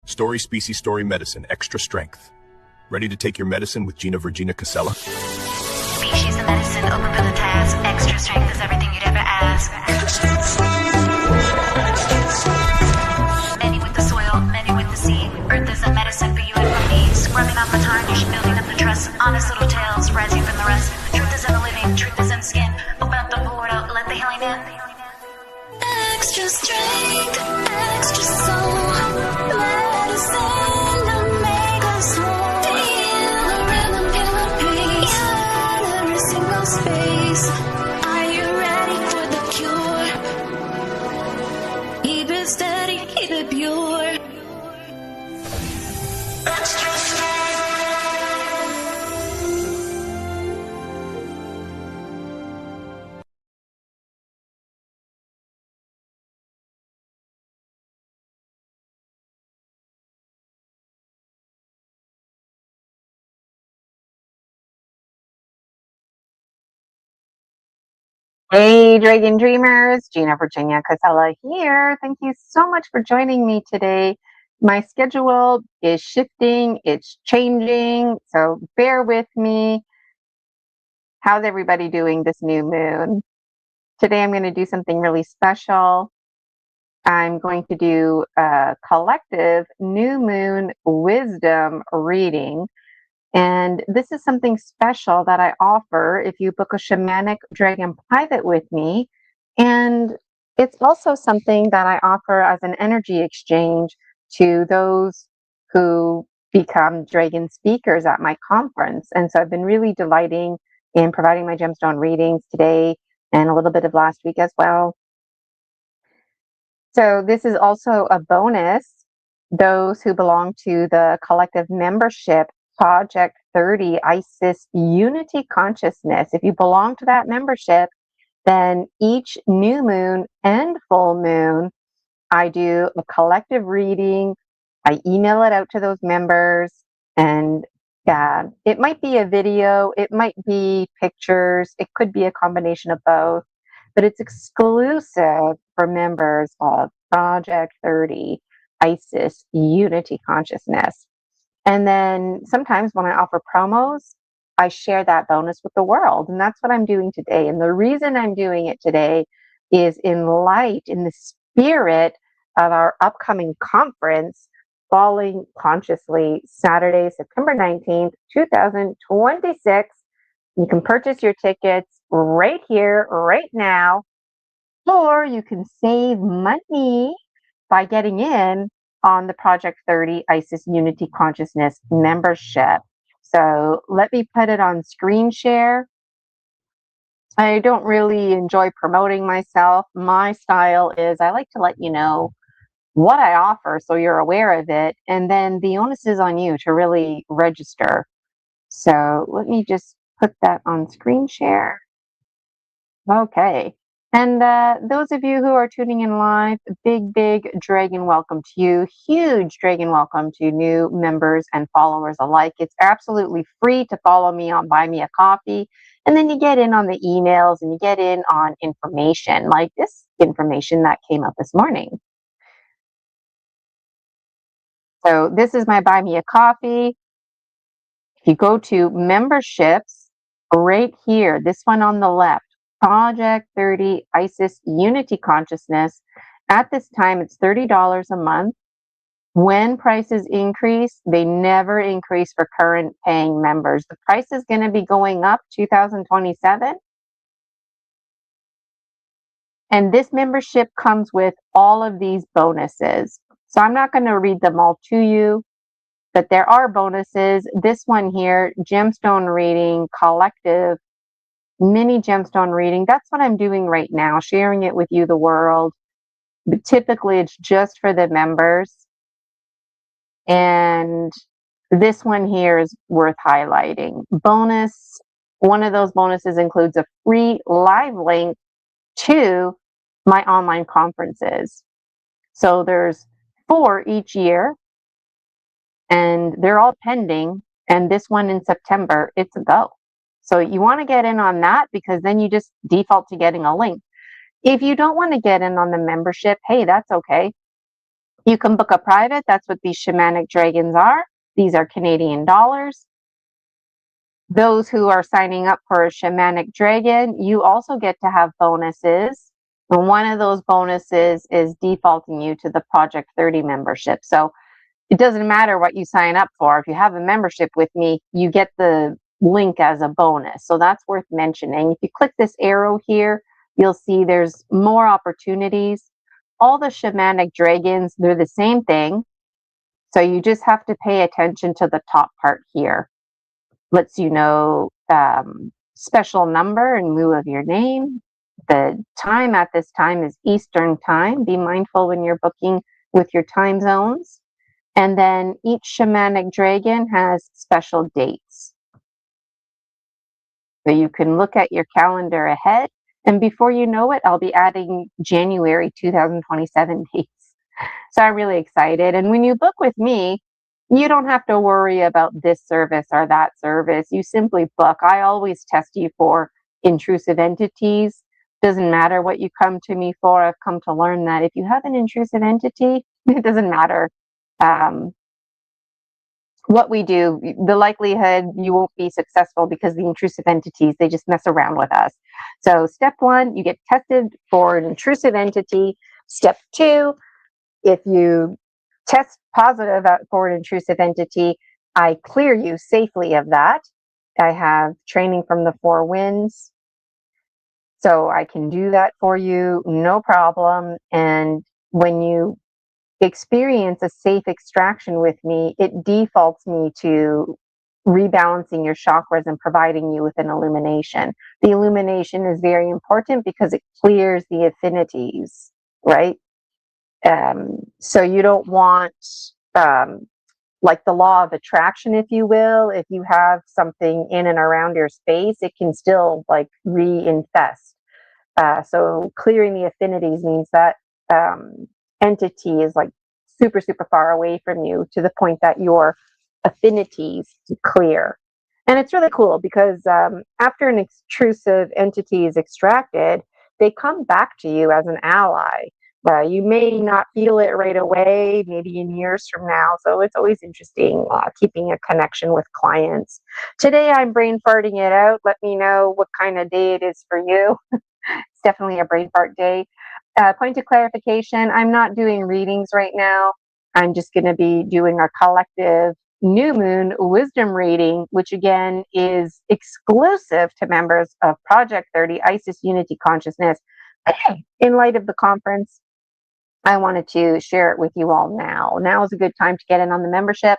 Story, species, story, medicine, extra strength. Ready to take your medicine with Gina Casella? Species of medicine, open for the task. Extra strength is everything you'd ever ask. Many with the soil, many with the sea. Earth is a medicine for you and for me. Scrubbing off the tarnish, building up the trust. Honest little tales, rising from the rust. Truth is in the living, truth is in skin. Open up the portal, let the healing in. Extra strength, extra soul. Medicine to make us whole. Feel the rhythm, feel the pace. In every single space. Are you ready for the cure? Keep it steady, keep it pure. Extra strength. Hey, Dragon Dreamers, Gina Casella here. Thank you so much for joining me today. My schedule is shifting, it's changing, so bear with me. How's everybody doing this new moon? Today I'm going to do something really special. I'm going to do a collective new moon wisdom reading. And this is something special that I offer if you book a shamanic dragon private with me. And it's also something that I offer as an energy exchange to those who become dragon speakers at my conference. And so I've been really delighting in providing my gemstone readings today and a little bit of last week as well. So this is also a bonus. Those who belong to the collective membership Project 30 Isis Unity Consciousness. If you belong to that membership, then each new moon and full moon, I do a collective reading. I email it out to those members, and it might be a video, it might be pictures, it could be a combination of both, but it's exclusive for members of Project 30 Isis Unity Consciousness. And then sometimes when I offer promos, I share that bonus with the world. And that's what I'm doing today. And the reason I'm doing it today is in light, in the spirit of our upcoming conference, Falling Consciously, Saturday, September 19th, 2026. You can purchase your tickets right here, right now, or you can save money by getting in on the Project 30 Isis Unity Consciousness membership. So let me put it on screen share. I don't really enjoy promoting myself. My style is I like to let you know what I offer so you're aware of it, and then the onus is on you to really register. So let me just put that on screen share. Okay. And those of you who are tuning in live, big dragon welcome to you. Huge dragon welcome to new members and followers alike. It's absolutely free to follow me on Buy Me a Coffee. And then you get in on the emails and you get in on information like this information that came up this morning. So this is my Buy Me a Coffee. If you go to memberships right here, this one on the left, Project 30 Isis Unity Consciousness. At this time, it's $30 a month. When prices increase, they never increase for current paying members. The price is going to be going up 2027. And this membership comes with all of these bonuses. So I'm not going to read them all to you, but there are bonuses. This one here, gemstone reading, collective, mini gemstone reading. That's what I'm doing right now, sharing it with you, the world. But typically it's just for the members. And this one here is worth highlighting. Bonus, one of those bonuses includes a free live link to my online conferences. So there's 4 each year, and they're all pending. And this one in September, it's a go. So you want to get in on that because then you just default to getting a link. If you don't want to get in on the membership, hey, that's okay. You can book a private. That's what these shamanic dragons are. These are Canadian dollars. Those who are signing up for a shamanic dragon, you also get to have bonuses. And one of those bonuses is defaulting you to the Project 30 membership. So it doesn't matter what you sign up for. If you have a membership with me, you get the link as a bonus. So that's worth mentioning. If you click this arrow here, you'll see there's more opportunities. All the shamanic dragons, they're the same thing. So you just have to pay attention to the top part here. Lets you know special number in lieu of your name. The time at this time is Eastern time. Be mindful when you're booking with your time zones. And then each shamanic dragon has special dates. So you can look at your calendar ahead. And before you know it, I'll be adding January 2027 dates. So I'm really excited. And when you book with me, you don't have to worry about this service or that service. You simply book. I always test you for intrusive entities. Doesn't matter what you come to me for. I've come to learn that if you have an intrusive entity, it doesn't matter what we do. The likelihood you won't be successful because the intrusive entities, they just mess around with us. So step one, you get tested for an intrusive entity. Step two, if you test positive for an intrusive entity, I clear you safely of that. I have training from the Four Winds, so I can do that for you, no problem. And when you experience a safe extraction with me, it defaults me to rebalancing your chakras and providing you with an illumination. The illumination is very important because it clears the affinities, right? So you don't want like the law of attraction, if you will. If you have something in and around your space, it can still like reinfest. So clearing the affinities means that entity is like super, super far away from you to the point that your affinities clear. And it's really cool because after an intrusive entity is extracted, they come back to you as an ally. You may not feel it right away, maybe in years from now. So it's always interesting keeping a connection with clients. Today, I'm brain farting it out. Let me know what kind of day it is for you. It's definitely a brain fart day. Point of clarification, I'm not doing readings right now. I'm just going to be doing a collective new moon wisdom reading, which again is exclusive to members of Project 30 Isis Unity Consciousness. In light of the conference, I wanted to share it with you all now. Now is a good time to get in on the membership.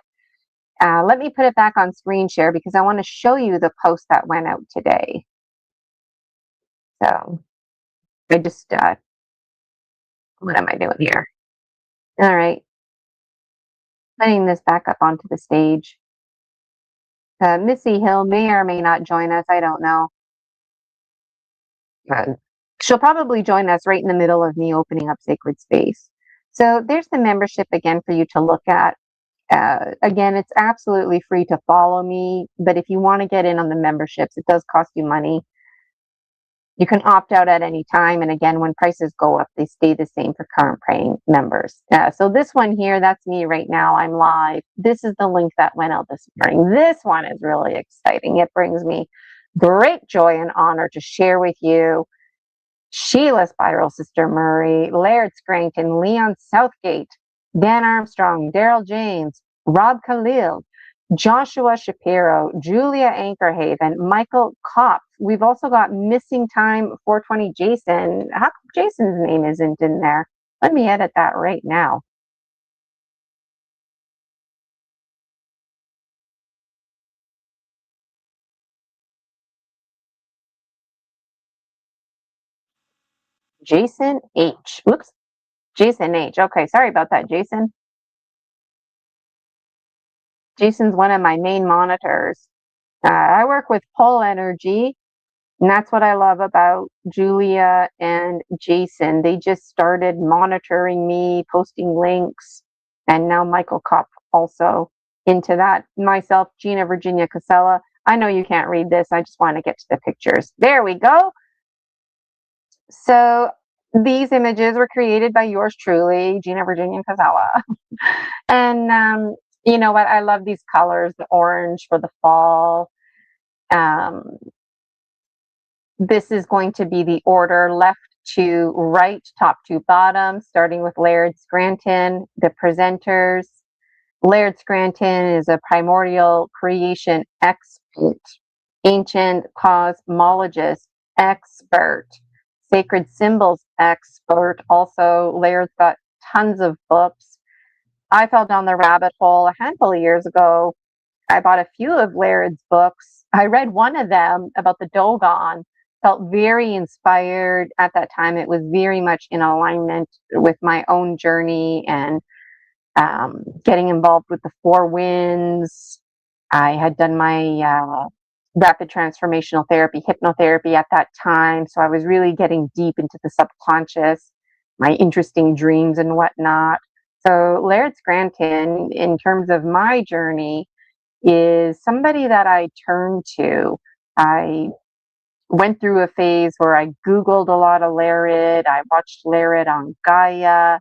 Let me put it back on screen share because I want to show you the post that went out today. So I just, what am I doing here? All right. Putting this back up onto the stage. Missy Hill may or may not join us. I don't know. She'll probably join us right in the middle of me opening up Sacred Space. So there's the membership again for you to look at. Again, it's absolutely free to follow me, but if you want to get in on the memberships, it does cost you money. You can opt out at any time. And again, when prices go up, they stay the same for current paying members. So this one here, that's me right now. I'm live. This is the link that went out this morning. This one is really exciting. It brings me great joy and honor to share with you Sheila Spiral, Sister Murray, Laird Scranton, Leon Southgate, Dan Armstrong, Daryl James, Rob Khalil, Joshua Shapiro, Julia Anchorhaven, Michael Kopp. We've also got Missing Time 420 Jason. How come Jason's name isn't in there? Let me edit that right now. Jason H. Whoops. Jason H. Okay, sorry about that, Jason. Jason's one of my main monitors. I work with Pole Energy, and that's what I love about Julia and Jason. They just started monitoring me, posting links, and now Michael Kopp also into that. Myself, Gina Virginia Casella. I know you can't read this. I just want to get to the pictures. There we go. So These images were created by yours truly, Gina Virginia Casella. And you know what? I love these colors, the orange for the fall. This is going to be the order left to right, top to bottom, starting with Laird Scranton, the presenters. Laird Scranton is a primordial creation expert, ancient cosmologist expert, sacred symbols expert. Also, Laird's got tons of books. I fell down the rabbit hole a handful of years ago. I bought a few of Laird's books. I read one of them about the Dogon, felt very inspired at that time. It was very much in alignment with my own journey and getting involved with the four winds. I had done my rapid transformational therapy, hypnotherapy at that time. So I was really getting deep into the subconscious, my interesting dreams and whatnot. So Laird Scranton, in terms of my journey, is somebody that I turn to. I went through a phase where I Googled a lot of Laird. I watched Laird on Gaia.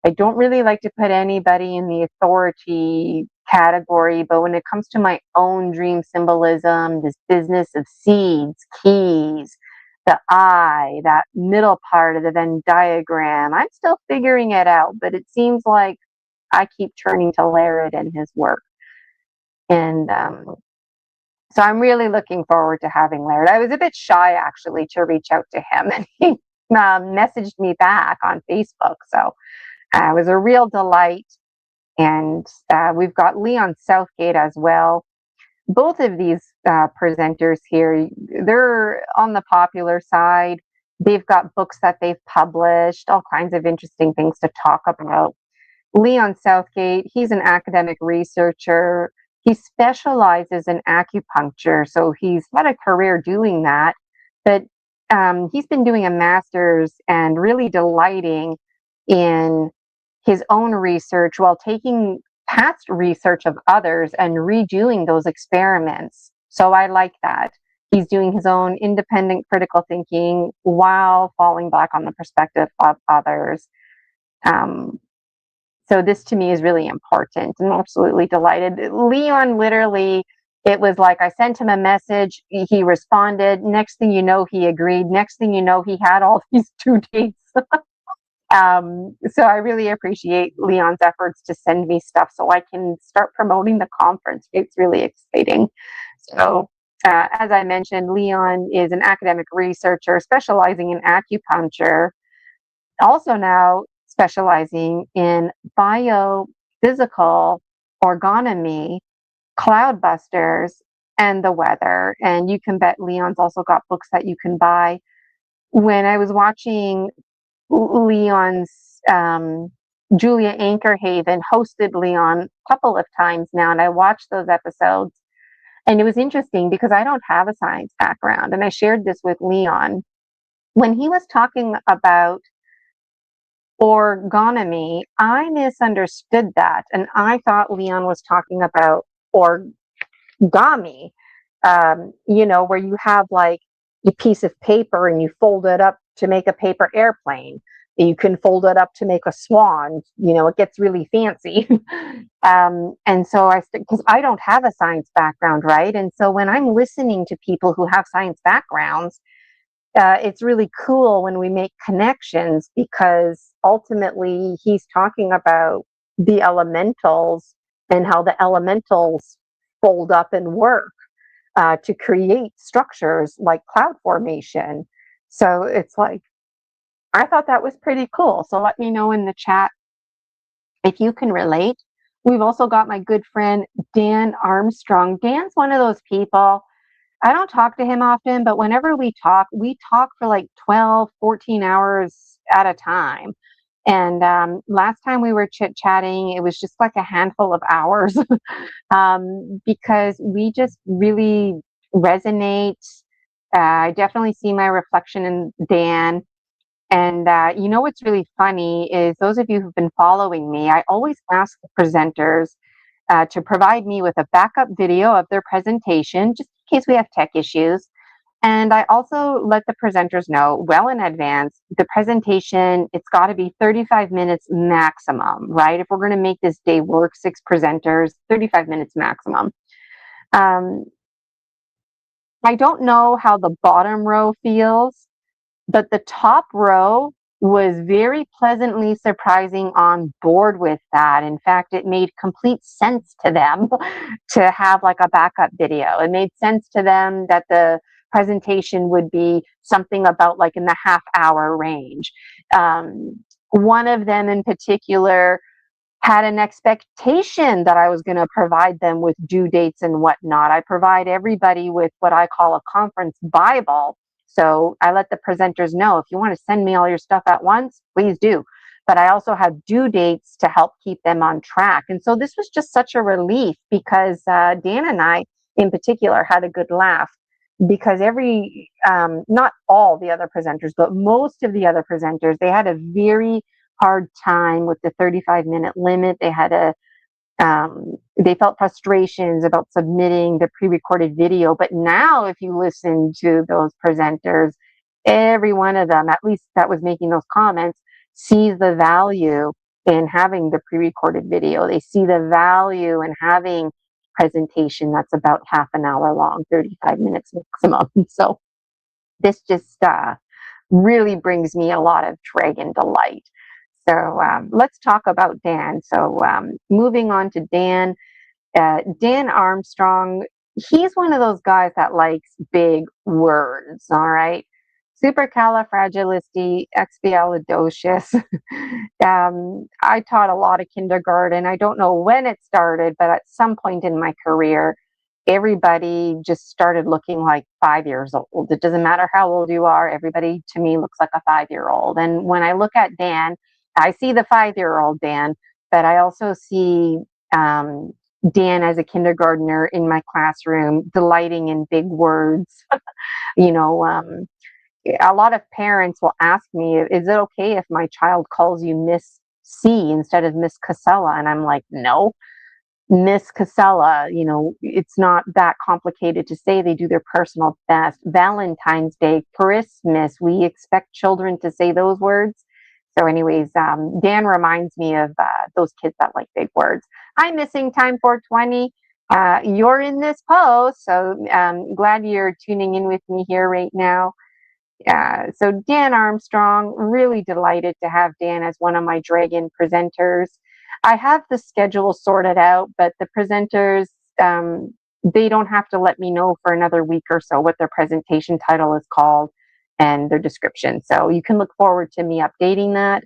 I don't really like to put anybody in the authority category, but when it comes to my own dream symbolism, this business of seeds, keys, the eye, that middle part of the Venn diagram, I'm still figuring it out, but it seems like I keep turning to Laird and his work. And so I'm really looking forward to having Laird. I was a bit shy actually to reach out to him, and he messaged me back on Facebook. So it was a real delight. And we've got Leon Southgate as well. Both of these presenters here, they're on the popular side. They've got books that they've published, all kinds of interesting things to talk about. Leon Southgate, he's an academic researcher. He specializes in acupuncture, so he's had a career doing that. But he's been doing a master's and really delighting in his own research while taking past research of others and redoing those experiments. So I like that. He's doing his own independent critical thinking while falling back on the perspective of others. So this to me is really important. I'm absolutely delighted. Leon, literally, it was like I sent him a message, he responded. Next thing you know, he agreed. Next thing you know, he had all these due dates. So I really appreciate Leon's efforts to send me stuff so I can start promoting the conference. It's really exciting. So as I mentioned, Leon is an academic researcher specializing in acupuncture, also now specializing in biophysical orgonomy, cloudbusters, and the weather. And you can bet Leon's also got books that you can buy. When I was watching Leon's Julia Ankerhaven hosted Leon a couple of times now, and I watched those episodes, and it was interesting because I don't have a science background, and I shared this with Leon. When he was talking about orgonomy, I misunderstood that, and I thought Leon was talking about origami, where you have like a piece of paper and you fold it up to make a paper airplane. You can fold it up to make a swan. It gets really fancy. And so because I don't have a science background, right? And so when I'm listening to people who have science backgrounds, it's really cool when we make connections, because ultimately he's talking about the elementals and how the elementals fold up and work to create structures like cloud formation. So it's like, I thought that was pretty cool. So let me know in the chat if you can relate. We've also got my good friend, Dan Armstrong. Dan's one of those people, I don't talk to him often, but whenever we talk for like 12, 14 hours at a time. And last time we were chit-chatting, it was just like a handful of hours because we just really resonate. I definitely see my reflection in Dan. And what's really funny is those of you who've been following me, I always ask the presenters to provide me with a backup video of their presentation, just in case we have tech issues. And I also let the presenters know well in advance, the presentation, it's got to be 35 minutes maximum, right? If we're going to make this day work, 6 presenters, 35 minutes maximum. I don't know how the bottom row feels, but the top row was very pleasantly surprising on board with that. In fact, it made complete sense to them to have like a backup video. It made sense to them that the presentation would be something about like in the half-hour range. One of them in particular had an expectation that I was going to provide them with due dates and whatnot. I provide everybody with what I call a conference Bible. So I let the presenters know, if you want to send me all your stuff at once, please do. But I also have due dates to help keep them on track. And so this was just such a relief because Dan and I in particular had a good laugh because not all the other presenters, but most of the other presenters, they had a very hard time with the 35-minute limit. They felt frustrations about submitting the pre-recorded video. But now if you listen to those presenters, every one of them, at least that was making those comments, sees the value in having the pre-recorded video. They see the value in having presentation that's about half an hour long, 35 minutes maximum. So this just really brings me a lot of dragon delight. So let's talk about Dan. So moving on to Dan, Dan Armstrong, he's one of those guys that likes big words, all right? Supercalifragilisticexpialidocious. I taught a lot of kindergarten. I don't know when it started, but at some point in my career, everybody just started looking like 5 years old. It doesn't matter how old you are. Everybody to me looks like a 5-year-old. And when I look at Dan, I see the 5-year-old Dan, but I also see Dan as a kindergartner in my classroom, delighting in big words. You know, a lot of parents will ask me, is it okay if my child calls you Miss C instead of Miss Casella? And I'm like, no. Miss Casella, you know, it's not that complicated to say. They do their personal best. Valentine's Day, Christmas, we expect children to say those words. So anyways, Dan reminds me of those kids that like big words. Hi, Missing Time 420. You're in this post, so glad you're tuning in with me here right now. So Dan Armstrong, really delighted to have Dan as one of my Dragon presenters. I have the schedule sorted out, but the presenters, they don't have to let me know for another week or so what their presentation title is called and their description. So you can look forward to me updating that.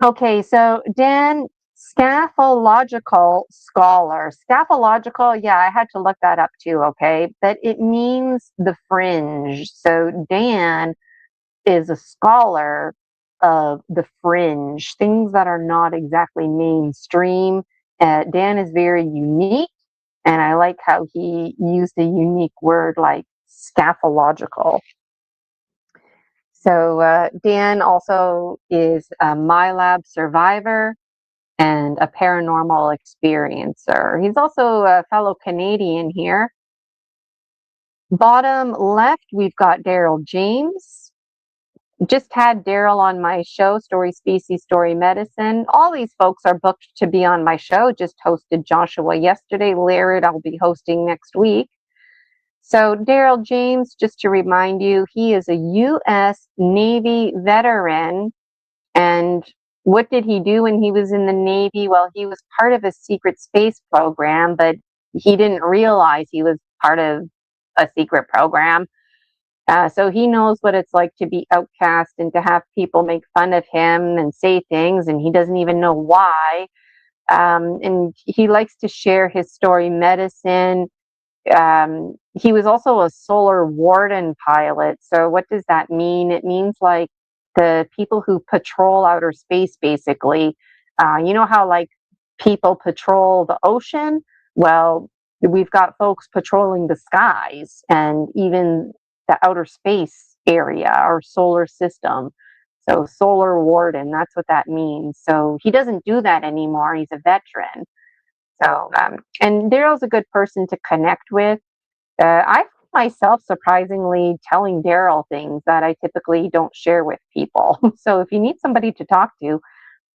Okay, so Dan, scaphological scholar. Scaphological, yeah, I had to look that up too, okay? But it means the fringe. So Dan is a scholar of the fringe, things that are not exactly mainstream. Dan is very unique, and I like how he used a unique word like scaphological. So Dan also is a MyLab survivor and a paranormal experiencer. He's also a fellow Canadian here. Bottom left, we've got Daryl James. Just had Daryl on my show, Story Species, Story Medicine. All these folks are booked to be on my show. Just hosted Joshua yesterday. Laird, I'll be hosting next week. So Daryl James, just to remind you, he is a U.S. Navy veteran. And what did he do when he was in the Navy? Well, he was part of a secret space program, but he didn't realize he was part of a secret program. So he knows what it's like to be outcast and to have people make fun of him and say things, and he doesn't even know why. And he likes to share his story medicine. He was also a solar warden pilot. So what does that mean? It means like the people who patrol outer space, basically. You know how like people patrol the ocean? Well, we've got folks patrolling the skies and even the outer space area, our solar system. So solar warden, that's what that means. So he doesn't do that anymore. He's a veteran. So, and Daryl's a good person to connect with. I myself surprisingly telling Daryl things that I typically don't share with people. So if you need somebody to talk to,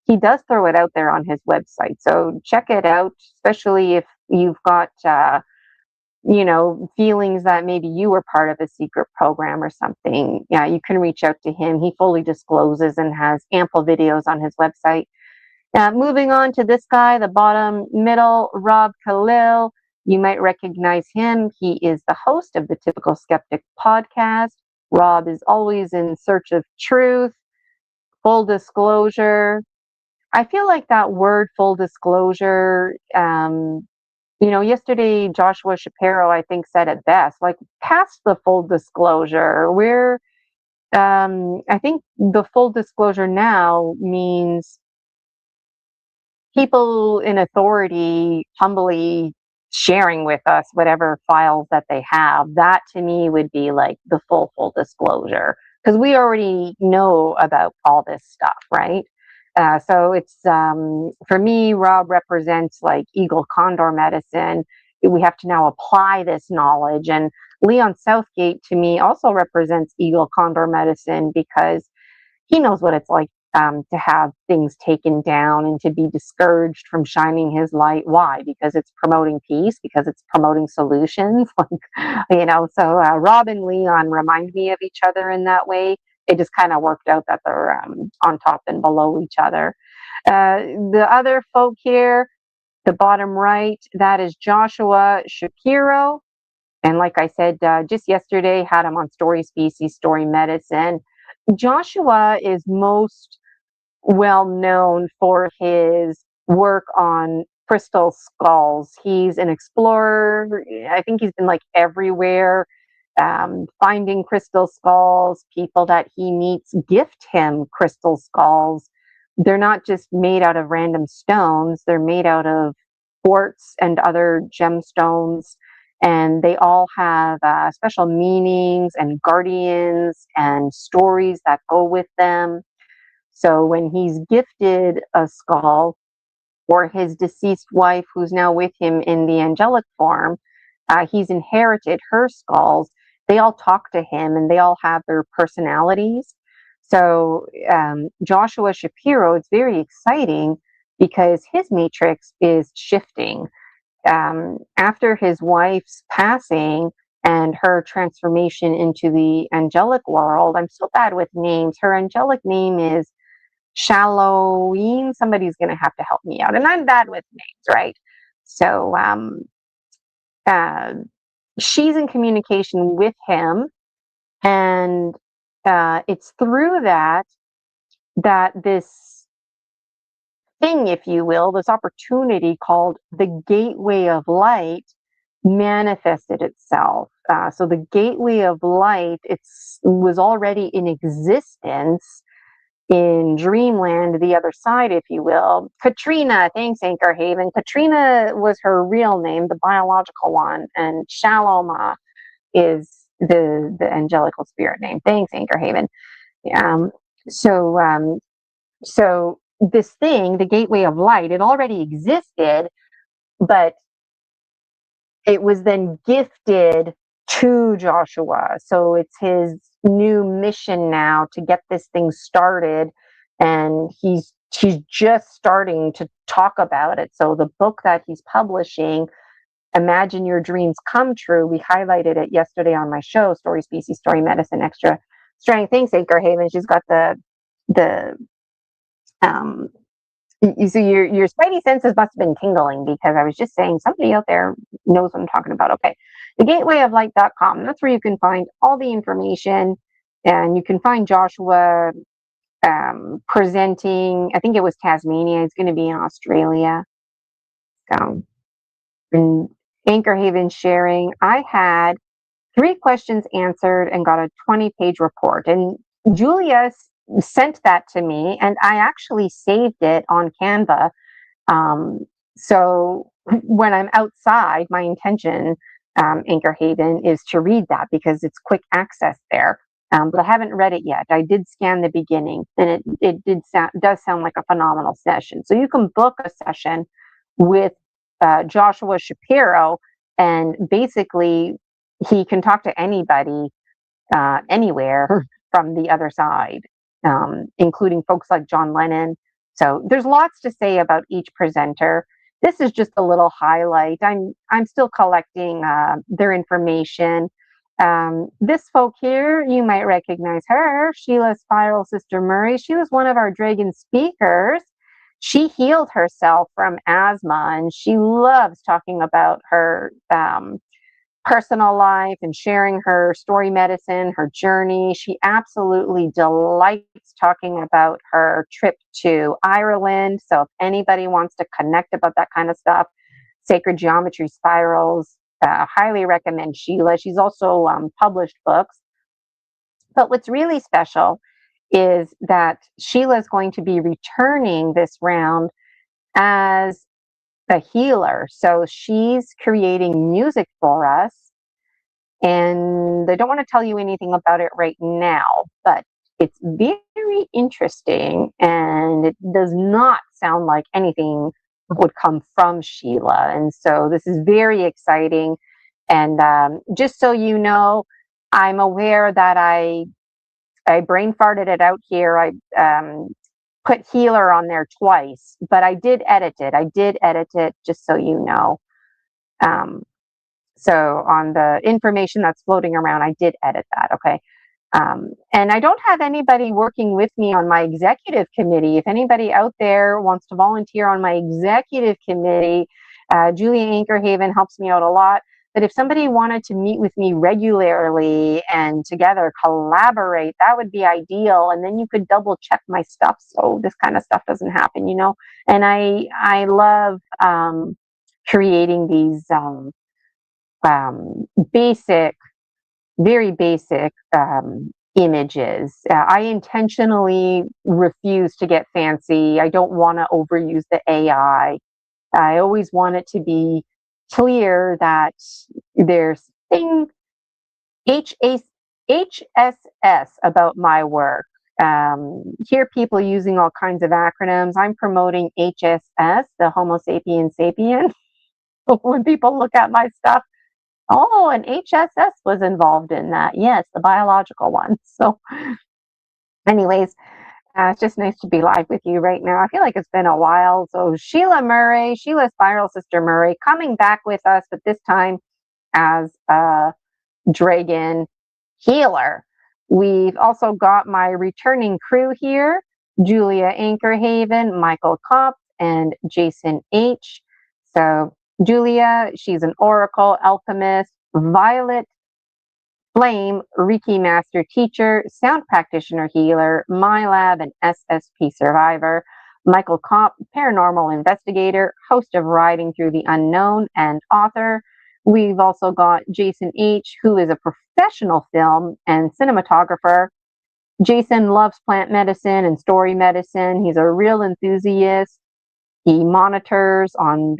he does throw it out there on his website. So check it out, especially if you've got, feelings that maybe you were part of a secret program or something. Yeah, you can reach out to him. He fully discloses and has ample videos on his website. Moving on to this guy, the bottom middle, Rob Khalil. You might recognize him. He is the host of the Typical Skeptic podcast. Rob is always in search of truth, full disclosure. I feel like that word full disclosure, yesterday Joshua Shapiro, I think, said it best, like past the full disclosure. I think the full disclosure now means people in authority humbly sharing with us whatever files that they have. That to me would be like the full disclosure, because we already know about all this stuff, right? So it's for me, Rob represents like eagle condor medicine. We have to now apply this knowledge, and Leon Southgate to me also represents eagle condor medicine, because he knows what it's like to have things taken down and to be discouraged from shining his light. Why? Because it's promoting peace, because it's promoting solutions. So Rob and Leon remind me of each other in that way. It just kind of worked out that they're on top and below each other. The other folk here, the bottom right, that is Joshua Shapiro. And like I said, just yesterday, had him on Story Species, Story Medicine. Joshua is most well known for his work on crystal skulls. He's an explorer. I think he's been like everywhere, finding crystal skulls. People that he meets gift him crystal skulls. They're not just made out of random stones, they're made out of quartz and other gemstones. And they all have special meanings and guardians and stories that go with them. So when he's gifted a skull, or his deceased wife, who's now with him in the angelic form, he's inherited her skulls. They all talk to him and they all have their personalities. So Joshua Shapiro, it's very exciting because his matrix is shifting. After his wife's passing and her transformation into the angelic world, I'm so bad with names. Her angelic name is Shalloween. Somebody's going to have to help me out. And I'm bad with names, right? So she's in communication with him. And it's through that this thing, if you will, this opportunity called the Gateway of Light manifested itself. So the Gateway of Light, was already in existence in Dreamland, the other side, if you will. Katrina, thanks, Anchor Haven. Katrina was her real name, the biological one, and Shaloma is the angelical spirit name. Thanks, Anchor Haven. So this thing, the Gateway of Light, it already existed, but it was then gifted to Joshua. So it's his new mission now to get this thing started, and he's just starting to talk about it. So the book that he's publishing, Imagine Your Dreams Come True, we highlighted it yesterday on my show, Story Species, Story Medicine, Extra Strength. Thanks, Acre Haven. She's got the you see, your spidey senses must have been tingling, because I was just saying somebody out there knows what I'm talking about. Okay. The gatewayoflight.com. That's where you can find all the information, and you can find Joshua presenting. I think it was Tasmania. It's going to be in Australia. So, and Anchor Haven sharing. I had 3 questions answered and got a 20-page report. And Julia sent that to me, and I actually saved it on Canva. So when I'm outside, my intention, Anchor Haven, is to read that because it's quick access there. But I haven't read it yet. I did scan the beginning, and it does sound like a phenomenal session. So you can book a session with Joshua Shapiro, and basically he can talk to anybody, anywhere from the other side, including folks like John Lennon. So there's lots to say about each presenter. This is just a little highlight. I'm still collecting their information. This folk here, you might recognize her, Sheila Spiral Sister Murray. She was one of our Dragon speakers. She healed herself from asthma, and she loves talking about her personal life and sharing her story medicine, her journey. She absolutely delights talking about her trip to Ireland. So if anybody wants to connect about that kind of stuff, sacred geometry spirals, highly recommend Sheila. She's also published books. But what's really special is that Sheila is going to be returning this round as a healer. So she's creating music for us. And I don't want to tell you anything about it right now, but it's very interesting, and it does not sound like anything would come from Sheila. And so this is very exciting. And just so you know, I'm aware that I brain farted it out here. I put healer on there twice, but I did edit it just so you know. So on the information that's floating around, I did edit that, okay? And I don't have anybody working with me on my executive committee. If anybody out there wants to volunteer on my executive committee, Julia Ankerhaven helps me out a lot. But if somebody wanted to meet with me regularly and together collaborate, that would be ideal. And then you could double check my stuff so this kind of stuff doesn't happen, you know? And I love creating these basic, very basic images. I intentionally refuse to get fancy. I don't want to overuse the AI. I always want it to be clear that there's thing HSS about my work. Hear people using all kinds of acronyms. I'm promoting HSS, the Homo sapiens sapien. When people look at my stuff, oh, and HSS was involved in that. Yes, the biological one. So anyways, it's just nice to be live with you right now. I feel like it's been a while. So Sheila Spiral Sister Murray, coming back with us, but this time as a dragon healer. We've also got my returning crew here, Julia Ankerhaven, Michael Kopp, and Jason H. So Julia, she's an oracle, alchemist, violet flame, Reiki master teacher, sound practitioner healer, MyLab, and SSP survivor. Michael Kopp, paranormal investigator, host of Riding Through the Unknown, and author. We've also got Jason H., who is a professional film and cinematographer. Jason loves plant medicine and story medicine. He's a real enthusiast. He monitors on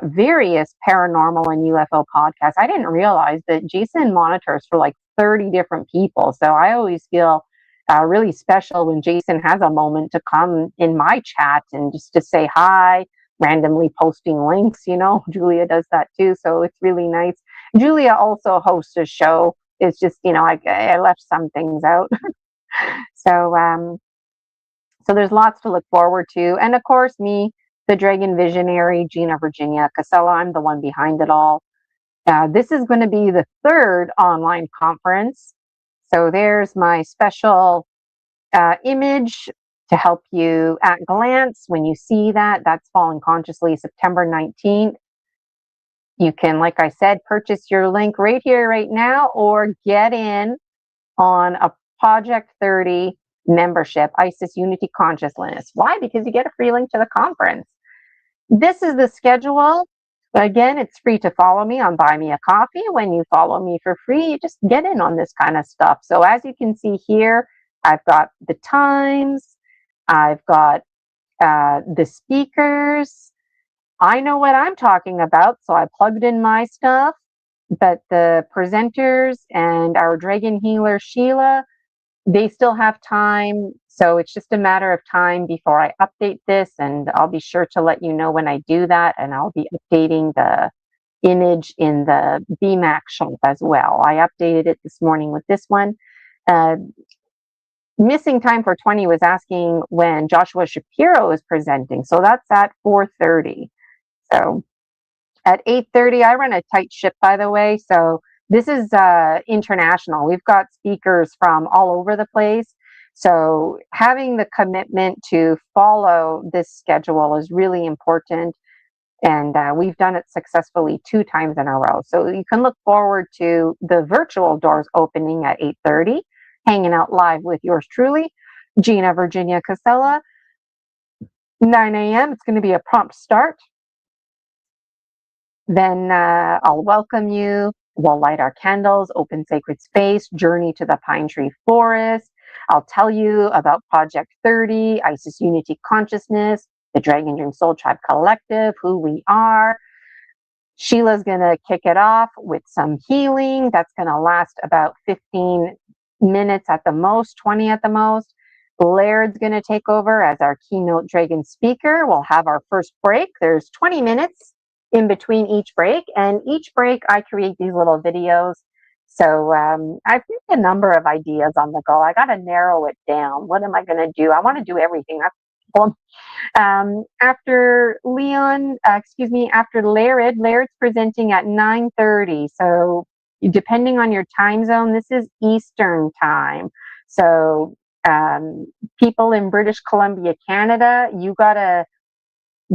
various paranormal and UFO podcasts. I didn't realize that Jason monitors for like 30 different people. So I always feel really special when Jason has a moment to come in my chat and just to say hi, randomly posting links. You know, Julia does that too. So it's really nice. Julia also hosts a show. It's just, you know, I left some things out. So there's lots to look forward to. And of course, me, the Dragon Visionary, Gina Virginia Casella. I'm the one behind it all. This is going to be the third online conference. So there's my special image to help you at glance. When you see that, that's Fallen Consciously, September 19th. You can, like I said, purchase your link right here, right now, or get in on a Project 30 membership, Isis Unity Consciousness. Why? Because you get a free link to the conference. This is the schedule. Again, it's free to follow me on Buy Me a Coffee. When you follow me for free, you just get in on this kind of stuff. So as you can see here, I've got the times, I've got the speakers. I know what I'm talking about, so I plugged in my stuff. But the presenters and our dragon healer, Sheila, they still have time. So it's just a matter of time before I update this, and I'll be sure to let you know when I do that, and I'll be updating the image in the BMAC shop as well. I updated it this morning with this one. Missing time for 20 was asking when Joshua Shapiro is presenting. So that's at 4:30. So at 8:30, I run a tight ship, by the way. So this is international. We've got speakers from all over the place. So having the commitment to follow this schedule is really important. And we've done it successfully 2 times in a row. So you can look forward to the virtual doors opening at 8:30, hanging out live with yours truly, Gina Virginia Casella. 9 a.m. It's going to be a prompt start. Then I'll welcome you. We'll light our candles, open sacred space, journey to the pine tree forest. I'll tell you about Project 30, Isis Unity Consciousness, the Dragon Dream Soul Tribe Collective, who we are. Sheila's going to kick it off with some healing. That's going to last about 15 minutes at the most, 20 at the most. Laird's going to take over as our keynote dragon speaker. We'll have our first break. There's 20 minutes in between each break, and each break I create these little videos. So I've got a number of ideas on the go. I got to narrow it down. What am I going to do? I want to do everything. After Laird's presenting at 9:30. So depending on your time zone, this is Eastern time. So people in British Columbia, Canada, you got to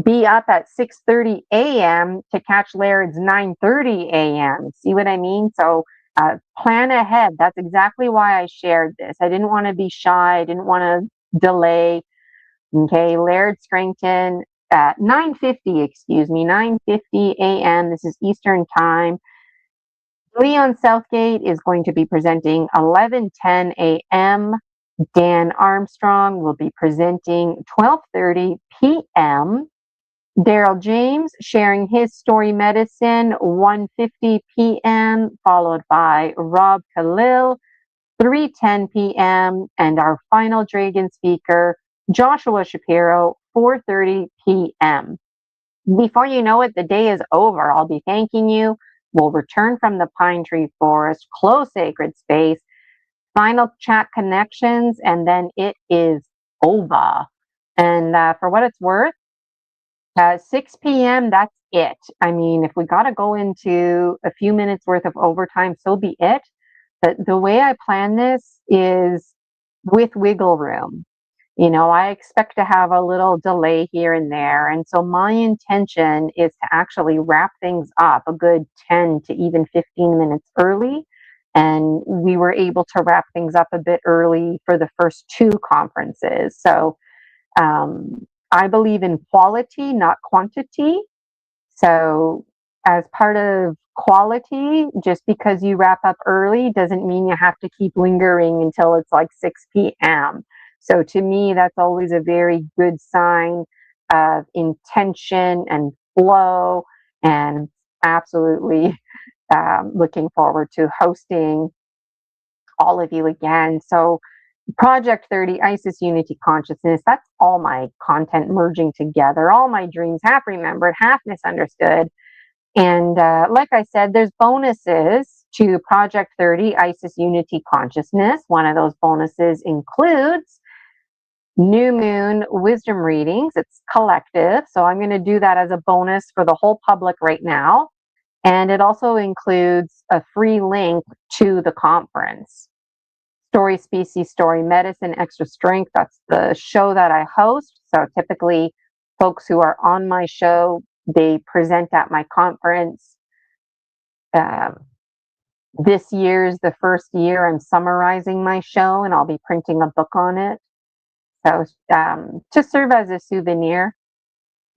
be up at 6:30 a.m. to catch Laird's 9:30 a.m. See what I mean? So plan ahead. That's exactly why I shared this. I didn't want to be shy. I didn't want to delay. Okay, Laird Scranton at 9:50 a.m. This is Eastern time. Leon Southgate is going to be presenting 11:10 a.m. Dan Armstrong will be presenting 12:30 p.m. Daryl James sharing his story medicine 1:50 p.m. followed by Rob Khalil 3:10 p.m. and our final dragon speaker Joshua Shapiro 4:30 p.m. Before you know it, the day is over. I'll be thanking you. We'll return from the pine tree forest, close sacred space, final chat connections, and then it is over. And for what it's worth, 6 p.m., that's it. I mean, if we got to go into a few minutes worth of overtime, so be it. But the way I plan this is with wiggle room. You know, I expect to have a little delay here and there. And so my intention is to actually wrap things up a good 10 to even 15 minutes early. And we were able to wrap things up a bit early for the first 2 conferences. So I believe in quality, not quantity. So as part of quality, just because you wrap up early doesn't mean you have to keep lingering until it's like 6 p.m. So to me, that's always a very good sign of intention and flow, and absolutely looking forward to hosting all of you again. So Project 30, Isis Unity Consciousness, that's all my content merging together, all my dreams, half remembered, half misunderstood. And like I said, there's bonuses to Project 30, Isis Unity Consciousness. One of those bonuses includes new moon wisdom readings. It's collective. So I'm going to do that as a bonus for the whole public right now. And it also includes a free link to the conference. Story Species, Story Medicine, Extra Strength. That's the show that I host. So typically folks who are on my show, they present at my conference. This year's the first year I'm summarizing my show, and I'll be printing a book on it. So to serve as a souvenir,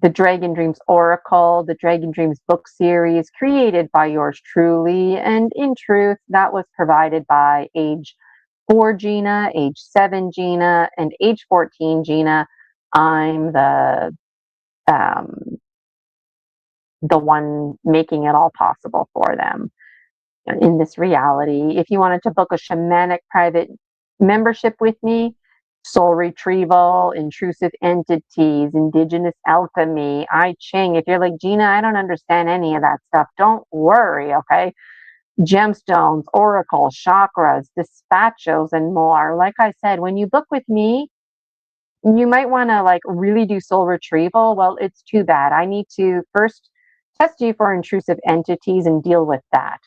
the Dragon Dreams Oracle, the Dragon Dreams book series created by yours truly. And in truth, that was provided by age 4 Gina, age 7 Gina, and age 14 Gina. I'm the one making it all possible for them in this reality. If you wanted to book a shamanic private membership with me, soul retrieval, intrusive entities, indigenous alchemy, I Ching. If you're like, Gina, I don't understand any of that stuff, don't worry, okay? Gemstones, oracle, chakras, dispatchos, and more. Like I said, when you book with me, you might want to like really do soul retrieval. Well, it's too bad. I need to first test you for intrusive entities and deal with that.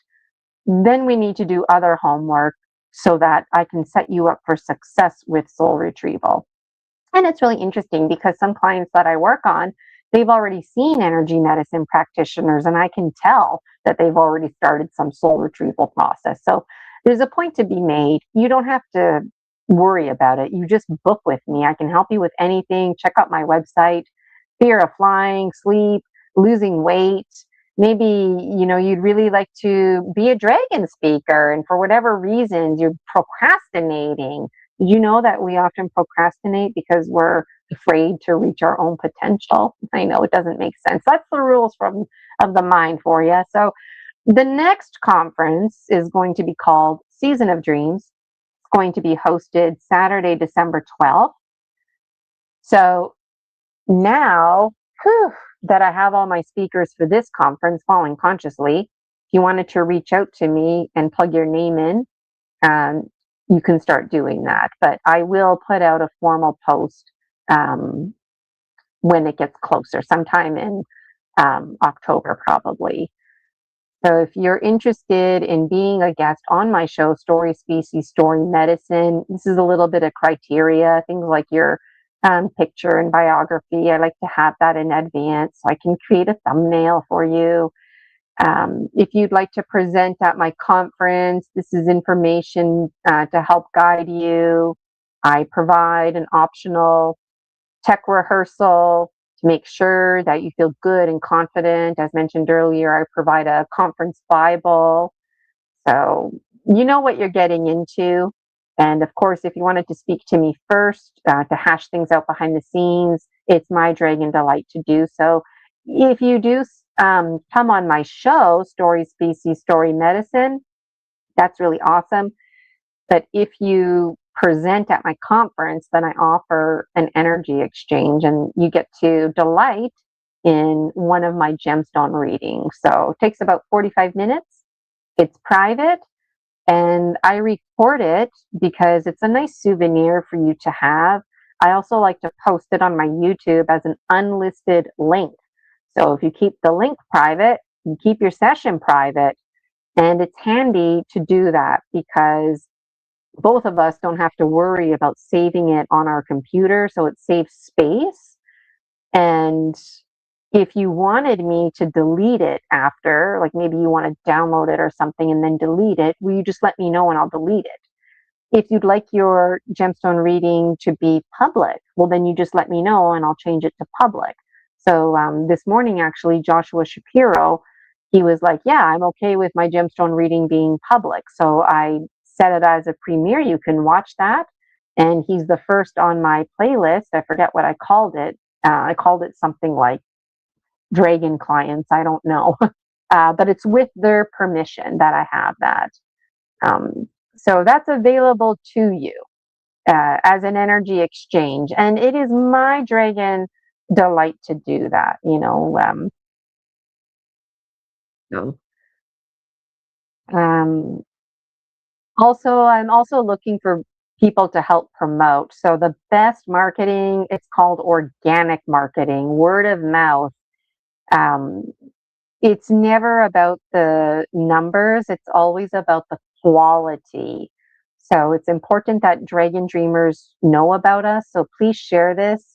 Then we need to do other homework so that I can set you up for success with soul retrieval. And it's really interesting because some clients that I work on, they've already seen energy medicine practitioners, and I can tell that they've already started some soul retrieval process. So there's a point to be made. You don't have to worry about it. You just book with me. I can help you with anything. Check out my website, fear of flying, sleep, losing weight. Maybe, you'd really like to be a dragon speaker, and for whatever reasons, you're procrastinating. Did you know that we often procrastinate because we're afraid to reach our own potential? I know it doesn't make sense. That's the rules of the mind for you. So the next conference is going to be called Season of Dreams. It's going to be hosted Saturday, December 12th. So now, that I have all my speakers for this conference, Falling Consciously, if you wanted to reach out to me and plug your name in, you can start doing that. But I will put out a formal post when it gets closer, sometime in October probably. So if you're interested in being a guest on my show, Story Species, Story Medicine, this is a little bit of criteria, things like your picture and biography. I like to have that in advance so I can create a thumbnail for you. If you'd like to present at my conference, this is information to help guide you. I provide an optional tech rehearsal to make sure that you feel good and confident. As mentioned earlier, I provide a conference Bible. So you know what you're getting into. And of course, if you wanted to speak to me first, to hash things out behind the scenes, it's my dragon delight to do so. If you do come on my show, Story Species, Story Medicine, that's really awesome. But if you present at my conference, then I offer an energy exchange and you get to delight in one of my gemstone readings. So it takes about 45 minutes. It's private. And I record it because it's a nice souvenir for you to have. I also like to post it on my YouTube as an unlisted link. So if you keep the link private, you keep your session private. And it's handy to do that because both of us don't have to worry about saving it on our computer. So it saves space. And if you wanted me to delete it after, like maybe you want to download it or something and then delete it, will you just let me know and I'll delete it? If you'd like your gemstone reading to be public, well, then you just let me know and I'll change it to public. So this morning, actually, Joshua Shapiro, he was like, yeah, I'm okay with my gemstone reading being public. So I set it as a premiere. You can watch that. And he's the first on my playlist. I forget what I called it. I called it something like Dragon Clients. I don't know. But it's with their permission that I have that. So that's available to you as an energy exchange. And it is my dragon delight to do that, Also, I'm also looking for people to help promote. So the best marketing, it's called organic marketing, word of mouth. It's never about the numbers. It's always about the quality. So it's important that dragon dreamers know about us. So please share this.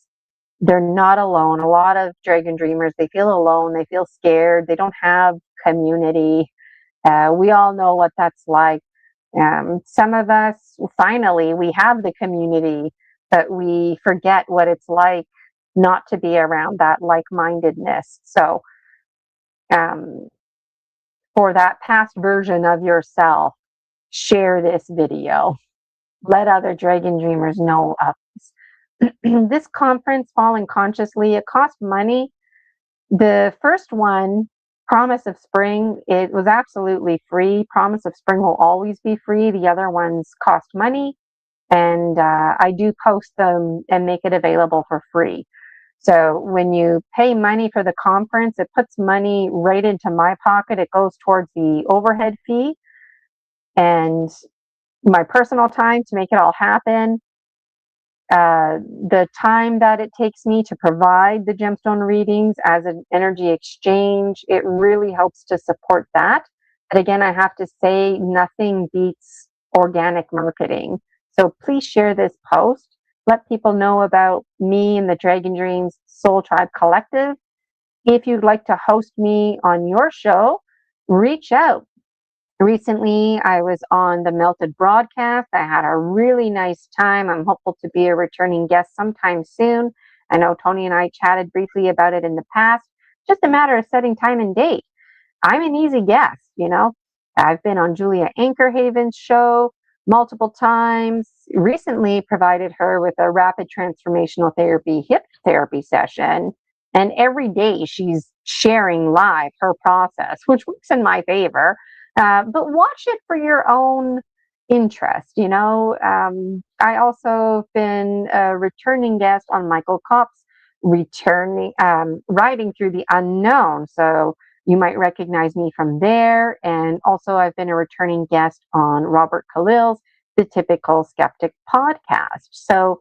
They're not alone. A lot of dragon dreamers, they feel alone. They feel scared. They don't have community. We all know what that's like. Some of us, finally, we have the community, but we forget what it's like not to be around that like-mindedness. So for that past version of yourself, share this video. Let other dragon dreamers know of this. This conference, Falling Consciously, it cost money. The first one, Promise of Spring, it was absolutely free. Promise of Spring will always be free. The other ones cost money. and I do post them and make it available for free. So when you pay money for the conference, it puts money right into my pocket. It goes towards the overhead fee and my personal time to make it all happen. The time that it takes me to provide the gemstone readings as an energy exchange, it really helps to support that. But again, I have to say, nothing beats organic marketing. So please share this post. Let people know about me and the Dragon Dreams Soul Tribe Collective. If you'd like to host me on your show, reach out. Recently, I was on the Melted broadcast. I had a really nice time. I'm hopeful to be a returning guest sometime soon. I know Tony and I chatted briefly about it in the past. Just a matter of setting time and date. I'm an easy guest, you know. I've been on Julia Anchorhaven's show multiple times. Recently provided her with a rapid transformational therapy hip therapy session. And every day she's sharing live her process, which works in my favor. But watch it for your own interest. You know, I also been a returning guest on Michael Kopp's Riding Through the Unknown. So you might recognize me from there. And also I've been a returning guest on Robert Khalil's The Typical Skeptic podcast. So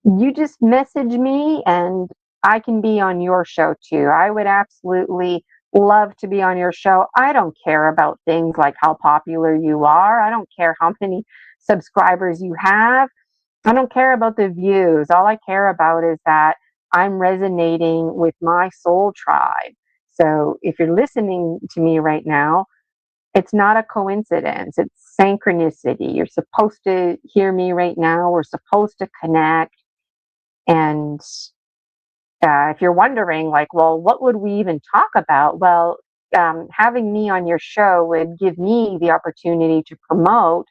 you just message me and I can be on your show too. I would absolutely love to be on your show. I don't care about things like how popular you are. I don't care how many subscribers you have. I don't care about the views. All I care about is that I'm resonating with my soul tribe. So if you're listening to me right now, it's not a coincidence. It's synchronicity. You're supposed to hear me right now. We're supposed to connect. And if you're wondering, like, well, what would we even talk about? Well, having me on your show would give me the opportunity to promote,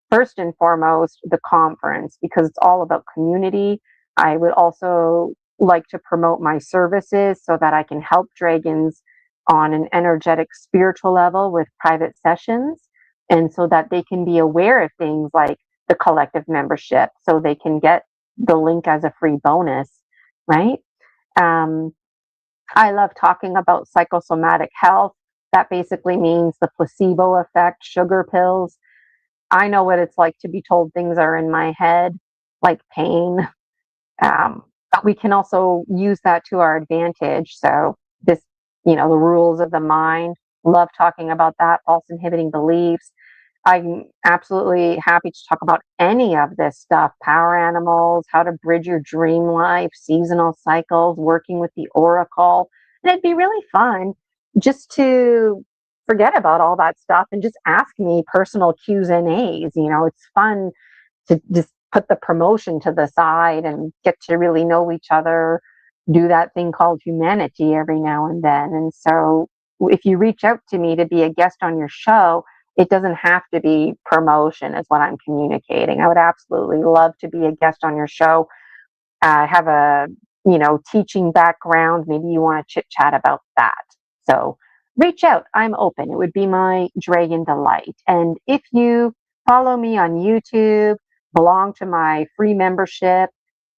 first and foremost, the conference, because it's all about community. I would also like to promote my services so that I can help dragons on an energetic, spiritual level with private sessions, and so that they can be aware of things like the collective membership, so they can get the link as a free bonus, right? I love talking about psychosomatic health. That basically means the placebo effect, sugar pills. I know what it's like to be told things are in my head, like pain. But we can also use that to our advantage. So this, the rules of the mind, love talking about that, false inhibiting beliefs. I'm absolutely happy to talk about any of this stuff, power animals, how to bridge your dream life, seasonal cycles, working with the oracle. And it'd be really fun just to forget about all that stuff and just ask me personal Q's and A's. It's fun to just put the promotion to the side and get to really know each other, do that thing called humanity every now and then. And so if you reach out to me to be a guest on your show, it doesn't have to be promotion is what I'm communicating. I would absolutely love to be a guest on your show. I have a, teaching background. Maybe you want to chit chat about that. So reach out. I'm open. It would be my dragon delight. And if you follow me on YouTube, belong to my free membership,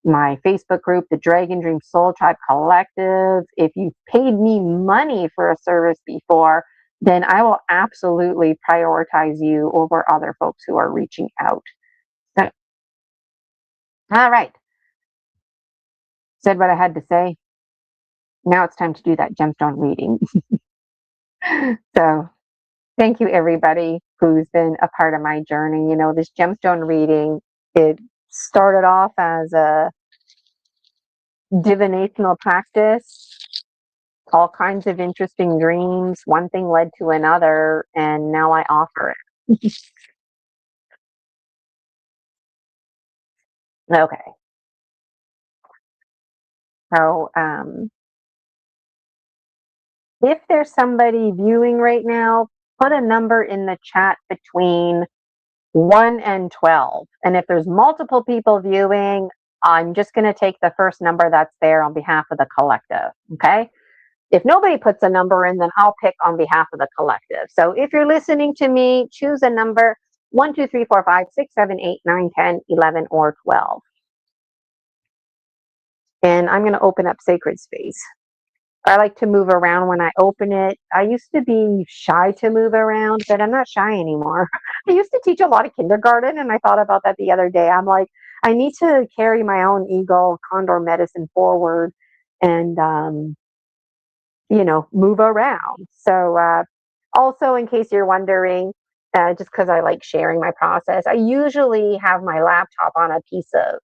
my Facebook group, the Dragon Dream Soul Tribe Collective, if you've paid me money for a service before, then I will absolutely prioritize you over other folks who are reaching out. So, all right. Said what I had to say. Now it's time to do that gemstone reading. So thank you, everybody who's been a part of my journey. This gemstone reading, it started off as a divinational practice, all kinds of interesting dreams. One thing led to another, and now I offer it. Okay. So, if there's somebody viewing right now, put a number in the chat between 1 and 12. And if there's multiple people viewing, I'm just going to take the first number that's there on behalf of the collective. Okay. If nobody puts a number in, then I'll pick on behalf of the collective. So if you're listening to me, choose a number. 1, 2, 3, 4, 5, 6, 7, 8, 9, 10, 11, or 12. And I'm going to open up sacred space. I like to move around when I open it. I used to be shy to move around, but I'm not shy anymore. I used to teach a lot of kindergarten, and I thought about that the other day. I'm like, I need to carry my own eagle condor medicine forward and, move around. So, also, in case you're wondering, just because I like sharing my process, I usually have my laptop on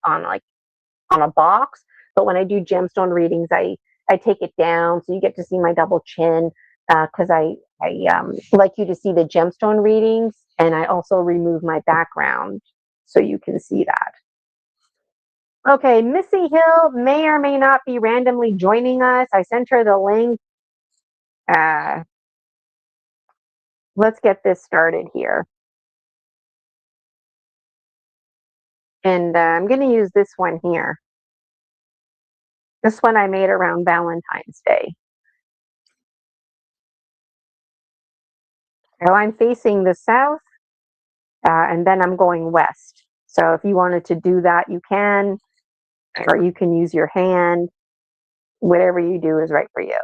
on a box. But when I do gemstone readings, I take it down so you get to see my double chin, because I like you to see the gemstone readings, and I also remove my background so you can see that. Okay, Missy Hill may or may not be randomly joining us. I sent her the link. Let's get this started here. And I'm going to use this one here. This one I made around Valentine's Day. So I'm facing the south, and then I'm going west. So if you wanted to do that, you can, or you can use your hand. Whatever you do is right for you.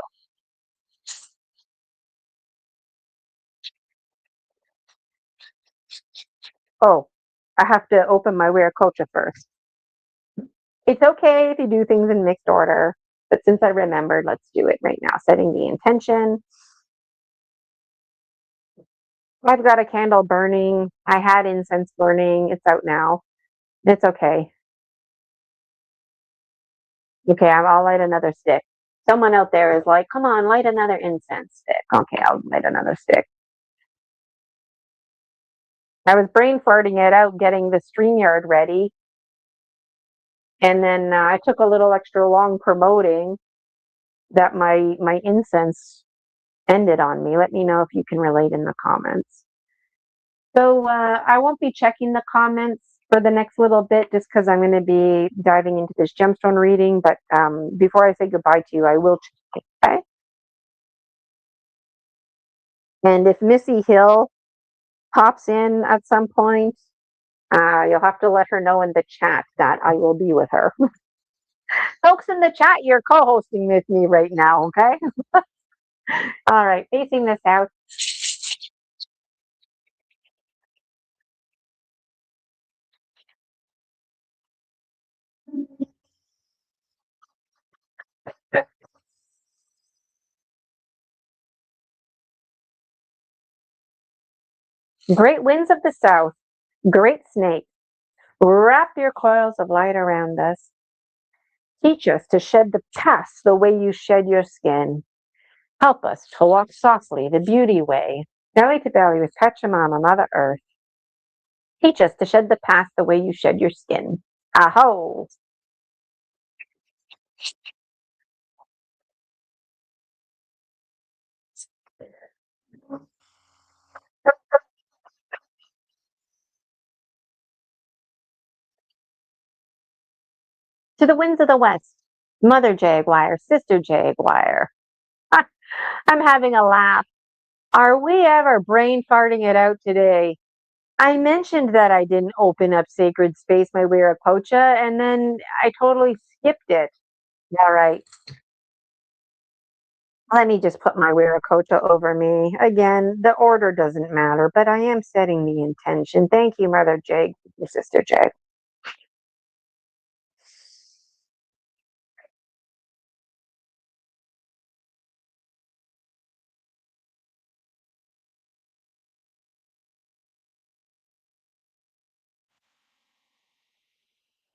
Oh, I have to open my Viracocha first. It's okay if you do things in mixed order, but since I remembered, let's do it right now. Setting the intention. I've got a candle burning. I had incense burning. It's out now. It's okay. Okay, I'll light another stick. Someone out there is like, come on, light another incense stick. Okay, I'll light another stick. I was brain farting it out, getting the StreamYard ready. And then I took a little extra long promoting that my incense ended on me. Let me know if you can relate in the comments. So I won't be checking the comments for the next little bit just because I'm going to be diving into this gemstone reading. But before I say goodbye to you, I will check it, okay? And if Missy Hill pops in at some point, you'll have to let her know in the chat that I will be with her. Folks in the chat, you're co-hosting with me right now, okay? All right, facing this out. Great winds of the south, great snake, wrap your coils of light around us. Teach us to shed the past the way you shed your skin. Help us to walk softly the beauty way, belly to belly with Pachamama, Mother Earth. Teach us to shed the past the way you shed your skin. Aho! To the winds of the west, Mother Jaguar, Sister Jaguar. I'm having a laugh. Are we ever brain farting it out today? I mentioned that I didn't open up Sacred Space, my Viracocha, and then I totally skipped it. All right. Let me just put my Viracocha over me. Again, the order doesn't matter, but I am setting the intention. Thank you, Mother Jag, your Sister Jag.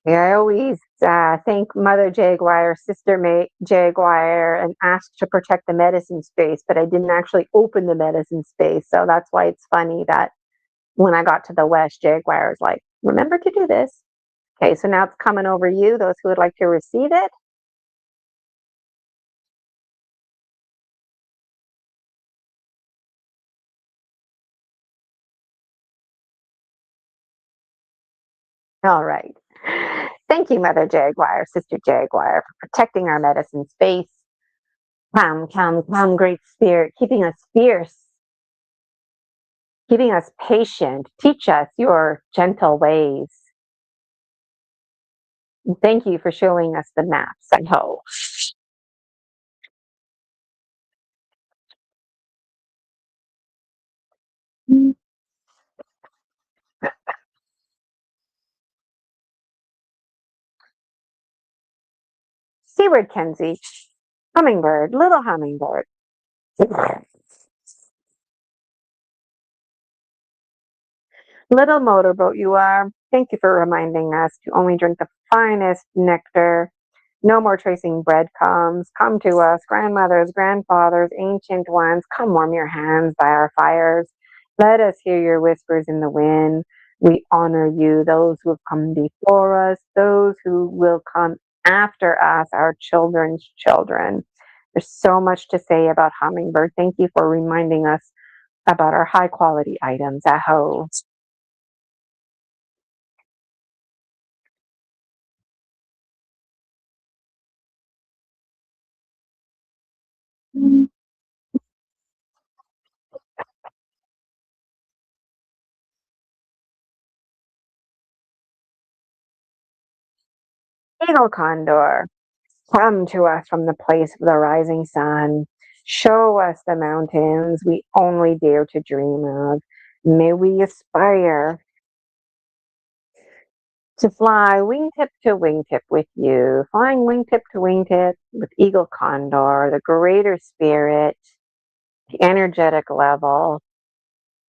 Yeah, I always thank Mother Jaguar, Sister Jaguar, and ask to protect the medicine space, but I didn't actually open the medicine space. So that's why it's funny that when I got to the West, Jaguar was like, remember to do this. Okay, so now it's coming over you, those who would like to receive it. All right. Thank you, Mother Jaguar, Sister Jaguar, for protecting our medicine space. Come, come, come, Great Spirit, keeping us fierce keeping us patient. Teach us your gentle ways. Thank you for showing us the maps, I hope. Seaward Kenzie, hummingbird, little hummingbird. Little motorboat you are, thank you for reminding us to only drink the finest nectar. No more tracing breadcrumbs. Come to us, grandmothers, grandfathers, ancient ones. Come warm your hands by our fires. Let us hear your whispers in the wind. We honor you, those who have come before us, those who will come after us, our children's children. There's so much to say about hummingbird. Thank you for reminding us about our high quality items. Aho. Eagle condor, come to us from the place of the rising sun. Show us the mountains we only dare to dream of. May we aspire to fly wingtip with you, flying wingtip to wingtip with eagle condor, the greater spirit, the energetic level.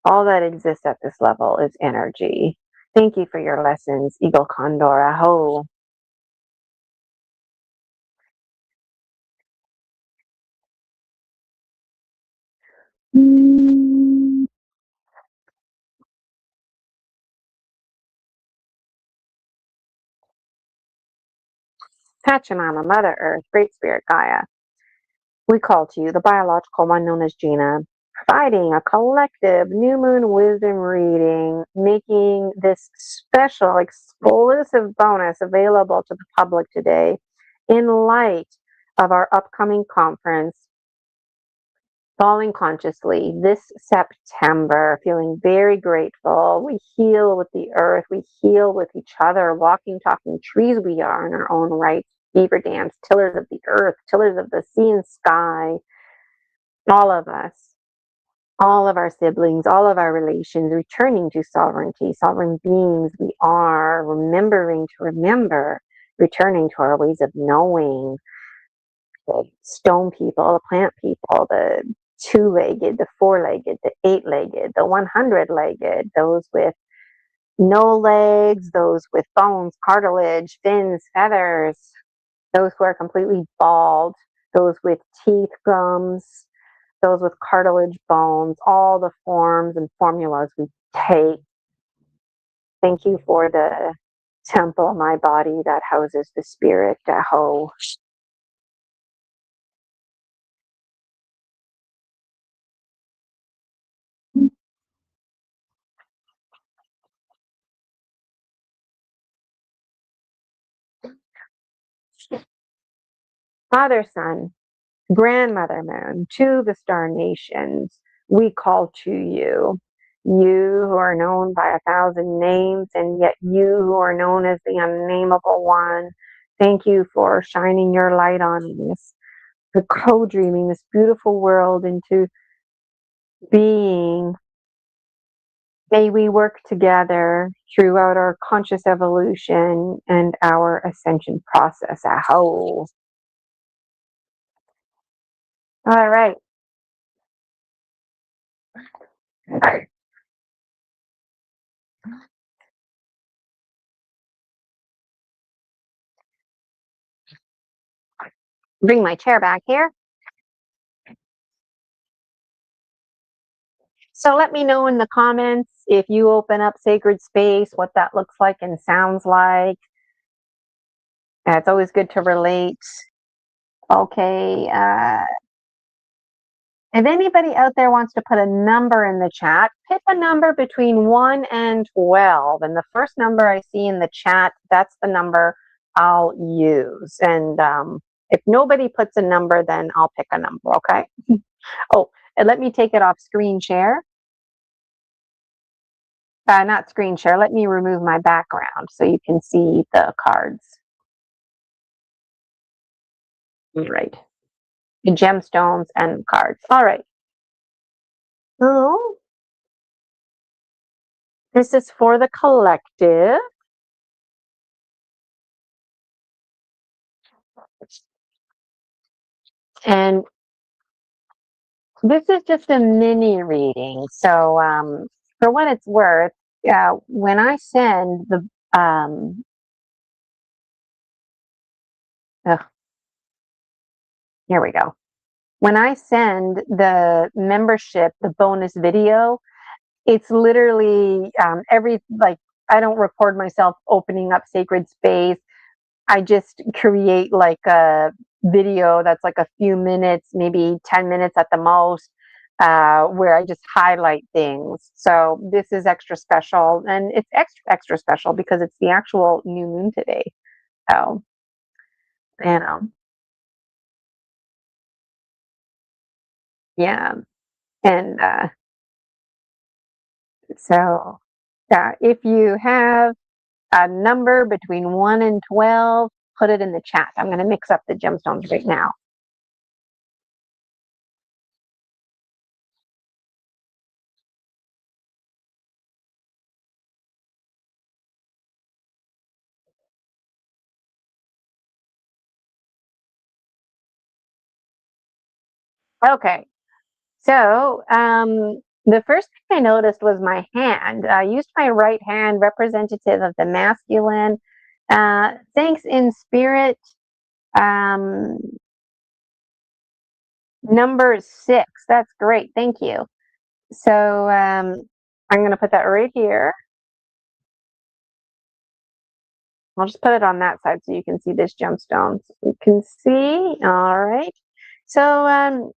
All that exists at this level is energy. Thank you for your lessons, eagle condor. Aho. Pachamama, Mother Earth, Great Spirit Gaia. We call to you, the biological one known as Gina, providing a collective new moon wisdom reading, making this special exclusive bonus available to the public today in light of our upcoming conference, Falling Consciously, this September. Feeling very grateful. We heal with the earth, we heal with each other, walking, talking trees we are in our own right. Beaver dams, tillers of the earth, tillers of the sea and sky, all of us, all of our siblings, all of our relations, returning to sovereignty, sovereign beings we are, remembering to remember, returning to our ways of knowing. The stone people, the plant people, the two-legged, the four-legged, the eight-legged, the 100-legged, those with no legs, those with bones, cartilage, fins, feathers, those who are completely bald, those with teeth, gums, those with cartilage, bones, all the forms and formulas we take. Thank you for the temple, my body that houses the spirit. Aho. Father, Son, Grandmother Moon, to the star nations, we call to you. You who are known by 1,000 names, and yet you who are known as the unnameable one. Thank you for shining your light on us, for co-dreaming this beautiful world into being. May we work together throughout our conscious evolution and our ascension process. Aho. All right. Bring my chair back here. So let me know in the comments if you open up sacred space, what that looks like and sounds like. It's always good to relate. Okay. If anybody out there wants to put a number in the chat, pick a number between 1 and 12. And the first number I see in the chat, that's the number I'll use. And if nobody puts a number, then I'll pick a number, okay? Oh, and let me take it off screen share. not screen share. Let me remove my background so you can see the cards. All right. The gemstones and cards. All right. So this is for the collective. And this is just a mini reading. So for what it's worth, when I send the here we go. When I send the membership, the bonus video, it's literally I don't record myself opening up sacred space. I just create like a video that's like a few minutes, maybe 10 minutes at the most, where I just highlight things. So this is extra special, and it's extra special because it's the actual new moon today. So, you know, yeah. And so, if you have a number between 1 and 12, put it in the chat. I'm going to mix up the gemstones right now. Okay, so the first thing I noticed was my hand. I used my right hand, representative of the masculine. Thanks in spirit. Number 6. That's great. Thank you. So I'm going to put that right here. I'll just put it on that side so you can see this gemstone. You can see. All right. So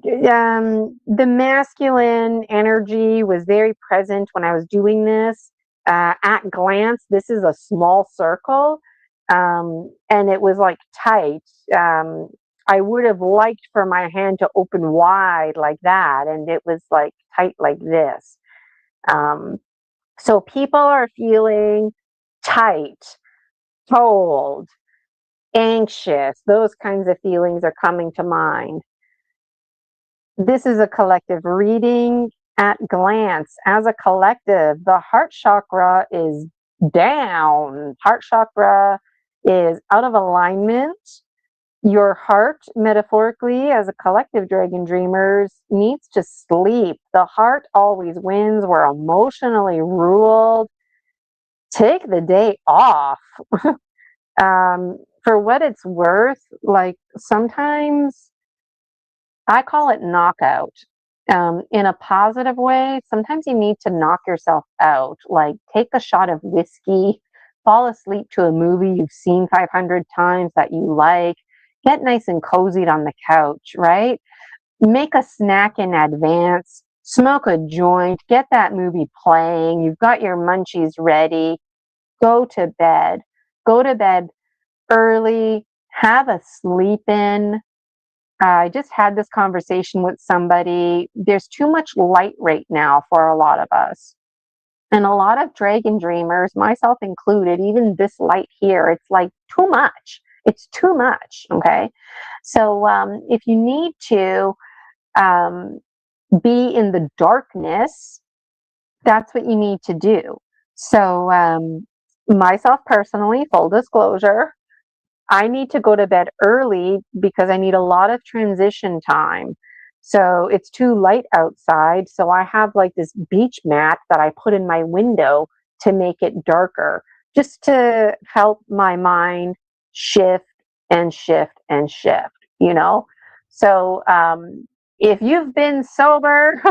the masculine energy was very present when I was doing this. At glance, this is a small circle, and it was like tight. I would have liked for my hand to open wide like that, and it was like tight like this. So people are feeling tight, cold, anxious. Those kinds of feelings are coming to mind. This is a collective reading. At glance, as a collective, the heart chakra is down. Heart chakra is out of alignment. Your heart, metaphorically, as a collective dragon dreamers, needs to sleep. The heart always wins. We're emotionally ruled. Take the day off. For what it's worth, like sometimes I call it knockout. In a positive way, sometimes you need to knock yourself out, like take a shot of whiskey, fall asleep to a movie you've seen 500 times that you like, get nice and cozied on the couch, right? Make a snack in advance, smoke a joint, get that movie playing, you've got your munchies ready, go to bed. Go to bed early, have a sleep in. I just had this conversation with somebody. There's too much light right now for a lot of us. And a lot of dragon dreamers, myself included, even this light here, it's like too much. It's too much. Okay. So if you need to be in the darkness, that's what you need to do. So myself personally, full disclosure, I need to go to bed early because I need a lot of transition time. So it's too light outside. So I have like this beach mat that I put in my window to make it darker, just to help my mind shift and shift and shift, you know? So if you've been sober,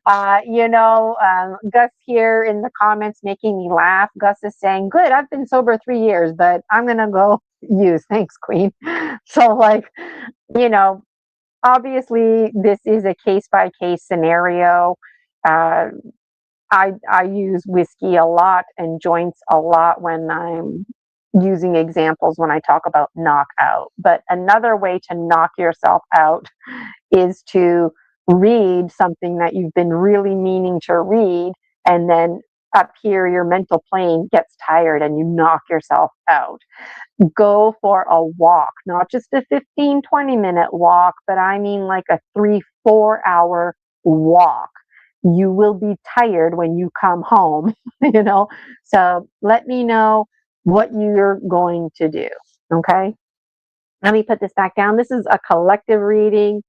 Gus here in the comments making me laugh. Gus is saying, good, I've been sober 3 years, but I'm going to go use. Thanks, Queen. So obviously this is a case-by-case scenario. I use whiskey a lot and joints a lot when I'm using examples when I talk about knockout. But another way to knock yourself out is to read something that you've been really meaning to read and then up here your mental plane gets tired and you knock yourself out. Go for a walk, not just a 15-20 minute walk, but I mean like a 3-4 hour walk. You will be tired when you come home, you know. So let me know what you're going to do. Okay, let me put this back down. This is a collective reading.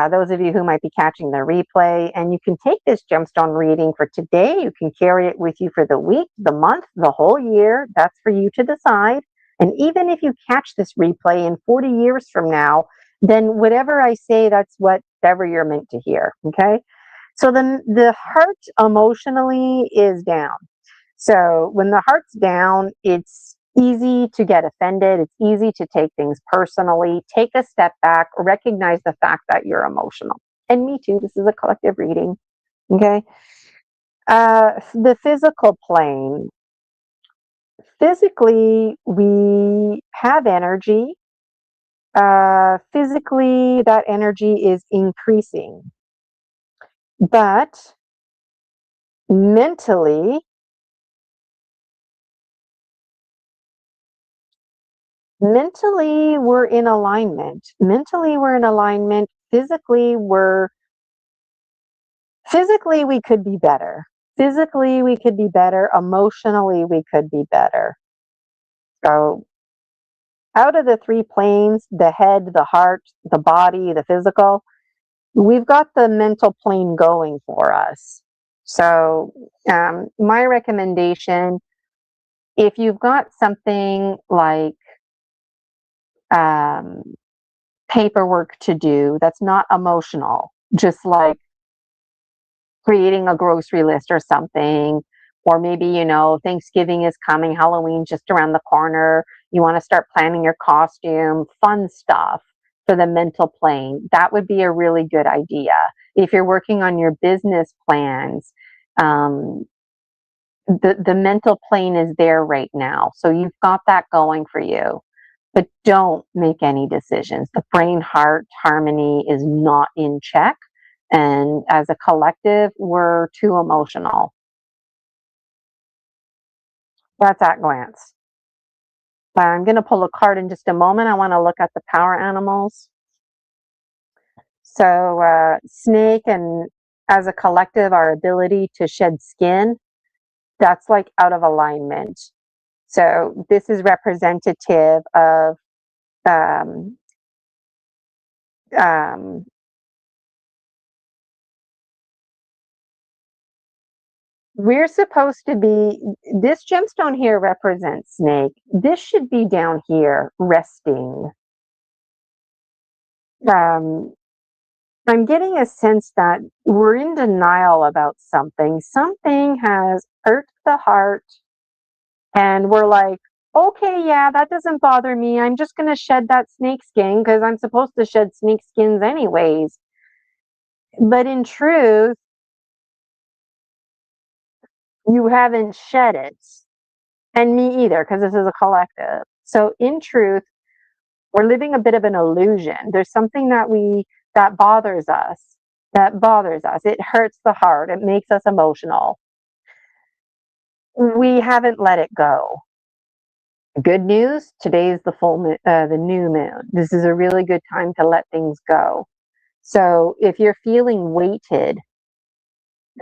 Those of you who might be catching the replay, and you can take this gemstone reading for today. You can carry it with you for the week, the month, the whole year. That's for you to decide. And even if you catch this replay in 40 years from now, then whatever I say, that's whatever you're meant to hear. Okay. So the heart emotionally is down. So when the heart's down, it's easy to get offended. It's easy to take things personally. Take a step back, recognize the fact that you're emotional. And me too, this is a collective reading. Okay. The physical plane. Physically, we have energy. Physically, that energy is increasing. But mentally, we're in alignment. Physically, we could be better. Emotionally, we could be better. So out of the three planes, the head, the heart, the body, the physical, we've got the mental plane going for us. So my recommendation, if you've got something like paperwork to do that's not emotional, just like creating a grocery list or something, or maybe, you know, Thanksgiving is coming, Halloween's just around the corner, you want to start planning your costume, fun stuff for the mental plane, that would be a really good idea. If you're working on your business plans, the mental plane is there right now. So you've got that going for you. But don't make any decisions. The brain-heart harmony is not in check. And as a collective, we're too emotional. That's at glance. I'm going to pull a card in just a moment. I want to look at the power animals. So snake, and as a collective, our ability to shed skin, that's like out of alignment. So this is representative of we're supposed to be, this gemstone here represents snake. This should be down here resting. I'm getting a sense that we're in denial about something. Something has hurt the heart, and we're like, okay, yeah, that doesn't bother me. I'm just going to shed that snake skin because I'm supposed to shed snake skins anyways. But in truth, you haven't shed it. And me either, because this is a collective. So in truth, we're living a bit of an illusion. There's something that bothers us. It hurts the heart. It makes us emotional. We haven't let it go. Good news, today is the new moon. This is a really good time to let things go. So if you're feeling weighted,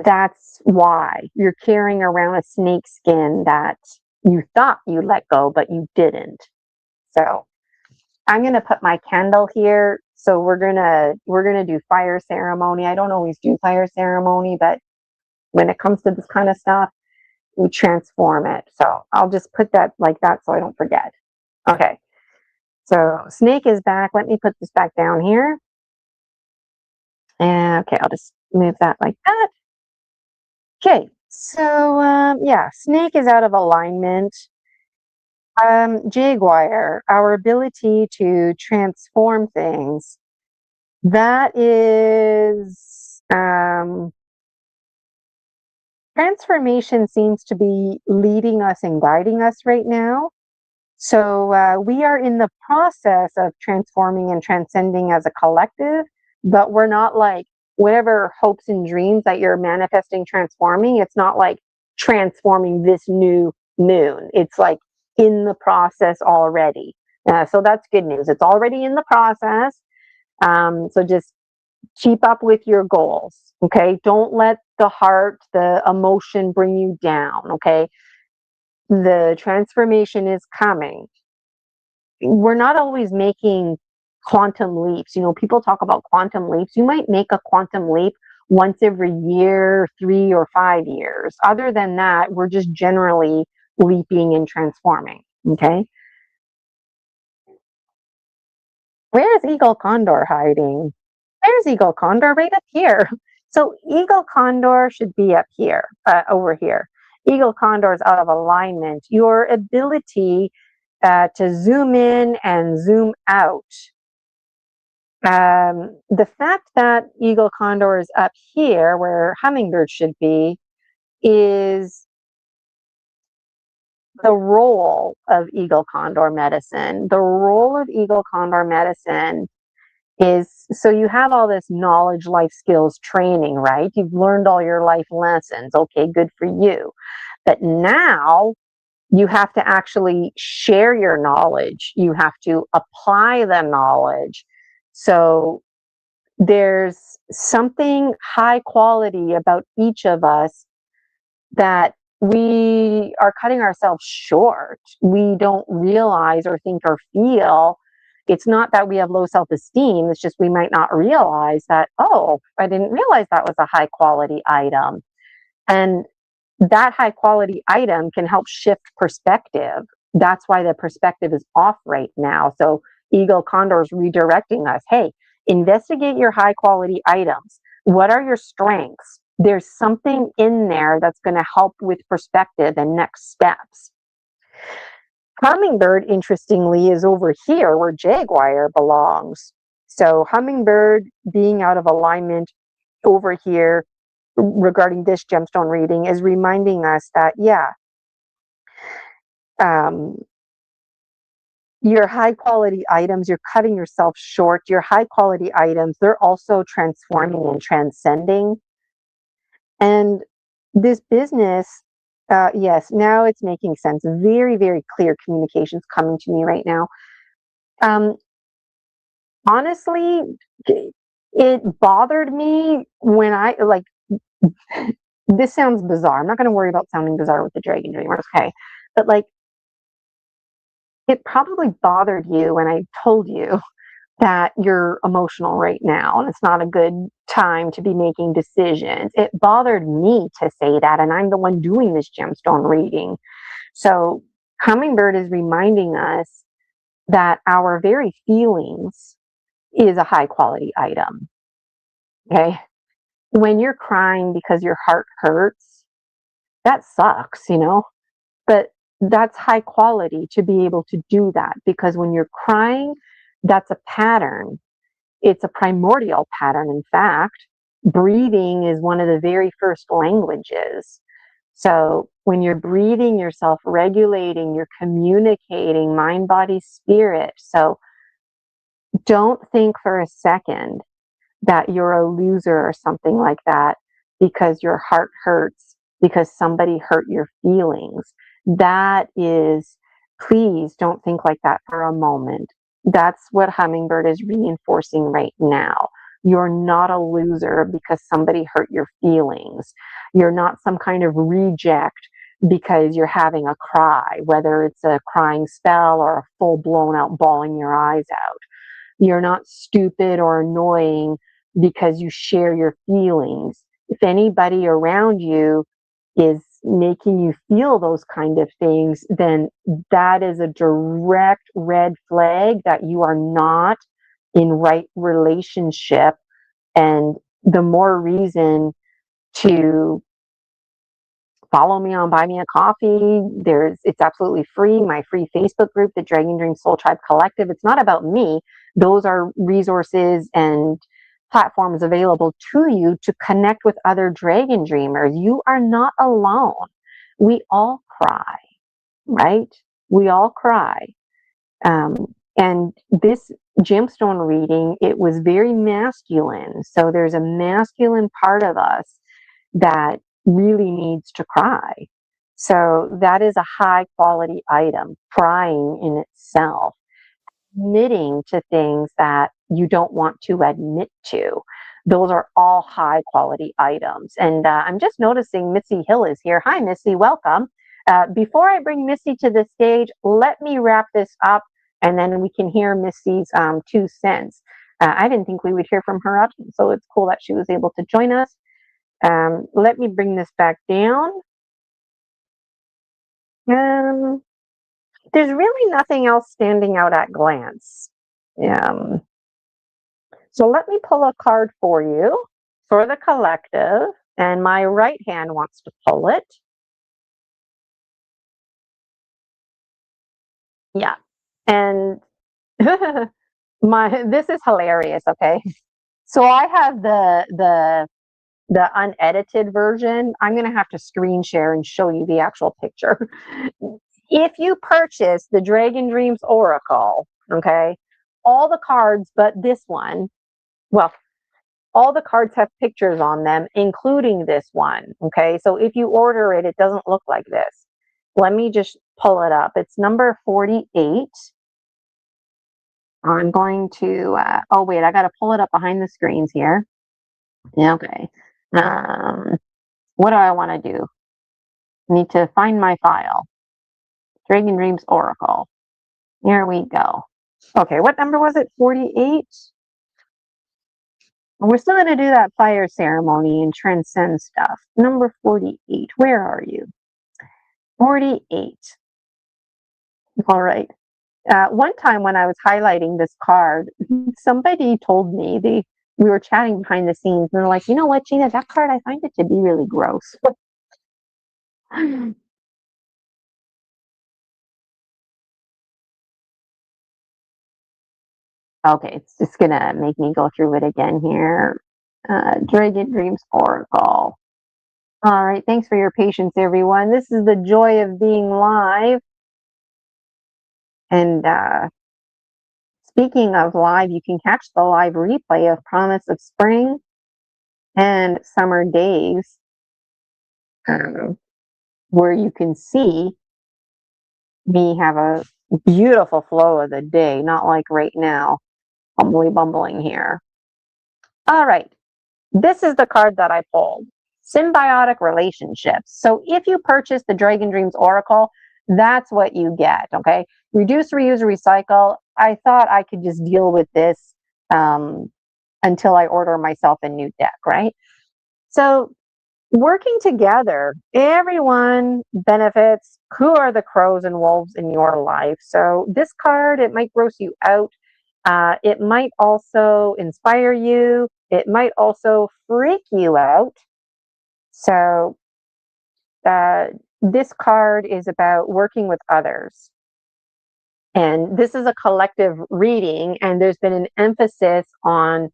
that's why you're carrying around a snake skin that you thought you let go, but you didn't. So I'm going to put my candle here. So we're going to do fire ceremony. I don't always do fire ceremony, but when it comes to this kind of stuff, we transform it. So I'll just put that like that so I don't forget. Okay. So snake is back. Let me put this back down here. And okay, I'll just move that like that. Okay. So yeah, snake is out of alignment. Jaguar, our ability to transform things, that is transformation seems to be leading us and guiding us right now. So we are in the process of transforming and transcending as a collective, but we're not like whatever hopes and dreams that you're manifesting, transforming, it's not like transforming this new moon. It's like in the process already. So that's good news. It's already in the process. So just keep up with your goals. Okay. Don't let the heart, the emotion bring you down. Okay. The transformation is coming. We're not always making quantum leaps. You know, people talk about quantum leaps. You might make a quantum leap once every year, 3 or 5 years. Other than that, we're just generally leaping and transforming. Okay. Where's Eagle Condor hiding? There's Eagle Condor right up here. So Eagle Condor should be up here, over here. Eagle Condor is out of alignment. Your ability to zoom in and zoom out. The fact that Eagle Condor is up here, where Hummingbird should be, is the role of Eagle Condor medicine. The role of Eagle Condor medicine is, so you have all this knowledge, life skills training, right? You've learned all your life lessons. Okay, good for you. But now you have to actually share your knowledge. You have to apply the knowledge. So there's something high quality about each of us that we are cutting ourselves short. We don't realize or think or feel. It's not that we have low self-esteem. It's just we might not realize that, oh, I didn't realize that was a high quality item. And that high quality item can help shift perspective. That's why the perspective is off right now. So Eagle Condor is redirecting us. Hey, investigate your high quality items. What are your strengths? There's something in there that's going to help with perspective and next steps. Hummingbird, interestingly, is over here where Jaguar belongs. So Hummingbird being out of alignment over here regarding this gemstone reading is reminding us that, yeah, your high quality items, you're cutting yourself short. Your high quality items, they're also transforming and transcending. And this business, yes, now it's making sense. Very, very clear communications coming to me right now. Honestly, it bothered me when I, like, this sounds bizarre. I'm not going to worry about sounding bizarre with the Dragon Dreamers, okay? But, like, it probably bothered you when I told you that you're emotional right now and it's not a good time to be making decisions. It bothered me to say that, and I'm the one doing this gemstone reading. So Hummingbird is reminding us that our very feelings is a high quality item. Okay. When you're crying because your heart hurts, that sucks, you know, but that's high quality to be able to do that, because when you're crying, that's a pattern. It's a primordial pattern. In fact, breathing is one of the very first languages. So when you're breathing, you're self-regulating, you're communicating mind, body, spirit. So don't think for a second that you're a loser or something like that because your heart hurts, because somebody hurt your feelings. That is, please don't think like that for a moment. That's what Hummingbird is reinforcing right now. You're not a loser because somebody hurt your feelings. You're not some kind of reject because you're having a cry, whether it's a crying spell or a full blown out bawling your eyes out. You're not stupid or annoying because you share your feelings. If anybody around you is making you feel those kind of things, then that is a direct red flag that you are not in right relationship. And the more reason to follow me on Buy Me a Coffee. It's absolutely free. My free Facebook group, the Dragon Dream Soul Tribe Collective. It's not about me. Those are resources and platforms available to you to connect with other Dragon Dreamers. You are not alone. We all cry, right? We all cry. And this gemstone reading, it was very masculine. So there's a masculine part of us that really needs to cry. So that is a high quality item, crying in itself, admitting to things that you don't want to admit to. Those are all high quality items. And I'm just noticing Missy Hill is here. Hi, Missy, welcome. Before I bring Missy to the stage, let me wrap this up and then we can hear Missy's 2 cents. I didn't think we would hear from her up, so it's cool that she was able to join us. Let me bring this back down. There's really nothing else standing out at glance. So let me pull a card for you for the collective, and my right hand wants to pull it. Yeah, and this is hilarious. Okay, so I have the unedited version. I'm going to have to screen share and show you the actual picture. If you purchase the Dragon Dreams Oracle, okay, all the cards but this one, well, all the cards have pictures on them, including this one, okay? So if you order it, it doesn't look like this. Let me just pull it up. It's number 48. I'm going to, oh wait, I got to pull it up behind the screens here. Okay. What do I want to do? I need to find my file. Dragon Dreams Oracle. Here we go. Okay, what number was it? 48? We're still going to do that fire ceremony and transcend stuff. Number 48. Where are you? 48. All right. One time when I was highlighting this card, somebody told me, we were chatting behind the scenes, and they're like, you know what, Gina, that card, I find it to be really gross. Okay, it's just going to make me go through it again here. Dragon Dreams Oracle. All right, thanks for your patience, everyone. This is the joy of being live. And speaking of live, you can catch the live replay of Promise of Spring and Summer Days, where you can see me have a beautiful flow of the day, not like right now, bumbling here. All right, this is the card that I pulled. Symbiotic relationships. So if you purchase the Dragon Dreams Oracle, that's what you get, okay? Reduce, reuse, recycle. I thought I could just deal with this until I order myself a new deck, right? So working together, everyone benefits. Who are the crows and wolves in your life? So this card, it might gross you out. It might also inspire you. It might also freak you out. So this card is about working with others. And this is a collective reading, and there's been an emphasis on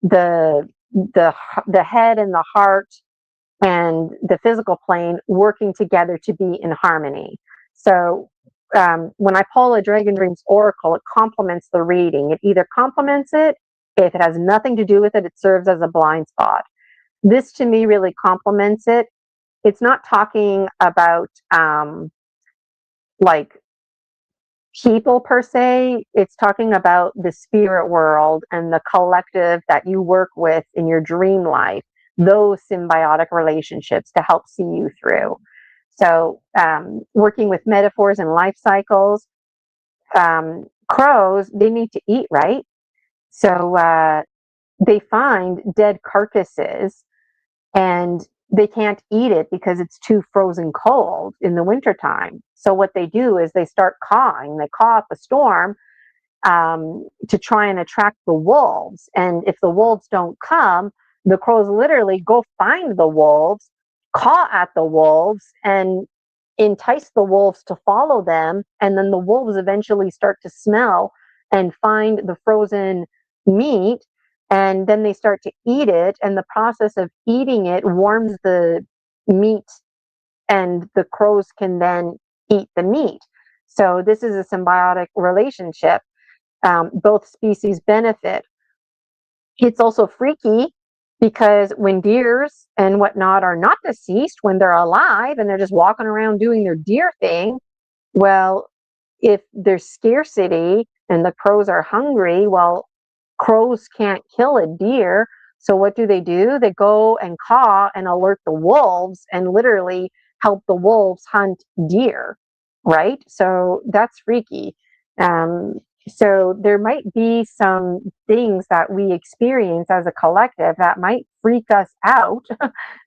the head and the heart and the physical plane working together to be in harmony. So when I pull a Dragon Dreams Oracle, it complements the reading. It either complements it, if it has nothing to do with it, it serves as a blind spot. This to me really complements it. It's not talking about like people per se. It's talking about the spirit world and the collective that you work with in your dream life, those symbiotic relationships to help see you through. So working with metaphors and life cycles, crows, they need to eat, right? So they find dead carcasses and they can't eat it because it's too frozen cold in the wintertime. So what they do is they start cawing. They caw up a storm to try and attract the wolves. And if the wolves don't come, the crows literally go find the wolves, caw at the wolves, and entice the wolves to follow them. And then the wolves eventually start to smell and find the frozen meat. And then they start to eat it, and the process of eating it warms the meat, and the crows can then eat the meat. So this is a symbiotic relationship. both species benefit. It's also freaky because when deers and whatnot are not deceased, when they're alive and they're just walking around doing their deer thing, well, if there's scarcity and the crows are hungry, well, crows can't kill a deer. So what do? They go and caw and alert the wolves and literally help the wolves hunt deer, right? So that's freaky. So there might be some things that we experience as a collective that might freak us out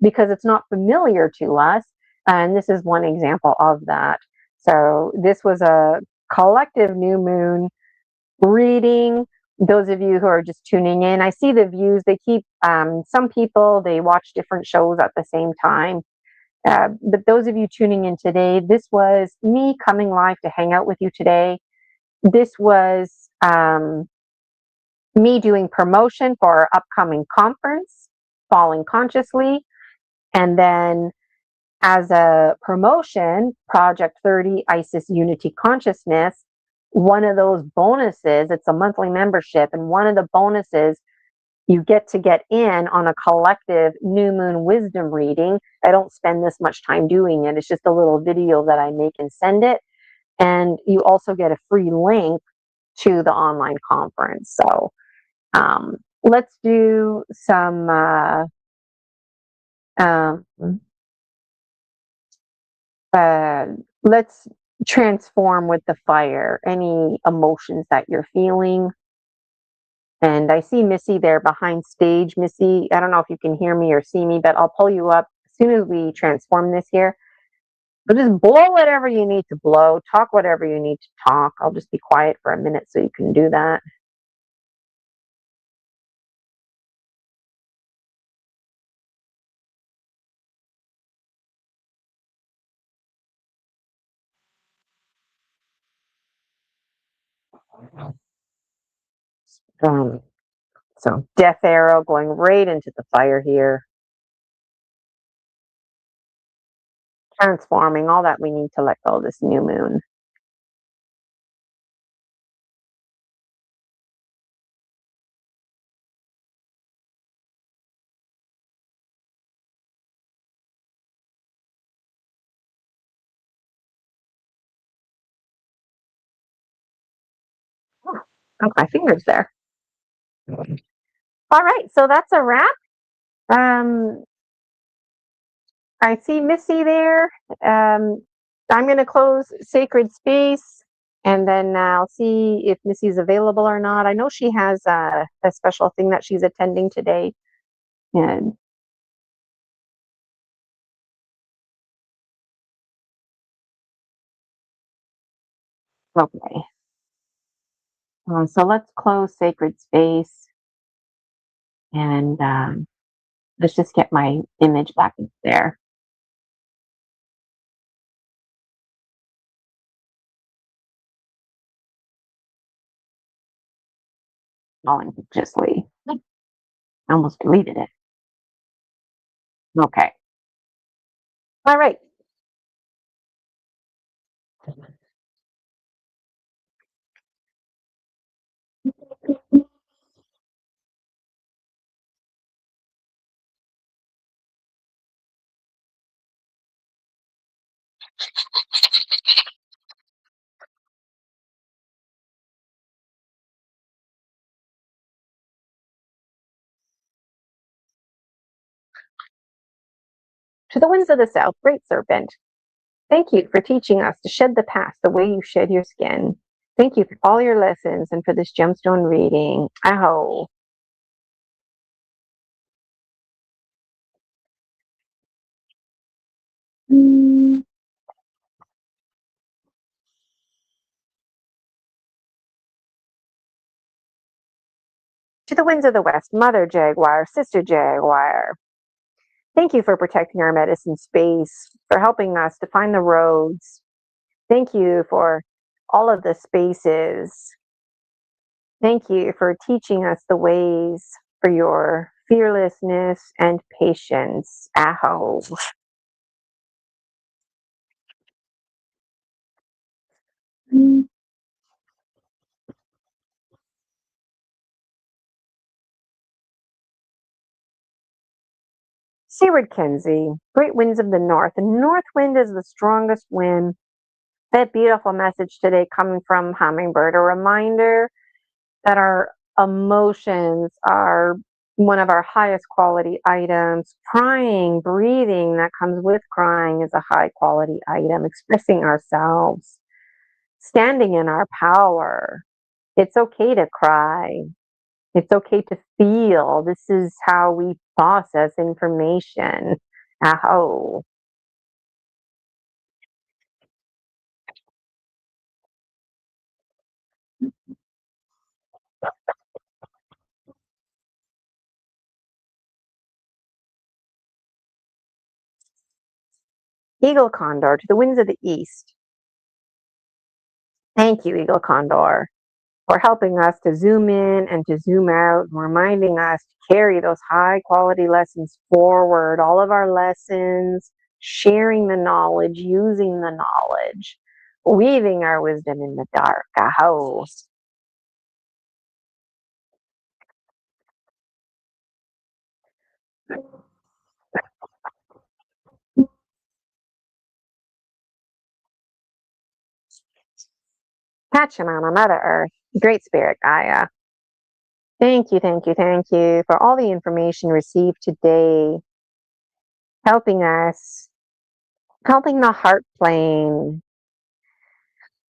because it's not familiar to us. And this is one example of that. So this was a collective new moon reading. Those of you who are just tuning in, I see the views. They keep, some people, they watch different shows at the same time. But those of you tuning in today, this was me coming live to hang out with you today. This was me doing promotion for our upcoming conference, Falling Consciously. And then as a promotion, Project 30 Isis Unity Consciousness, one of those bonuses, it's a monthly membership, and one of the bonuses, you get to get in on a collective new moon wisdom reading. I don't spend this much time doing it. It's just a little video that I make and send it. And you also get a free link to the online conference. So let's do some let's transform with the fire any emotions that you're feeling. And I see Missy there behind stage. Missy, I don't know if you can hear me or see me, but I'll pull you up as soon as we transform this here. But just blow whatever you need to blow, talk whatever you need to talk. I'll just be quiet for a minute so you can do that. So death arrow going right into the fire here. Transforming all that we need to let go of this new moon. Oh, my fingers there. All right, so that's a wrap. I see Missy there. I'm going to close Sacred Space, and then I'll see if Missy's available or not. I know she has a special thing that she's attending today. And okay. So let's close Sacred Space, and let's just get my image back in there. Falling consciously. I almost deleted it. Okay. All right. To the winds of the south, great serpent, thank you for teaching us to shed the past the way you shed your skin. Thank you for all your lessons and for this gemstone reading. Ow. To the winds of the west, Mother Jaguar, Sister Jaguar, thank you for protecting our medicine space, for helping us to find the roads. Thank you for all of the spaces. Thank you for teaching us the ways, for your fearlessness and patience. Ow. Seaward Kenzie, great winds of the north. The north wind is the strongest wind. That beautiful message today coming from Hummingbird, a reminder that our emotions are one of our highest quality items. Crying, breathing that comes with crying is a high quality item. Expressing ourselves, standing in our power. It's okay to cry. It's okay to feel. This is how we process information. Aho. Eagle Condor to the winds of the east. Thank you, Eagle Condor, for helping us to zoom in and to zoom out, reminding us to carry those high quality lessons forward, all of our lessons, sharing the knowledge, using the knowledge, weaving our wisdom in the dark. Aho. Pachamama, Mother Earth, Great Spirit Gaia. Thank you, thank you, thank you for all the information received today, helping us, helping the heart plane,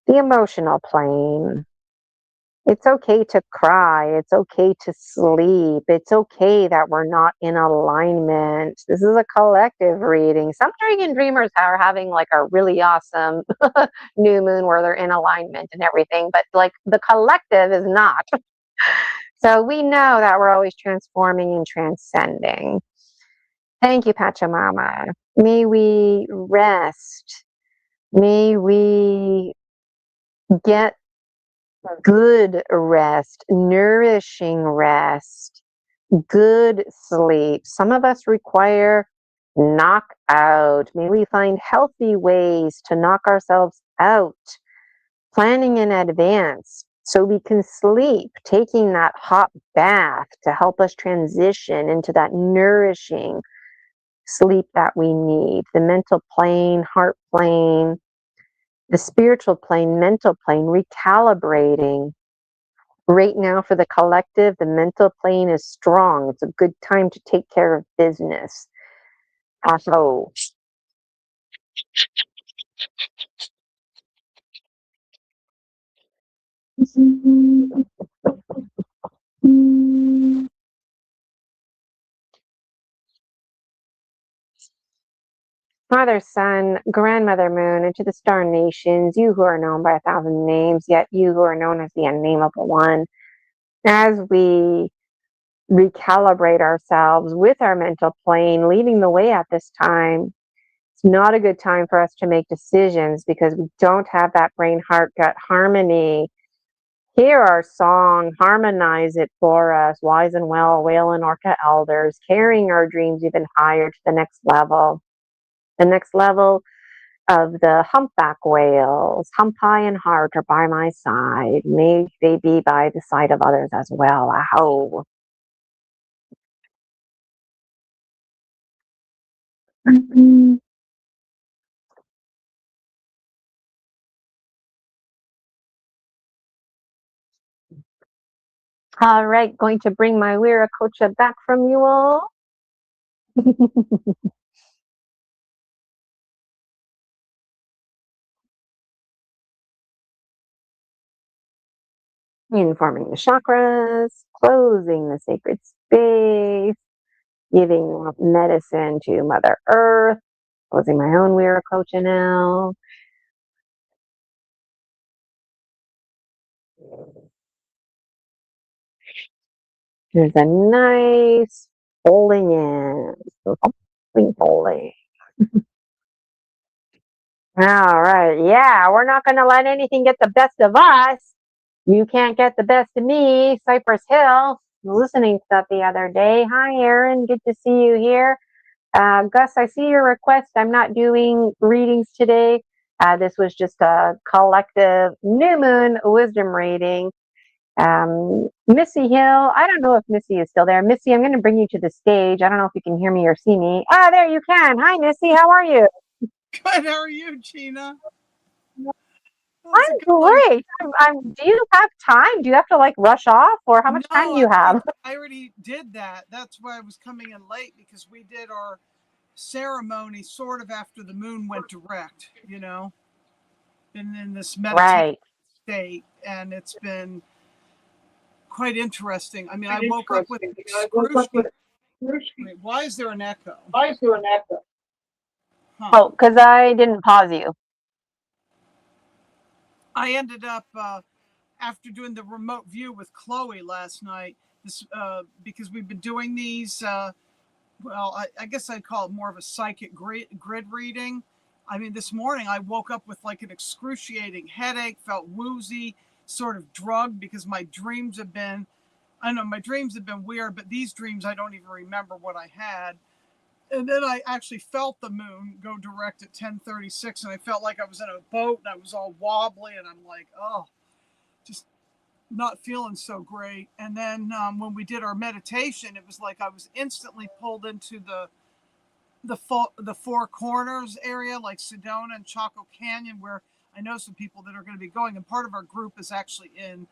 the emotional plane. It's okay to cry. It's okay to sleep. It's okay that we're not in alignment. This is a collective reading. Some dragon dreamers are having like a really awesome new moon where they're in alignment and everything, but like the collective is not. So we know that we're always transforming and transcending. Thank you, Pachamama. May we rest. May we get good rest, nourishing rest, good sleep. Some of us require knockout. May we find healthy ways to knock ourselves out, planning in advance so we can sleep, taking that hot bath to help us transition into that nourishing sleep that we need. The mental plane, heart plane, the spiritual plane, mental plane, recalibrating. Right now for the collective, the mental plane is strong. It's a good time to take care of business. Aho. Father, Son, Grandmother Moon, and to the star nations, you who are known by 1,000 names, yet you who are known as the unnameable one, as we recalibrate ourselves with our mental plane, leading the way at this time. It's not a good time for us to make decisions because we don't have that brain heart gut harmony. Hear our song, harmonize it for us, wise and well, whale and orca elders, carrying our dreams even higher to the next level. The next level of the humpback whales, hump high and heart are by my side. May they be by the side of others as well. Aho. All right, going to bring my Wiracocha back from you all. Informing the chakras, closing the sacred space, giving medicine to Mother Earth, closing my own Wiracocha now. There's a nice holding in. So holding. All right. Yeah, we're not going to let anything get the best of us. You can't get the best of me. Cypress Hill. Listening to that the other day. Hi, Aaron. Good to see you here. Gus, I see your request. I'm not doing readings today. This was just a collective new moon wisdom reading. Missy Hill, I don't know if Missy is still there. Missy, I'm going to bring you to the stage. I don't know if you can hear me or see me. Ah, there you can. Hi, Missy. How are you? Good. How are you, Gina? I'm great. Do you have time? Do you have to like rush off, or how much time do you have? I already did that. That's why I was coming in late, because we did our ceremony sort of after the moon went direct, you know, and in this meditative state, and it's been quite interesting. I mean, I woke up with excruciating. Wait, why is there an echo? Huh. Oh, because I didn't pause you. I ended up after doing the remote view with Chloe last night, this because we've been doing these. Well, I guess I'd call it more of a psychic grid reading. I mean, this morning I woke up with like an excruciating headache, felt woozy, sort of drugged, because my dreams have been, I know my dreams have been weird, but these dreams I don't even remember what I had. And then I actually felt the moon go direct at 10:36, and I felt like I was in a boat and I was all wobbly, and I'm like, oh, just not feeling so great. And then when we did our meditation, it was like I was instantly pulled into the Four Corners area, like Sedona and Chaco Canyon, where I know some people that are going to be going. And part of our group is actually in,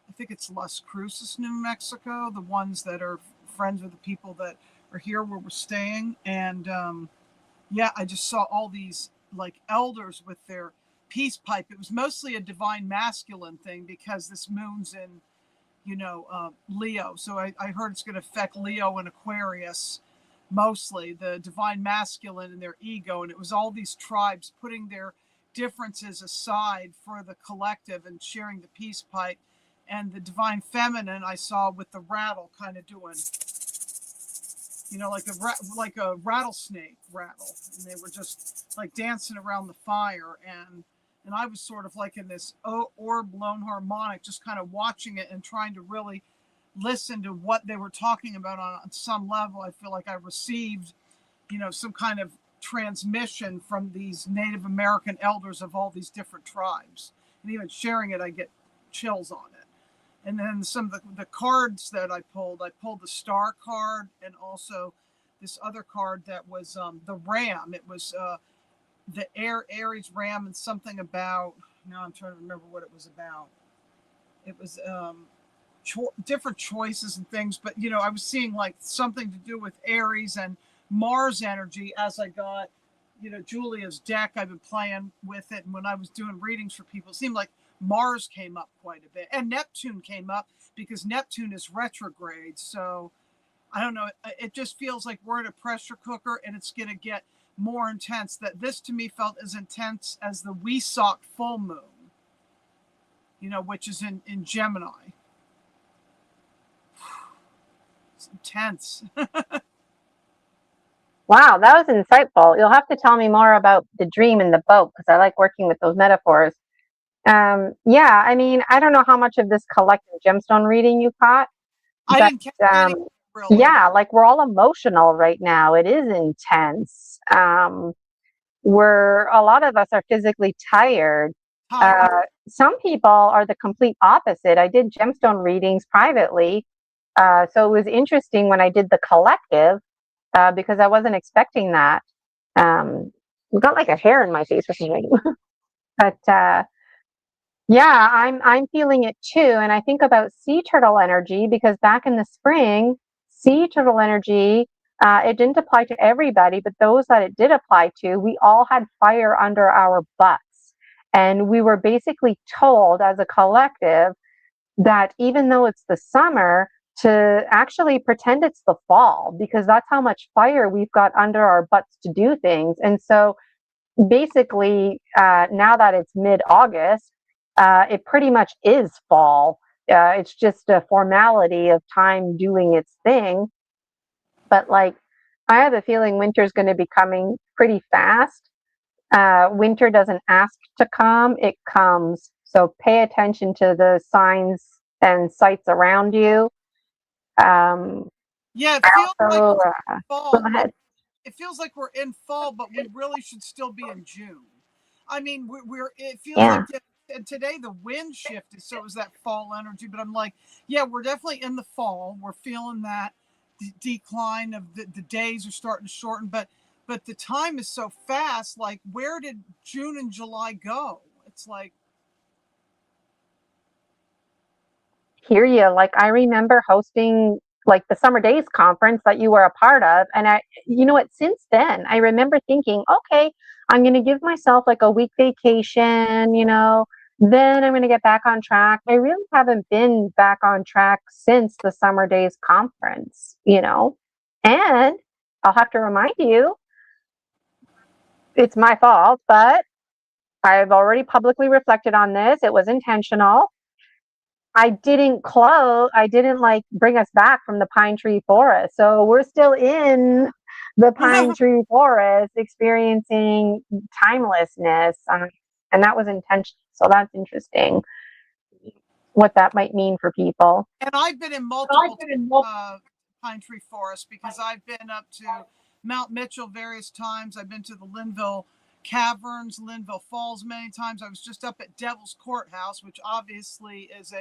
I think it's Las Cruces, New Mexico, the ones that are friends with the people that are here where we're staying. And yeah, I just saw all these like elders with their peace pipe. It was mostly a divine masculine thing, because this moon's in, you know, Leo. So I heard it's going to affect Leo and Aquarius, mostly the divine masculine and their ego. And it was all these tribes putting their differences aside for the collective and sharing the peace pipe. And the divine feminine I saw with the rattle, kind of doing, you know, like a rattlesnake rattle, and they were just like dancing around the fire, and I was sort of like in this orb blown harmonic, just kind of watching it and trying to really listen to what they were talking about on some level. I feel like I received, you know, some kind of transmission from these Native American elders of all these different tribes, and even sharing it, I get chills on it. And then some of the cards that I pulled the star card, and also this other card that was the ram. It was the Aries ram, and something about, now I'm trying to remember what it was about. It was different choices and things, but you know, I was seeing like something to do with Aries and Mars energy as I got, you know, Julia's deck. I've been playing with it, and when I was doing readings for people, it seemed like Mars came up quite a bit, and Neptune came up, because Neptune is retrograde. So I don't know, it just feels like we're in a pressure cooker, and it's going to get more intense. That this to me felt as intense as the Wesak full moon, you know, which is in Gemini. It's intense. Wow, that was insightful. You'll have to tell me more about the dream and the boat, because I like working with those metaphors. Yeah, I mean, I don't know how much of this collective gemstone reading you caught. I didn't catch any, really. Yeah, like we're all emotional right now. It is intense. A lot of us are physically tired. Some people are the complete opposite. I did gemstone readings privately. So it was interesting when I did the collective, because I wasn't expecting that. I've got like a hair in my face or something. But yeah, I'm feeling it too. And I think about sea turtle energy, because back in the spring, sea turtle energy, it didn't apply to everybody, but those that it did apply to, we all had fire under our butts. And we were basically told as a collective that even though it's the summer, to actually pretend it's the fall, because that's how much fire we've got under our butts to do things. And so basically, now that it's mid-August, it pretty much is fall. It's just a formality of time doing its thing. But like, I have a feeling winter's going to be coming pretty fast. Winter doesn't ask to come, it comes. So pay attention to the signs and sights around you. Yeah, it feels like we're in fall. Go ahead. It feels like we're in fall, but we really should still be in June. I mean, it feels like And today the wind shifted, so it was that fall energy. But I'm like, yeah, we're definitely in the fall. We're feeling that decline of the days are starting to shorten, but the time is so fast. Like, where did June and July go? It's like, hear you. Like, I remember hosting like the Summer Days conference that you were a part of. And you know what, since then, I remember thinking, okay, I'm going to give myself like a week vacation, you know, then I'm going to get back on track. I really haven't been back on track since the Summer Days conference, you know, and I'll have to remind you, it's my fault, but I've already publicly reflected on this. It was intentional. I didn't like bring us back from the pine tree forest. So we're still in the pine tree forest experiencing timelessness. And that was intentional. So that's interesting what that might mean for people. And I've been in multiple pine tree forests, because I've been up to Mount Mitchell various times. I've been to the Linville Caverns, Linville Falls many times. I was just up at Devil's Courthouse, which obviously is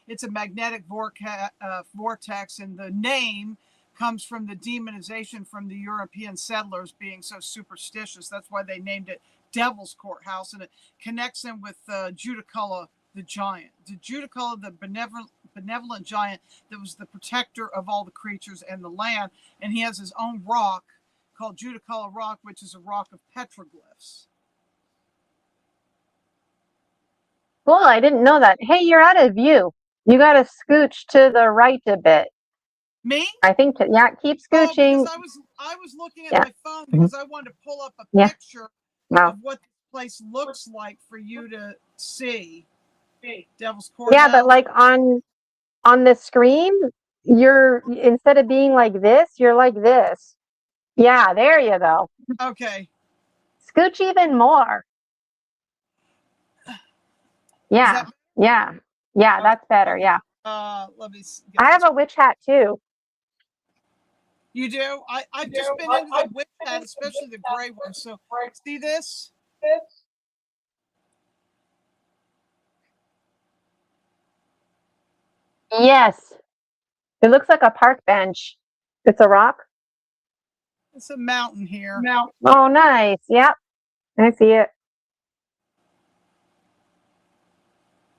it's a magnetic vortex, and the name comes from the demonization from the European settlers being so superstitious. That's why they named it Devil's Courthouse, and it connects them with Judiculla the giant. The Judiculla, the benevolent giant that was the protector of all the creatures and the land, and he has his own rock called Judiculla Rock, which is a rock of petroglyphs. Cool, I didn't know that. Hey, you're out of view. You got to scooch to the right a bit. Me? I think, yeah, keep scooching. Oh, because I was looking at my phone because I wanted to pull up a picture of what the place looks like for you to see. Devil's Courthouse. Yeah, but like on the screen, you're, instead of being like this, you're like this. Yeah, there you go. Okay. Scooch even more. Yeah, yeah, okay. That's better. Yeah. Let me see. I have a witch hat too. You do? I've just been into the witch hat, especially the gray one. So see this? Yes. It looks like a park bench. It's a rock. It's a mountain here. Oh, nice. Yep. I see it.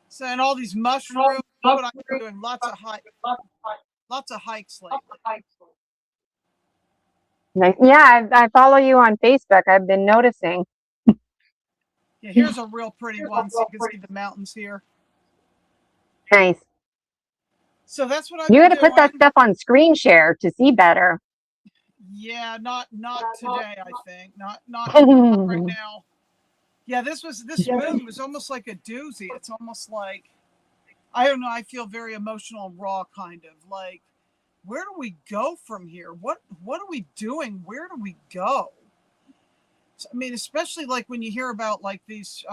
So, and all these mushrooms, what I've been doing, lots of hikes lately. Nice. Yeah, I follow you on Facebook. I've been noticing. Yeah, here's a real pretty one, so you can see the mountains here. Nice. So that's what you got to put that stuff on screen share to see better. Yeah, not today. I think not right now. Yeah, this moon was almost like a doozy. It's almost like, I don't know. I feel very emotional and raw, kind of like, where do we go from here? What are we doing? Where do we go? So, I mean, especially like when you hear about like these,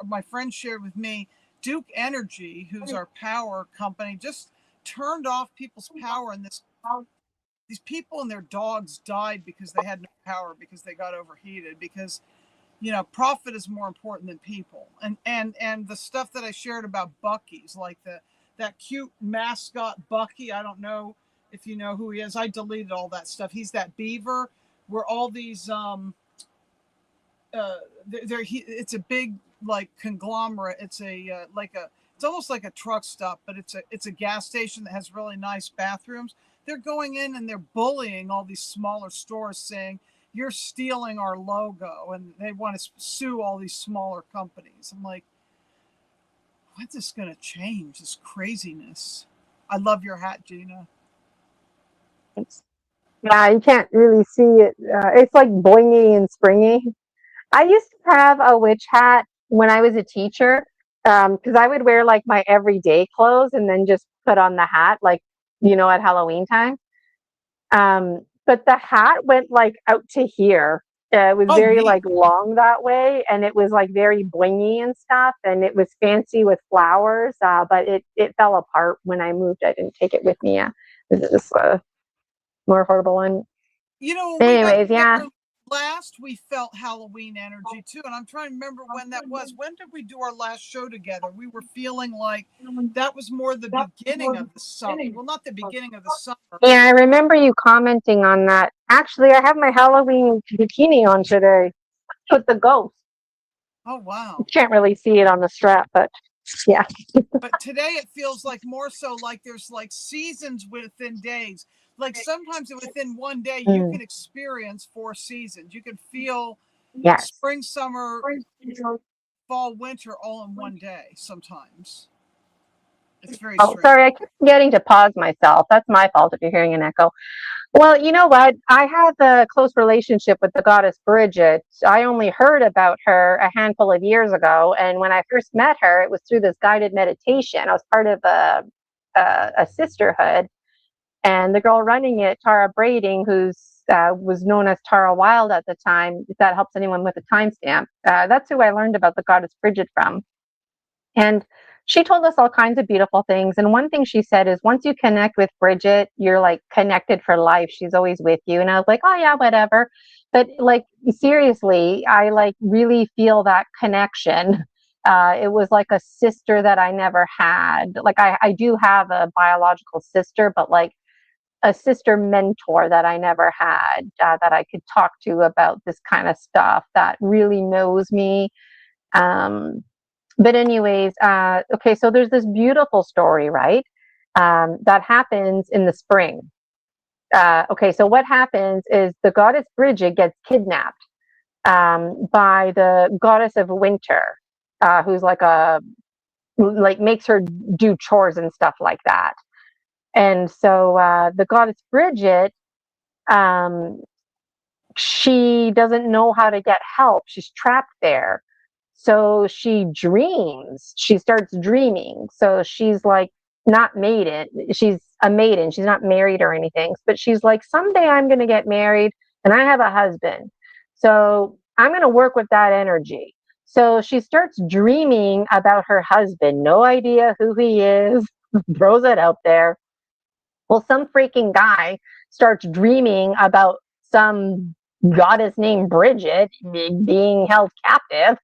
my friend shared with me, Duke Energy, who's our power company, just turned off people's power, and these people and their dogs died because they had no power, because they got overheated, because, you know, profit is more important than people. And the stuff that I shared about Bucky's, like that cute mascot Bucky, I don't know if you know who he is. I deleted all that stuff. He's that beaver where all these it's a big like conglomerate. It's a it's almost like a truck stop, but it's a gas station that has really nice bathrooms. They're going in and they're bullying all these smaller stores, saying, you're stealing our logo, and they want to sue all these smaller companies. I'm like, when's this going to change, this craziness? I love your hat, Gina. Yeah, you can't really see it. It's like boingy and springy. I used to have a witch hat when I was a teacher, because I would wear like my everyday clothes and then just put on the hat, like, you know, at Halloween time. But the hat went like out to here. It was very like long that way, and it was like very blingy and stuff, and it was fancy with flowers. But it fell apart when I moved. I didn't take it with me. This is a more affordable one. You know, anyways, yeah. last we felt Halloween energy too, and I'm trying to remember when that was. When did we do our last show together? We were feeling like that was more the beginning of the summer. Well, not the beginning of the summer. Yeah, I remember you commenting on that. Actually, I have my Halloween bikini on today with the ghost. Oh wow. You can't really see it on the strap, but yeah. But today it feels like more so like there's like seasons within days. Like sometimes within one day you can experience 4 seasons. You can feel spring, summer, fall, winter all in one day sometimes. It's very strange. Sorry, I keep forgetting to pause myself. That's my fault if you're hearing an echo. Well, you know what? I have a close relationship with the goddess Bridget. I only heard about her a handful of years ago. And when I first met her, it was through this guided meditation. I was part of a sisterhood. And the girl running it, Tara Brading, who's was known as Tara Wild at the time, if that helps anyone with a timestamp. That's who I learned about the goddess Bridget from. And she told us all kinds of beautiful things. And one thing she said is, once you connect with Bridget, you're like connected for life. She's always with you. And I was like, oh yeah, whatever. But like, seriously, I like really feel that connection. It was like a sister that I never had. Like I do have a biological sister, but like a sister mentor that I never had, that I could talk to about this kind of stuff, that really knows me. But anyways, okay, so there's this beautiful story, right? That happens in the spring. Okay, so what happens is the goddess Bridget gets kidnapped by the goddess of winter, who's like makes her do chores and stuff like that. And so the goddess Bridget, she doesn't know how to get help. She's trapped there. So she dreams. She starts dreaming. So she's like not maiden. She's a maiden. She's not married or anything. But she's like, someday I'm going to get married and I have a husband. So I'm going to work with that energy. So she starts dreaming about her husband. No idea who he is. Throws it out there. Well, some freaking guy starts dreaming about some goddess named Bridget being held captive,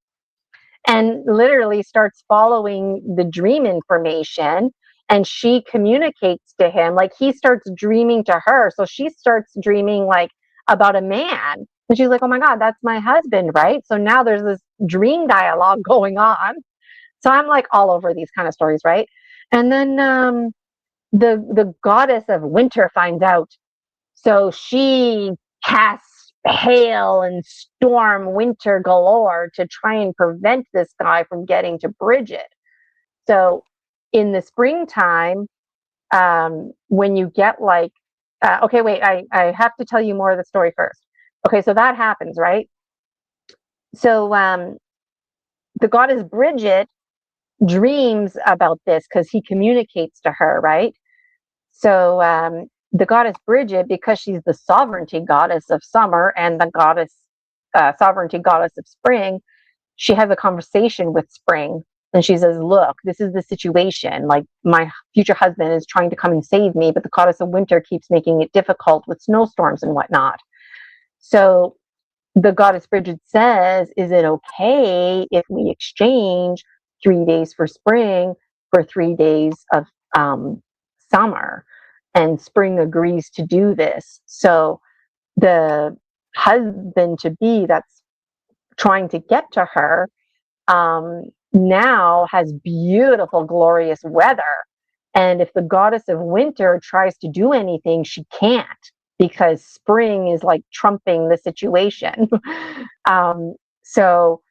and literally starts following the dream information, and she communicates to him. Like he starts dreaming to her. So she starts dreaming like about a man. And she's like, oh my God, that's my husband, right? So now there's this dream dialogue going on. So I'm like all over these kind of stories, right? And then the goddess of winter finds out. So she casts hail and storm winter galore to try and prevent this guy from getting to Bridget. So in the springtime, when you get like, okay, wait, I have to tell you more of the story first. Okay, so that happens, right? So the goddess Bridget dreams about this because he communicates to her, right? So the goddess Bridget, because she's the sovereignty goddess of summer and the goddess sovereignty goddess of spring, she has a conversation with spring, and she says, look, this is the situation. Like my future husband is trying to come and save me, but the goddess of winter keeps making it difficult with snowstorms and whatnot. So the goddess Bridget says, is it okay if we exchange 3 days for spring for 3 days of summer? And spring agrees to do this. So the husband to be that's trying to get to her now has beautiful, glorious weather. And if the goddess of winter tries to do anything, she can't, because spring is like trumping the situation. So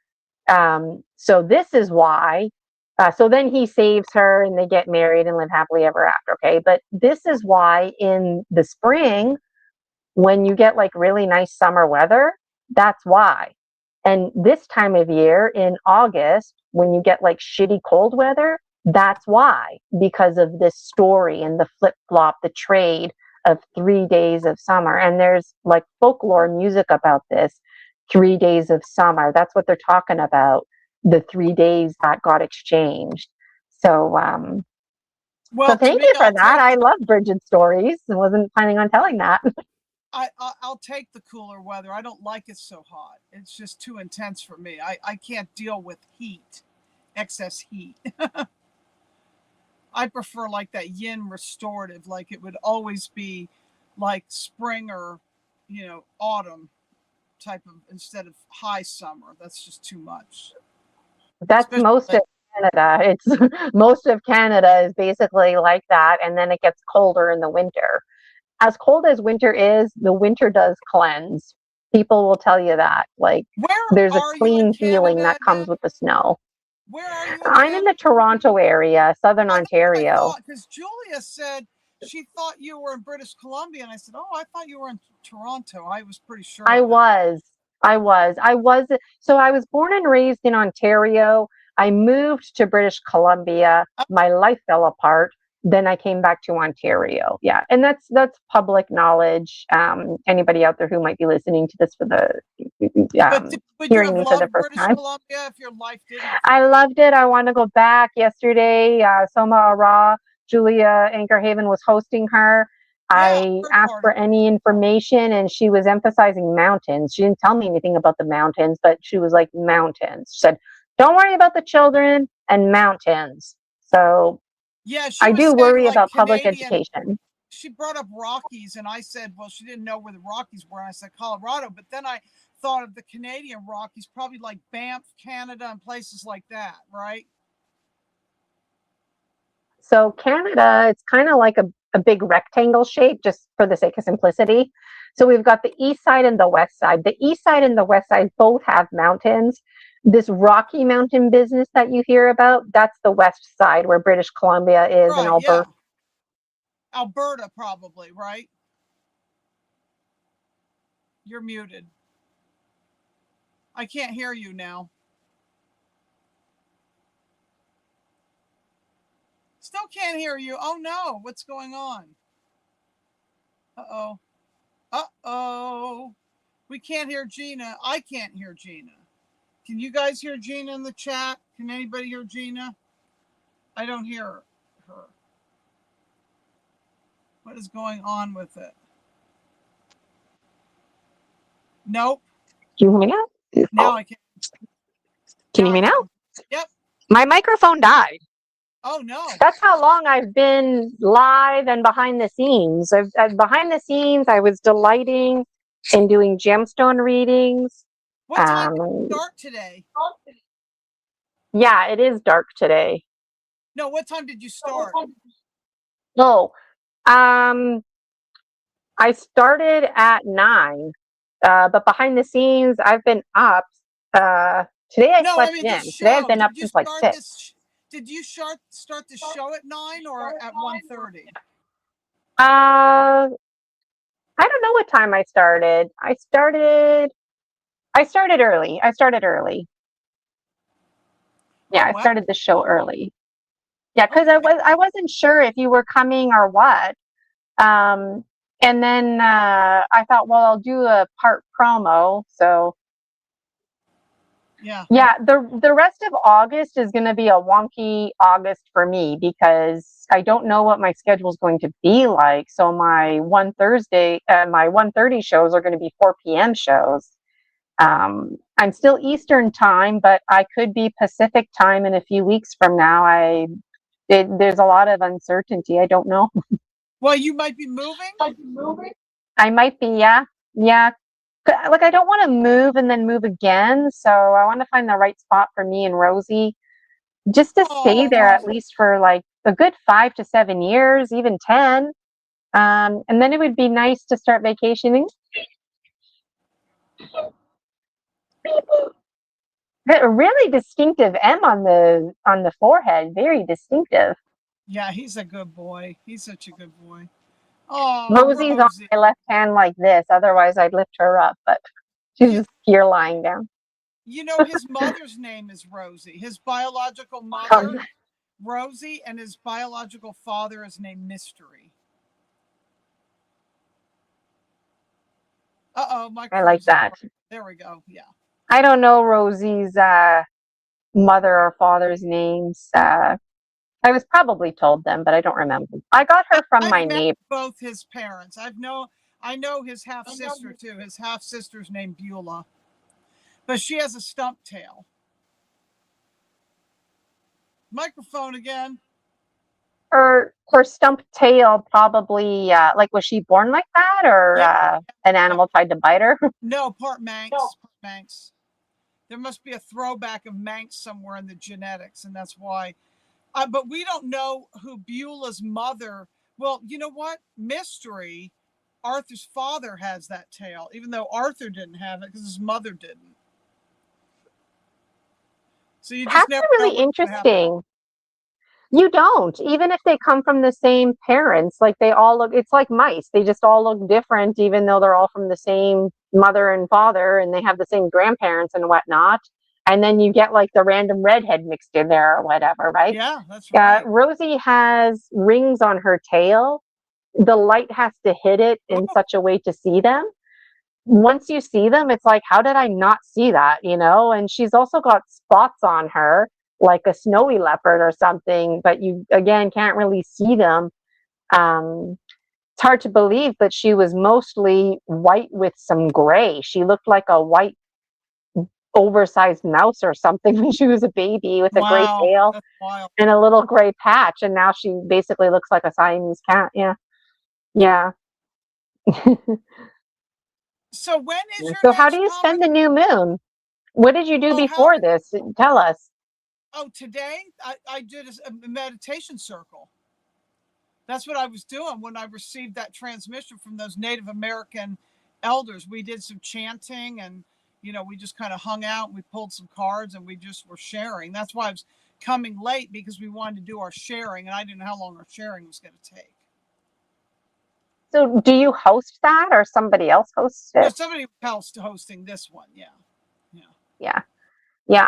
this is why. So then he saves her and they get married and live happily ever after. Okay. But this is why in the spring, when you get like really nice summer weather, that's why. And this time of year in August, when you get like shitty cold weather, that's why, because of this story and the flip flop, the trade of 3 days of summer. And there's like folklore music about this 3 days of summer. That's what they're talking about. The 3 days that got exchanged. So, well, so thank you for that. I love Bridget's stories. I wasn't planning on telling that. I'll take the cooler weather. I don't like it so hot. It's just too intense for me. I can't deal with heat, excess heat. I prefer like that yin restorative, like it would always be like spring or, autumn type of, instead of high summer. That's just too much. That's Especially most of Canada. It's most of Canada is basically like that, and then it gets colder in the winter. As cold as winter is, the winter does cleanse. People will tell you that. Like, Where there's a are you in clean feeling Canada that comes again? with the snow. Where are you in I'm in Canada? the Toronto area, Southern Oh, that's what I Ontario. thought, because Julia said she thought you were in British Columbia, and I said, "Oh, I thought you were in Toronto." I was pretty sure. I of that. was. So I was born and raised in Ontario. I moved to British Columbia. My life fell apart. Then I came back to Ontario. Yeah, and that's public knowledge. Anybody out there who might be listening to this for the Would you hearing have me for the loved first British time. Columbia if your life didn't? I loved it. I want to go back. Yesterday, Soma Ara, Julia Anchorhaven was hosting her. I asked for any information, and she was emphasizing mountains. She didn't tell me anything about the mountains, but she was like, mountains. She said, don't worry about the children and mountains. So Yeah, I do saying, worry like, about public Canadian, education. she brought up Rockies, and I said, well, she didn't know where the Rockies were. And I said Colorado, but then I thought of the Canadian Rockies, probably like Banff, Canada, and places like that, right? So Canada, it's kind of like a big rectangle shape, just for the sake of simplicity. So we've got the east side and the west side. The east side and the west side both have mountains. This Rocky Mountain business that you hear about, that's the west side where British Columbia is, and Alberta. Yeah. Alberta, probably, right? You're muted. I can't hear you now. Still can't hear you. Oh no, what's going on? Uh-oh. Uh-oh. We can't hear Gina. I can't hear Gina. Can you guys hear Gina in the chat? Can anybody hear Gina? I don't hear her. What is going on with it? Nope. Can you hear me now? Now I can. Can you hear me now? Yep. My microphone died. Oh no. That's how long I've been live and behind the scenes. Behind the scenes, I was delighting in doing gemstone readings. What time did you start today? Yeah, it is dark today. No, what time did you start? Oh, I started at 9, but behind the scenes, I've been up. Today I slept in. Today I've been up since like 6. Did you start the show at 9 or at 1:30? I don't know what time I started. I started early. Yeah, I started the show early. Yeah, because I wasn't sure if you were coming or what. And then I thought, well, I'll do a part promo. So yeah, the rest of August is going to be a wonky August for me because I don't know what my schedule is going to be like. So my my 1:30 shows are going to be 4 p.m. shows. I'm still Eastern time, but I could be Pacific time in a few weeks from now. There's a lot of uncertainty. I don't know. Well, you might be moving. I might be, yeah. Like, I don't want to move and then move again, so I want to find the right spot for me and Rosie, just to stay there at least for like a good 5 to 7 years, even 10. And then it would be nice to start vacationing. A really distinctive M on the forehead, very distinctive. Yeah, he's a good boy. He's such a good boy. Oh, Rosie's on my left hand like this. Otherwise, I'd lift her up, but she's just here lying down. You know, his mother's name is Rosie. His biological mother, Rosie, and his biological father is named Mystery. Uh-oh, I like that. There we go. Yeah. I don't know Rosie's mother or father's names. I was probably told them, but I don't remember. I got her from my neighbor. Both his parents. I know his half sister too. His half sister's named Beulah, but she has a stump tail. Microphone again. Her stump tail probably like, was she born like that, or an animal tried to bite her? No, part Manx. Part Manx. There must be a throwback of Manx somewhere in the genetics, and that's why. But we don't know who Beulah's mother. Well, you know what? Mystery. Arthur's father has that tail, even though Arthur didn't have it because his mother didn't. So you just That's never really know interesting. You don't, even if they come from the same parents, like they all look, it's like mice. They just all look different, even though they're all from the same mother and father and they have the same grandparents and whatnot. And then you get like the random redhead mixed in there or whatever, right? Yeah, that's right. Rosie has rings on her tail. The light has to hit it in such a way to see them. Once you see them, it's like, how did I not see that? You know, and she's also got spots on her, like a snowy leopard or something, but you again can't really see them. It's hard to believe, but she was mostly white with some gray. She looked like a white oversized mouse or something when she was a baby, with a gray tail and a little gray patch, and now she basically looks like a Siamese cat. Yeah. So when is your So next how do you spend the new moon? What did you do before this? Tell us. Oh, today I did a meditation circle. That's what I was doing when I received that transmission from those Native American elders. We did some chanting, and we just kind of hung out and we pulled some cards and we just were sharing. That's why I was coming late, because we wanted to do our sharing and I didn't know how long our sharing was going to take. So do you host that, or somebody else hosts it? No, somebody else hosting this one. Yeah.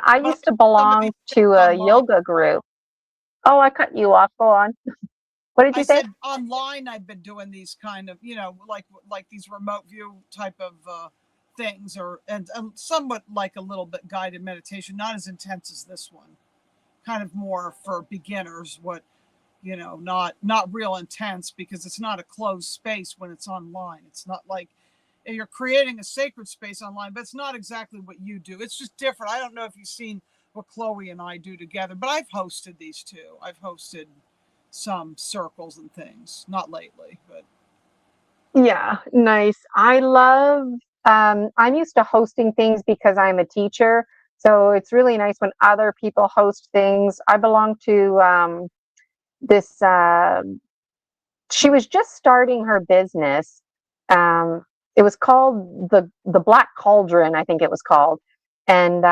I used to belong to a yoga group. Oh, I cut you off. Go on. What did you say? I said online I've been doing these kind of, like these remote view type of things, and somewhat like a little bit guided meditation, not as intense as this one. Kind of more for beginners, not real intense, because it's not a closed space when it's online. It's not like you're creating a sacred space online, but it's not exactly what you do. It's just different. I don't know if you've seen what Chloe and I do together, but I've hosted these too. I've hosted some circles and things, not lately, but yeah, nice. I love, I'm used to hosting things because I'm a teacher, so it's really nice when other people host things. I belong to this she was just starting her business. It was called the Black Cauldron, I think it was called. And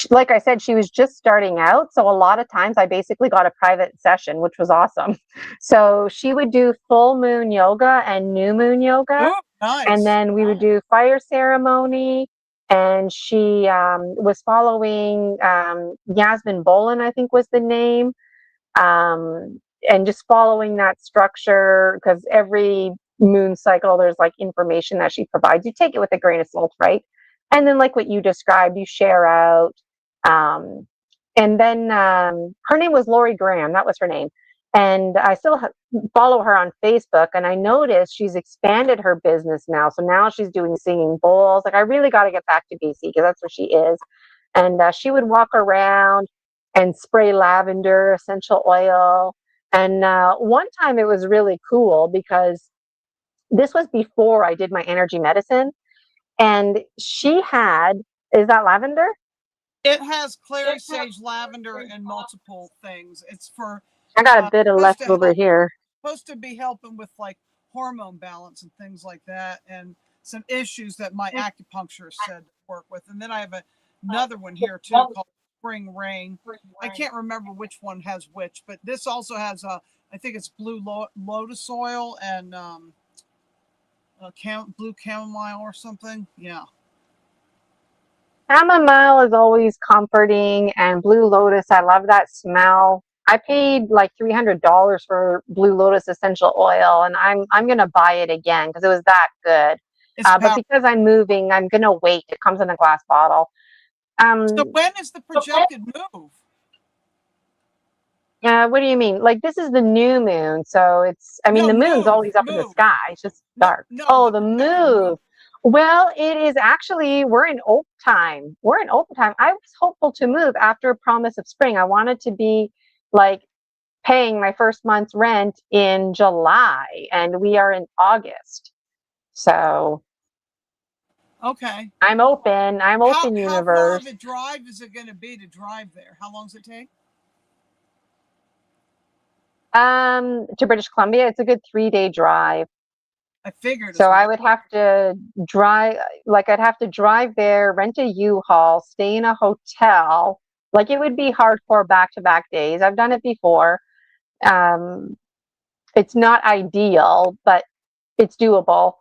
like I said, she was just starting out, so a lot of times I basically got a private session, which was awesome. So she would do full moon yoga and new moon yoga. Oh, nice. And then we would do fire ceremony, and she was following Yasmin Bolin, I think was the name, and just following that structure, because every moon cycle there's like information that she provides. You take it with a grain of salt, right? And then, like what you described, you share out. And then her name was Lori Graham. That was her name. And I still follow her on Facebook, and I noticed she's expanded her business now. So now she's doing singing bowls. Like, I really got to get back to BC because that's where she is. And she would walk around and spray lavender essential oil. And one time it was really cool because this was before I did my energy medicine. And she had, is that lavender? It has clary sage, lavender, and multiple things. It's for, I got a bit of left over here. Supposed to be helping with like hormone balance and things like that, and some issues that my acupuncturist said to work with. And then I have another one here too called Spring Rain. I can't remember which one has which, but this also has I think it's blue lotus oil and blue chamomile or something. Yeah. Chamomile is always comforting, and blue lotus, I love that smell. I paid like $300 for blue lotus essential oil, and I'm gonna buy it again because it was that good. But because I'm moving, I'm gonna wait. It comes in a glass bottle. So when is the projected move? What do you mean? Like this is the new moon, so it's. I mean, No, the moon's move, always up in the move. sky. It's just No, dark. no, Oh, the the second move. move. Well, it is actually. We're in open time. We're in open time. I was hopeful to move after a promise of spring. I wanted to be like paying my first month's rent in July, and we are in August. So Okay. I'm open. I'm open, How far of universe. a drive is it going to be to drive there? How long does it take? To British Columbia, it's a good 3-day drive. I figured as So I much. would have to drive, like I'd have to drive there, rent a U-Haul, stay in a hotel. Like it would be hardcore back-to-back days. I've done it before. Um, it's not ideal, but it's doable.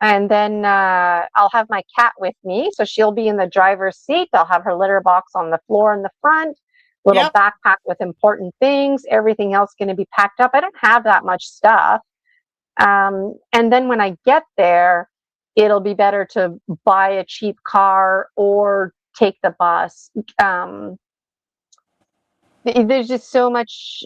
And then I'll have my cat with me, so she'll be in the driver's seat. I'll have her litter box on the floor in the front, little Yep. backpack with important things. Everything else going to be packed up. I don't have that much stuff. And then when I get there, it'll be better to buy a cheap car or take the bus. There's just so much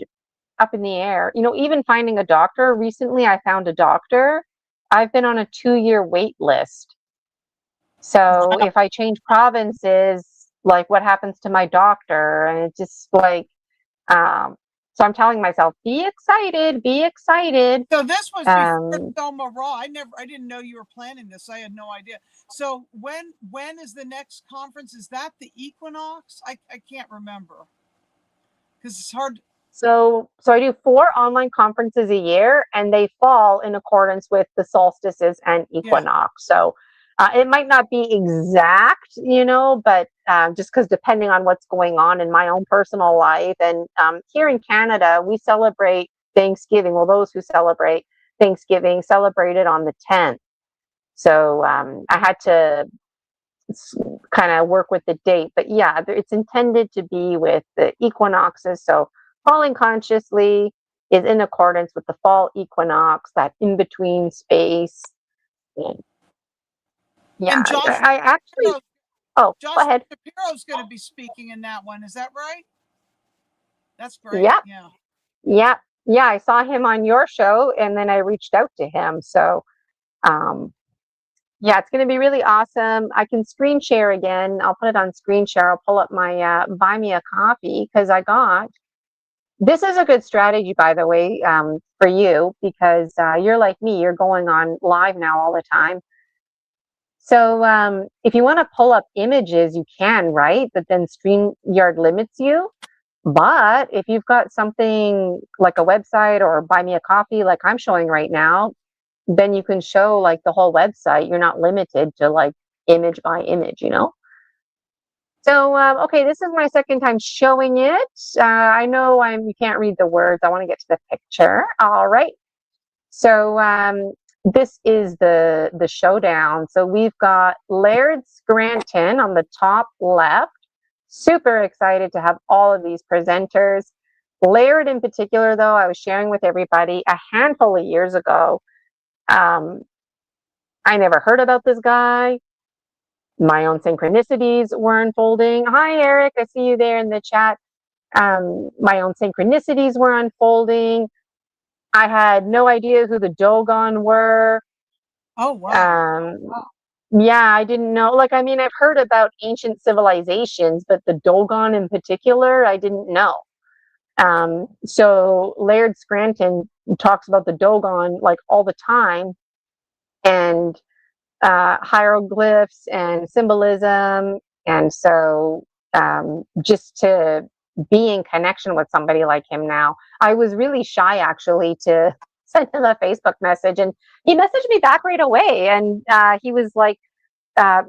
up in the air. You know, even finding a doctor. Recently, I found a doctor. I've been on a 2-year wait list. So if I change provinces, like what happens to my doctor? And it's just like, so I'm telling myself, be excited, be excited. So this was before Um, Soma Raw. I didn't know you were planning this. I had no idea. So when is the next conference? Is that the equinox? I can't remember because it's hard. so I do 4 online conferences a year, and they fall in accordance with the solstices and Yeah. equinox. So it might not be exact, you know, but just because depending on what's going on in my own personal life. And here in Canada, we celebrate Thanksgiving. Well, those who celebrate Thanksgiving celebrate it on the 10th. So I had to kind of work with the date. But yeah, it's intended to be with the equinoxes. So falling consciously is in accordance with the fall equinox, that in between space. Yeah, And Josh I actually, Shapiro, oh, go Josh ahead. Shapiro's going to be speaking in that one. Is that right? That's great. Yeah, Yeah. yeah, yeah. I saw him on your show and then I reached out to him. So, um, yeah, it's going to be really awesome. I can screen share again. I'll put it on screen share. I'll pull up my buy me a coffee because I got. This is a good strategy, by the way, for you because you're like me. You're going on live now all the time. So if you want to pull up images, you can, right? But then StreamYard limits you. But if you've got something like a website or buy me a coffee, like I'm showing right now, then you can show like the whole website. You're not limited to like image by image, you know? So, okay, this is my second time showing it. I know you can't read the words. I want to get to the picture. All right. So, this is the showdown. So we've got Laird Scranton on the top left. Super excited to have all of these presenters. Laird in particular, though, I was sharing with everybody a handful of years ago. I never heard about this guy. My own synchronicities were unfolding. Hi, Eric. I see you there in the chat. My own synchronicities were unfolding. I had no idea who the Dogon were. Oh wow. Yeah, I didn't know. Like, I mean, I've heard about ancient civilizations, but the Dogon in particular, I didn't know. So Laird Scranton talks about the Dogon like all the time, and hieroglyphs and symbolism. And so just to be in connection with somebody like him now, I was really shy actually to send him a Facebook message. And he messaged me back right away. And he was like,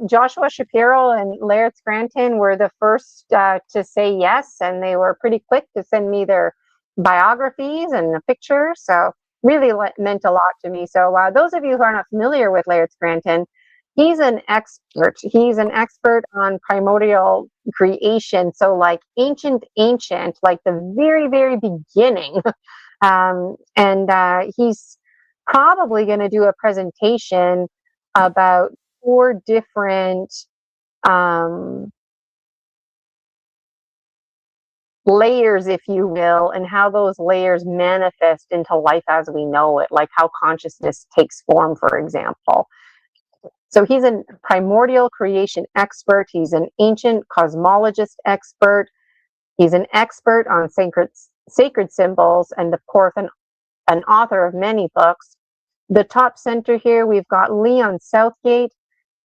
Joshua Shapiro and Laird Scranton were the first to say yes. And they were pretty quick to send me their biographies and a picture. So really meant a lot to me. So those of you who are not familiar with Laird Scranton, he's an expert. He's an expert on primordial creation. So like ancient, like the very, very beginning. And he's probably going to do a presentation about 4 different um, layers, if you will, and how those layers manifest into life as we know it, like how consciousness takes form, for example. So he's a primordial creation expert. He's an ancient cosmologist expert. He's an expert on sacred symbols, and of course, an author of many books. The top center here, we've got Leon Southgate.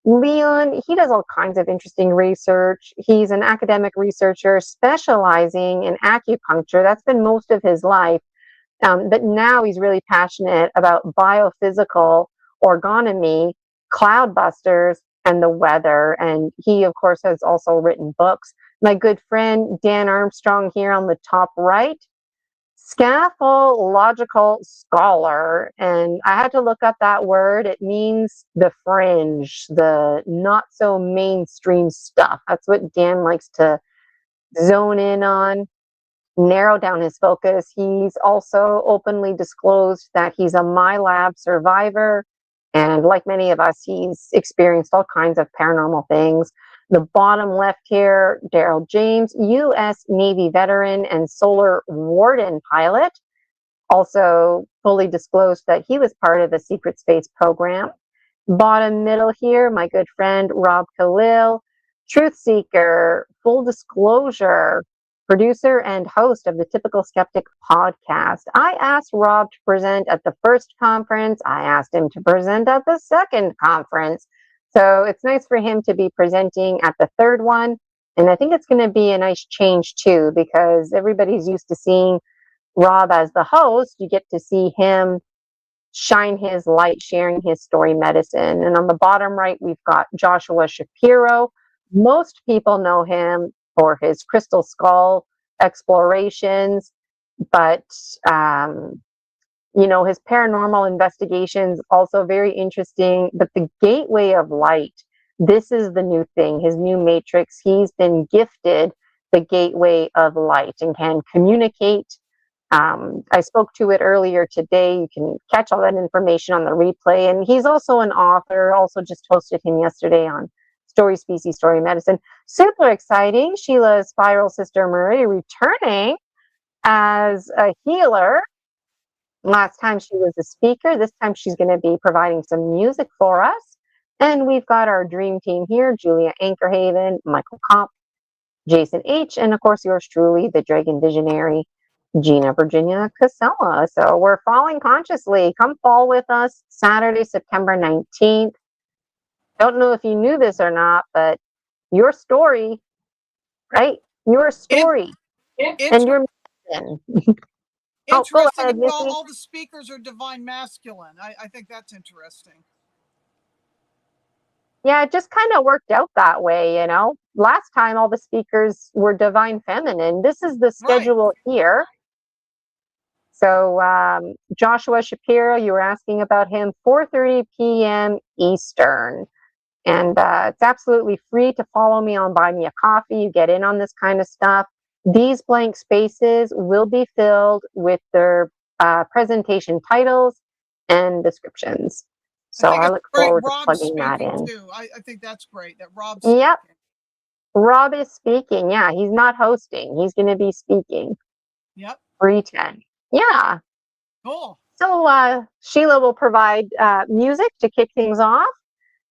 Leon, he does all kinds of interesting research. He's an academic researcher specializing in acupuncture. That's been most of his life. But now he's really passionate about biophysical orgonomy, cloudbusters, and the weather. And he, of course, has also written books. My good friend Dan Armstrong here on the top right, scaphological scholar. And I had to look up that word. It means the fringe, the not so mainstream stuff. That's what Dan likes to zone in on, narrow down his focus. He's also openly disclosed that he's a MyLab survivor. And like many of us, he's experienced all kinds of paranormal things. The bottom left here, Daryl James, U.S. Navy veteran and solar warden pilot, also fully disclosed that he was part of the secret space program. Bottom middle here, my good friend Rob Khalil, truth seeker, full disclosure, producer and host of the Typical Skeptic podcast. I asked Rob to present at the first conference. I asked him to present at the second conference. So it's nice for him to be presenting at the third one. And I think it's going to be a nice change too, because everybody's used to seeing Rob as the host. You get to see him shine his light, sharing his story medicine. And on the bottom right, we've got Joshua Shapiro. Most people know him for his crystal skull explorations, but his paranormal investigations also very interesting. But the gateway of light, this is the new thing, his new matrix. He's been gifted the gateway of light and can communicate. I spoke to it earlier today. You can catch all that information on the replay. And he's also an author, also just hosted him yesterday on Story Species, Story Medicine. Super exciting. Sheila's spiral sister Marie returning as a healer. Last time she was a speaker. This time she's going to be providing some music for us. And we've got our dream team here, Julia Ankerhaven, Michael Kopp, Jason H., and of course yours truly, the Dragon Visionary, Gina Virginia Casella. So we're falling consciously. Come fall with us Saturday, September 19th. Don't know if you knew this or not, but your story, right? Your story and your mission. Interesting. All the speakers are divine masculine. I think that's interesting. Yeah, it just kind of worked out that way, Last time all the speakers were divine feminine. This is the schedule here. So Joshua Shapiro, you were asking about him, 4:30 p.m. Eastern. And it's absolutely free to follow me on Buy Me a Coffee. You get in on this kind of stuff. These blank spaces will be filled with their presentation titles and descriptions. So I look forward to plugging that in. Too. I think that's great that Rob's Yep. Speaking. Rob is speaking. Yeah, he's not hosting. He's going to be speaking. Yep. 3:10. Yeah. Cool. So Sheila will provide music to kick things off.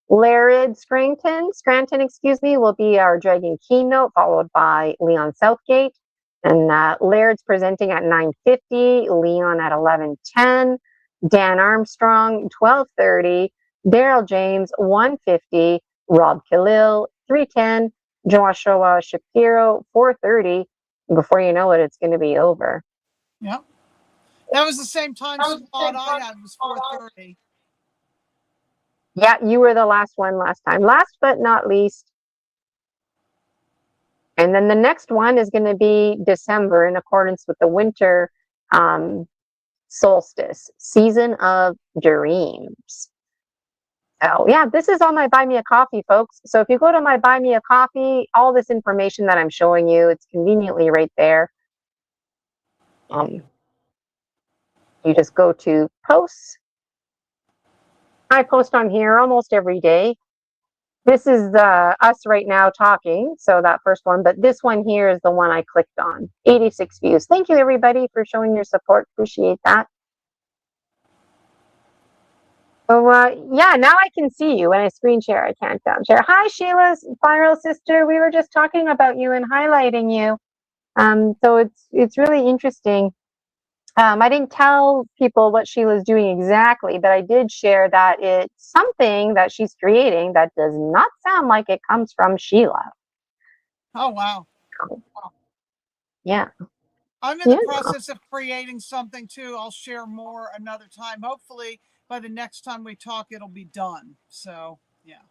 Laird Scranton, will be our dragon keynote, followed by Leon Southgate. And Laird's presenting at 9:50, Leon at 11:10, Dan Armstrong, 12:30, Daryl James, 1:50, Rob Khalil, 3:10, Joshua Shapiro, 4:30. Before you know it, it's going to be over. Yep. That was the same time slot I had, was 4:30. Yeah, you were the last one last time. Last but not least. And then the next one is going to be December in accordance with the winter solstice, season of dreams. So yeah, this is on my Buy Me a Coffee, folks. So if you go to my Buy Me a Coffee, all this information that I'm showing you, it's conveniently right there. You just go to posts. I post on here almost every day. This is us right now talking, so that first one, but this one here is the one I clicked on. 86 views. Thank you, everybody, for showing your support. Appreciate that. So, yeah, now I can see you when I screen share. I can't down share. Hi, Sheila's viral sister. We were just talking about you and highlighting you. So it's really interesting. I didn't tell people what Sheila's doing exactly, but I did share that it's something that she's creating that does not sound like it comes from Sheila. Oh, wow. Yeah. I'm in the process of creating something too. I'll share more another time. Hopefully by the next time we talk, it'll be done. So, yeah.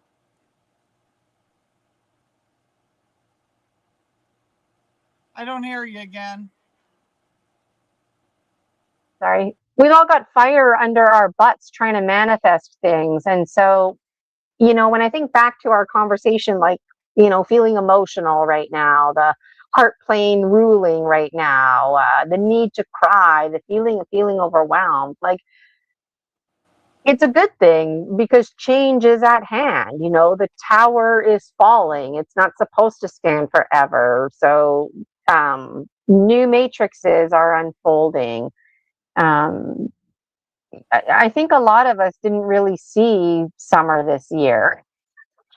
I don't hear you again. Sorry. We've all got fire under our butts trying to manifest things. And so, you know, when I think back to our conversation, like, you know, feeling emotional right now, the heart plane ruling right now, the need to cry, the feeling of feeling overwhelmed, like, it's a good thing because change is at hand. You know, the tower is falling. It's not supposed to stand forever. So, new matrices are unfolding. I think a lot of us didn't really see summer this year.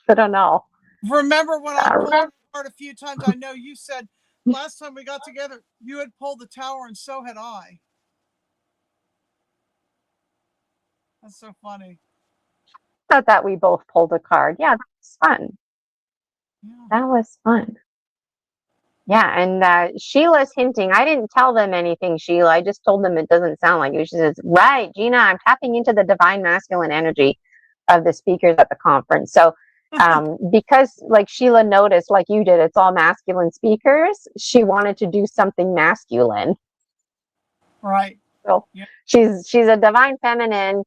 I don't know. Remember when I pulled it apart a few times? I know you said last time we got together, you had pulled the tower and so had I. That's so funny. Thought that we both pulled a card. Yeah, that was fun. Yeah. That was fun. Yeah, and Sheila's hinting. I didn't tell them anything, Sheila. I just told them it doesn't sound like you. She says, right, Gina, I'm tapping into the divine masculine energy of the speakers at the conference. So because like Sheila noticed, like you did, it's all masculine speakers, she wanted to do something masculine. Right. So yeah. She's a divine feminine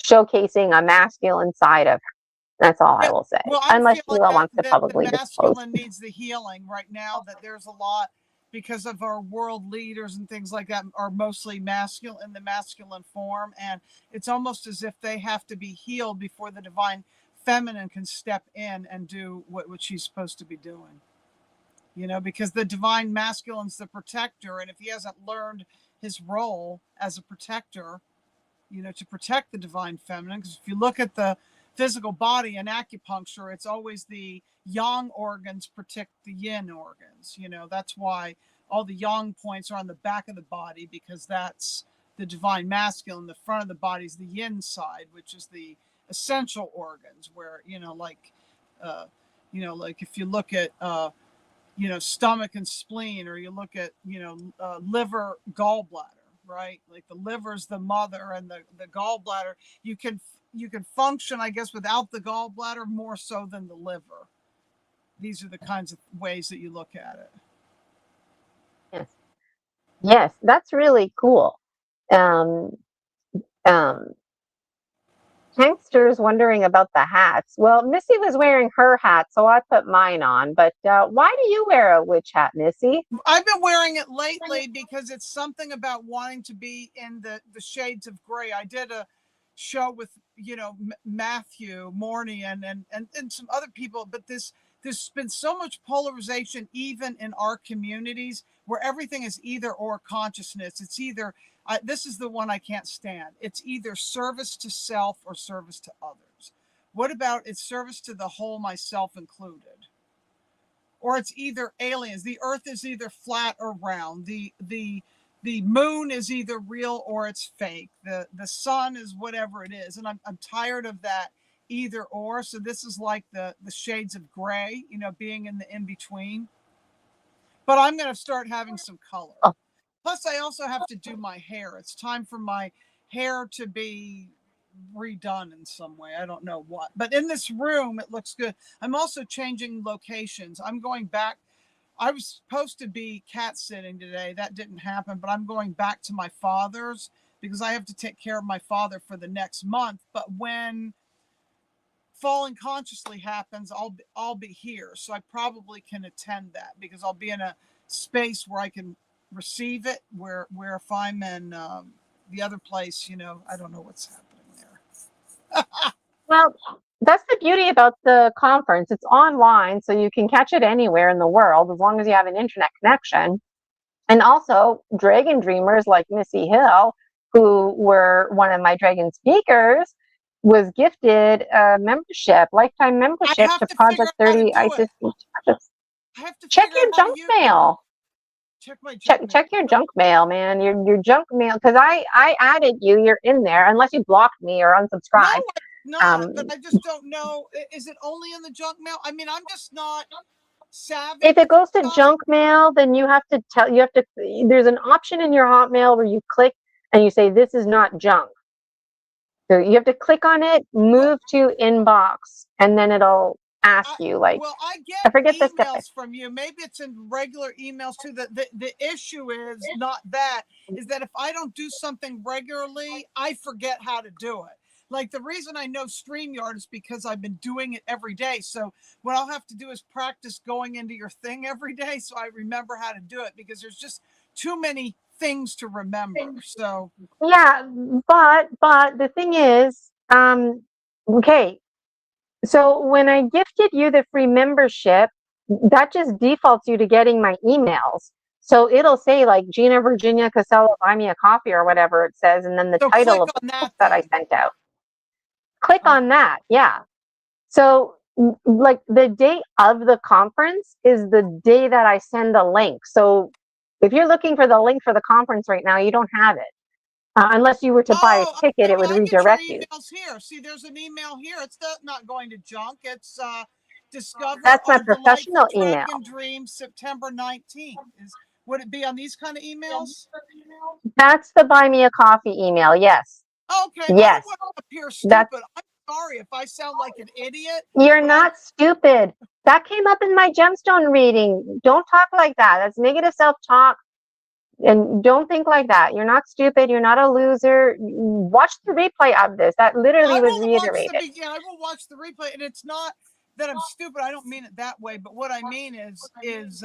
showcasing a masculine side of her. That's all I will say. Well, unless Sheila wants to publicly the disclose. masculine needs the healing right now, that there's a lot because of our world leaders and things like that are mostly masculine in the masculine form. And it's almost as if they have to be healed before the divine feminine can step in and do what she's supposed to be doing. You know, because the divine masculine's the protector. And if he hasn't learned his role as a protector, you know, to protect the divine feminine, because if you look at the physical body and acupuncture, it's always the yang organs protect the yin organs. You know, that's why all the yang points are on the back of the body, because that's the divine masculine. The front of the body is the yin side, which is the essential organs, where, you know, like if you look at you know, stomach and spleen, or you look at, you know, liver, gallbladder, right? Like the liver's the mother, and the gallbladder, you can function, I guess, without the gallbladder more so than the liver. These are the kinds of ways that you look at it. Yes. Yes, that's really cool. Tankster's wondering about the hats. Well, Missy was wearing her hat, so I put mine on. But why do you wear a witch hat, Missy? I've been wearing it lately because it's something about wanting to be in the shades of gray. I did a show with, you know, Matthew Morney and some other people, but there's been so much polarization even in our communities, where everything is either or consciousness. It's either this is the one I can't stand. It's either service to self or service to others. What about it's service to the whole, myself included? Or it's either aliens. The earth is either flat or round. The moon is either real or it's fake. The sun is whatever it is. And I'm tired of that either or. So this is like the shades of gray, you know, being in the in between. But I'm going to start having some color. Oh. Plus, I also have to do my hair. It's time for my hair to be redone in some way. I don't know what. But in this room, it looks good. I'm also changing locations. I'm going back. I was supposed to be cat sitting today. That didn't happen. But I'm going back to my father's because I have to take care of my father for the next month. But when Falling Consciously happens, I'll be here. So I probably can attend that because I'll be in a space where I can receive it, where if I'm in the other place, you know, I don't know what's happening there. Well, That's the beauty about the conference. It's online, so you can catch it anywhere in the world as long as you have an internet connection. And also, dragon dreamers like Missy Hill, who were one of my dragon speakers, was gifted a membership, lifetime I membership have to to figure Project out how to 30 do it. ISIS. I have to Check figure out your how to junk use it. mail. Check my junk mail. Check your junk mail, man. Your junk mail, because I added you. You're in there, unless you blocked me or No, unsubscribed. I did not, but I just don't know. Is it only in the junk mail? I mean, I'm just not savvy If it with goes to stuff. junk mail, then you have to there's an option in your Hotmail where you click and you say, this is not junk. So you have to click on it, move to inbox, and then it'll ask you, like, Well, I I get forget this guy. emails from you. Maybe it's in regular emails too. The issue is not that, is that if I don't do something regularly, I forget how to do it. Like the reason I know StreamYard is because I've been doing it every day. So what I'll have to do is practice going into your thing every day so I remember how to do it, because there's just too many things to remember. So Yeah, but the thing is, okay, so when I gifted you the free membership, that just defaults you to getting my emails. So it'll say like Gina Virginia Casella, buy me a coffee or whatever it says, and then the so title click of the on that post that I then. sent out. Click Okay. on that, yeah. So like the day of the conference is the day that I send the link. So if you're looking for the link for the conference right now, you don't have it. Unless you were to buy a Oh, ticket, okay, it but would I get your redirect you. emails here. See, there's an email here. It's not going to junk. It's discover That's my our delightful professional email. dragon dreams September 19th. Would it be on these kind of emails? That's the buy me a coffee email. Yes. Okay, I don't Yes. want to appear That's stupid. I'm sorry if I sound like an idiot, You're but I not stupid. That came up in my gemstone reading. Don't talk like that. That's negative self-talk. And don't think like that. You're not stupid. You're not a loser. Watch the replay of this. That literally was reiterated. I will watch the replay, and it's not that I'm stupid. I don't mean it that way, but what I mean is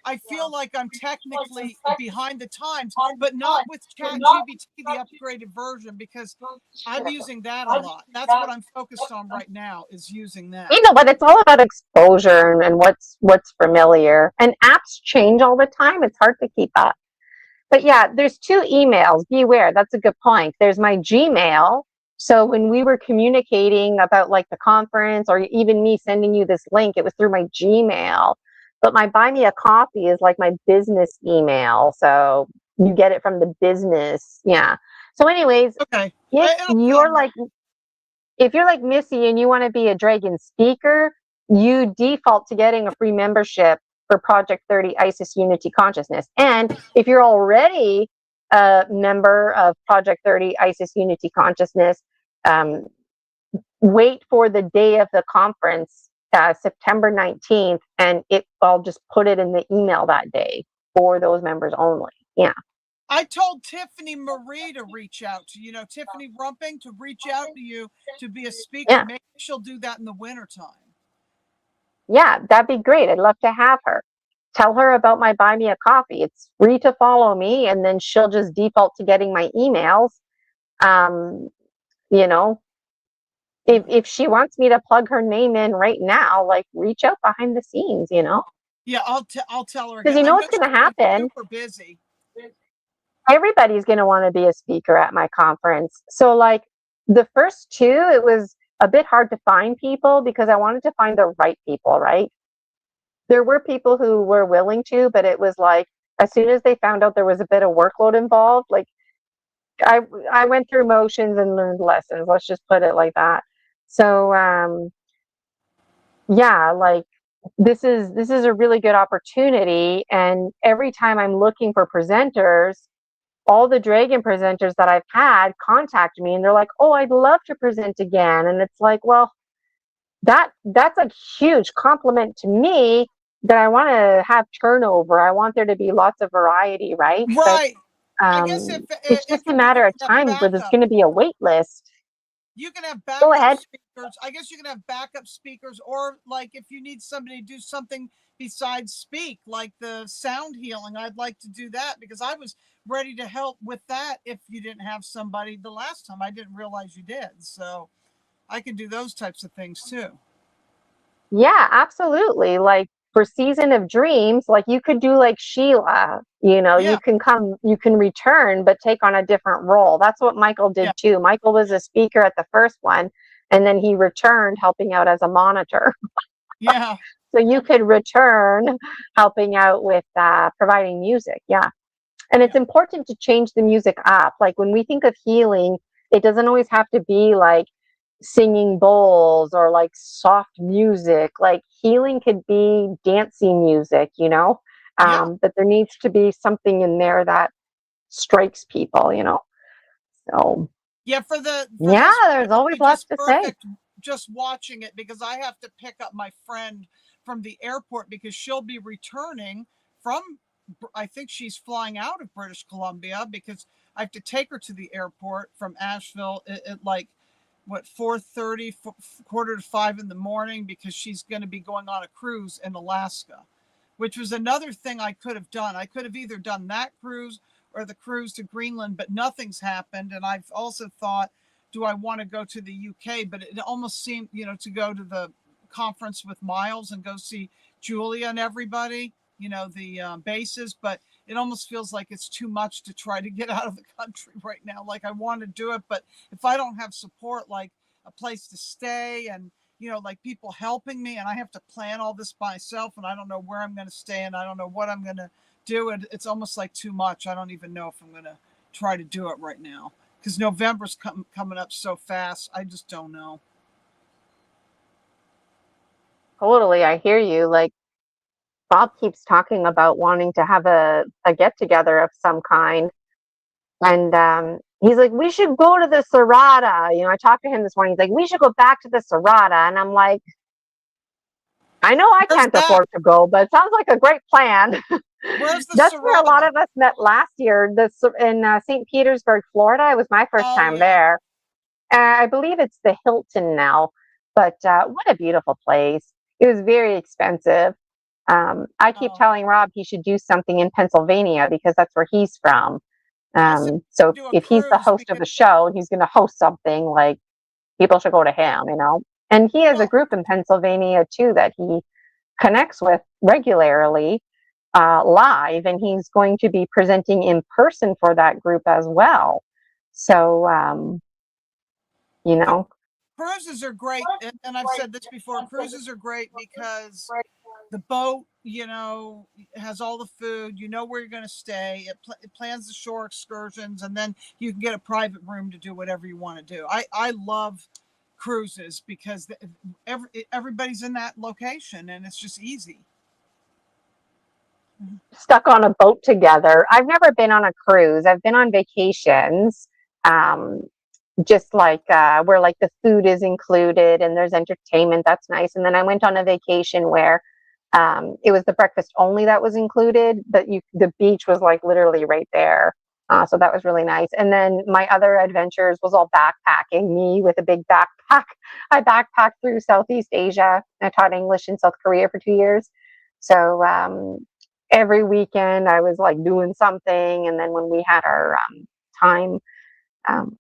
I feel like I'm technically behind the times, but not with ChatGPT, the upgraded version, because I'm using that a lot. That's what I'm focused on right now, is using that. But it's all about exposure and what's familiar. And apps change all the time. It's hard to keep up. But yeah, there's two emails. Beware. That's a good point. There's my Gmail. So when we were communicating about like the conference or even me sending you this link, it was through my Gmail. But my buy me a coffee is like my business email. So you get it from the business. Yeah. So anyways, Okay. if you're like Missy and you want to be a dragon speaker, you default to getting a free membership for Project 30 ISIS Unity Consciousness. And if you're already a member of Project 30 ISIS Unity Consciousness, wait for the day of the conference, September 19th, and I'll just put it in the email that day for those members only. Yeah. I told Tiffany Marie to reach out to you, Tiffany Rumping, to reach out to you to be a speaker. Yeah. Maybe she'll do that in the wintertime. Yeah, that'd be great. I'd love to have her. Tell her about my buy me a coffee. It's free to follow me, and then she'll just default to getting my emails. You know, if she wants me to plug her name in right now, like reach out behind the scenes, Yeah, I'll tell her because again. what's going to happen. Super busy. Everybody's going to want to be a speaker at my conference. So like the first two, it was a bit hard to find people because I wanted to find the right people, right? There were people who were willing to, but it was like, as soon as they found out there was a bit of workload involved, like I went through motions and learned lessons. Let's just put it like that. So, yeah, like this is a really good opportunity. And every time I'm looking for presenters, all the dragon presenters that I've had contact me and they're like, oh, I'd love to present again. And it's like, well, that's a huge compliment to me that I want to have turnover. I want there to be lots of variety, right? Right. But I guess it's just a matter of time where there's going to be a wait list. You can have Go ahead. backup speakers. I guess you can have backup speakers, or like if you need somebody to do something besides speak, like the sound healing, I'd like to do that because I was ready to help with that if you didn't have somebody the last time. I didn't realize you did. So I can do those types of things too. Yeah, absolutely. Like for Season of Dreams, like you could do like Sheila, you know, Yeah. you can return, but take on a different role. That's what Michael did Yeah. too. Michael was a speaker at the first one, and then he returned helping out as a monitor. Yeah. So you could return helping out with providing music. Yeah. And it's Yeah. important to change the music up. Like when we think of healing, it doesn't always have to be like singing bowls or like soft music. Like healing could be dancey music, you know? Yeah. But there needs to be something in there that strikes people, you know? So, Yeah, for yeah, this, there's it'll always be lots just to say. perfect just watching it because I have to pick up my friend from the airport because she'll be returning from, I think she's flying out of British Columbia because I have to take her to the airport from Asheville at like what 4:30, quarter to 5 in the morning because she's going to be going on a cruise in Alaska, which was another thing I could have done. I could have either done that cruise or the cruise to Greenland, but nothing's happened. And I've also thought, do I want to go to the UK? But it almost seemed, to go to the conference with Miles and go see Julia and everybody, the bases. But it almost feels like it's too much to try to get out of the country right now. Like I want to do it, but if I don't have support, like a place to stay and like people helping me, and I have to plan all this myself, and I don't know where I'm going to stay, and I don't know what I'm going to do. It's almost like too much. I don't even know if I'm going to try to do it right now because November's coming up so fast. I just don't know. Totally, I hear you. Like Bob keeps talking about wanting to have a get together of some kind. And he's like, we should go to the Serrata. I talked to him this morning. He's like, we should go back to the Serrata. And I'm like, I know I Where's can't that? afford to go, but it sounds like a great plan. Where's the That's where a lot Serrata? of us met last year. In St. Petersburg, Florida. It was my first Oh time yeah. there. I believe it's the Hilton now, but what a beautiful place. It was very expensive. I keep Oh. telling Rob he should do something in Pennsylvania because that's where he's from. I'll say So do a if he's the cruise host of because the show and he's going to host something, like people should go to him, And he has a well, group in Pennsylvania too that he connects with regularly live, and he's going to be presenting in person for that group as well. So, you know, cruises are great, and I've said this before. Cruises are great because the boat, has all the food. You know where you're going to stay. It plans the shore excursions, and then you can get a private room to do whatever you want to do. I love cruises because everybody's in that location, and it's just easy. stuck on a boat together. I've never been on a cruise. I've been on vacations. Um, just like where like the food is included and there's entertainment. That's nice. And then I went on a vacation where it was the breakfast only that was included, but the beach was like literally right there. So that was really nice. And then my other adventures was all backpacking, me with a big backpack. I backpacked through Southeast Asia. I taught English in South Korea for 2 years. So every weekend I was like doing something. And then when we had our time, um,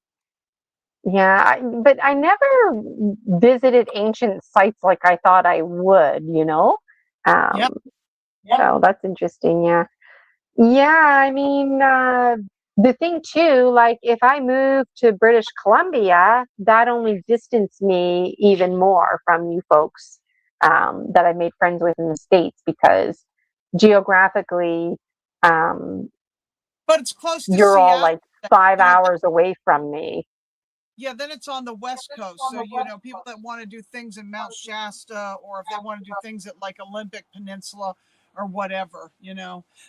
yeah, but I never visited ancient sites like I thought I would, Yep. So that's interesting. Yeah. Yeah. I mean, the thing too, like if I move to British Columbia, that only distanced me even more from you folks that I made friends with in the States because geographically, um, But it's close to you're all Seattle. like 5 hours Then, away from me. yeah, then it's on the West Coast. So, people that want to do things in Mount Shasta or if they want to do things at like Olympic Peninsula or whatever.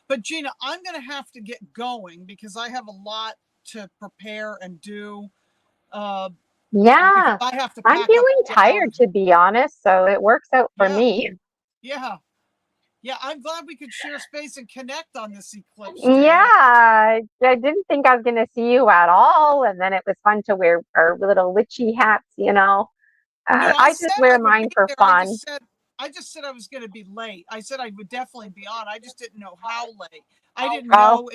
But Gina, I'm going to have to get going because I have a lot to prepare and do. Because Yeah, I have to I'm pack up feeling and get out tired of here. to be honest, so it works out for Yeah, me. yeah, yeah. I'm glad we could share space and connect on this eclipse Yeah, day. I didn't think I was going to see you at all, and then it was fun to wear our little witchy hats. No, I I said just I wear would mine be for there. I fun. just said I just said I was going to be late. I said I would definitely be on. I just didn't know how late. I didn't know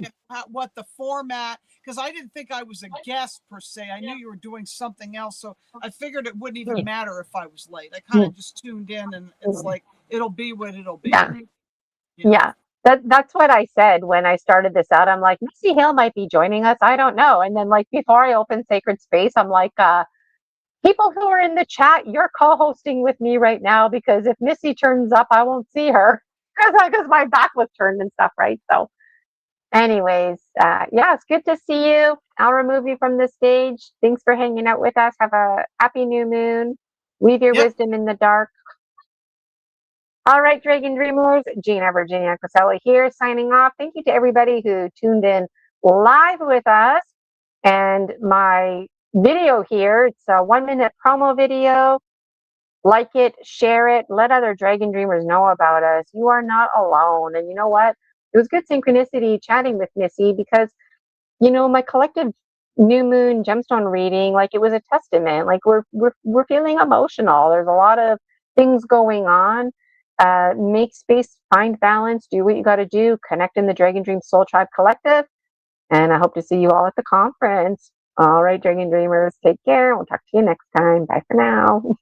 what the format, because I didn't think I was a guest per se. I knew you were doing something else, so I figured it wouldn't even matter if I was late. I kind of just tuned in, and it's like it'll be what it'll be. Yeah. That's what I said when I started this out. I'm like, Missy Hill might be joining us. I don't know. And then like before I opened Sacred Space, I'm like, people who are in the chat, you're co-hosting with me right now, because if Missy turns up, I won't see her because my back was turned and stuff, right? So anyways, yeah, it's good to see you. I'll remove you from the stage. Thanks for hanging out with us. Have a happy new moon. Weave your wisdom in the dark. All right, Dragon Dreamers, Gina, Virginia Casella here, signing off. Thank you to everybody who tuned in live with us. And my video here, it's a 1-minute promo video. Like it, share it, let other Dragon Dreamers know about us. You are not alone. And you know what? It was good synchronicity chatting with Missy, because, you know, my collective new moon gemstone reading, like it was a testament. Like we're feeling emotional. There's a lot of things going on. Make space, find balance, do what you got to do, connect in the Dragon Dream Soul Tribe Collective. And I hope to see you all at the conference. All right, Dragon Dreamers, take care. We'll talk to you next time. Bye for now.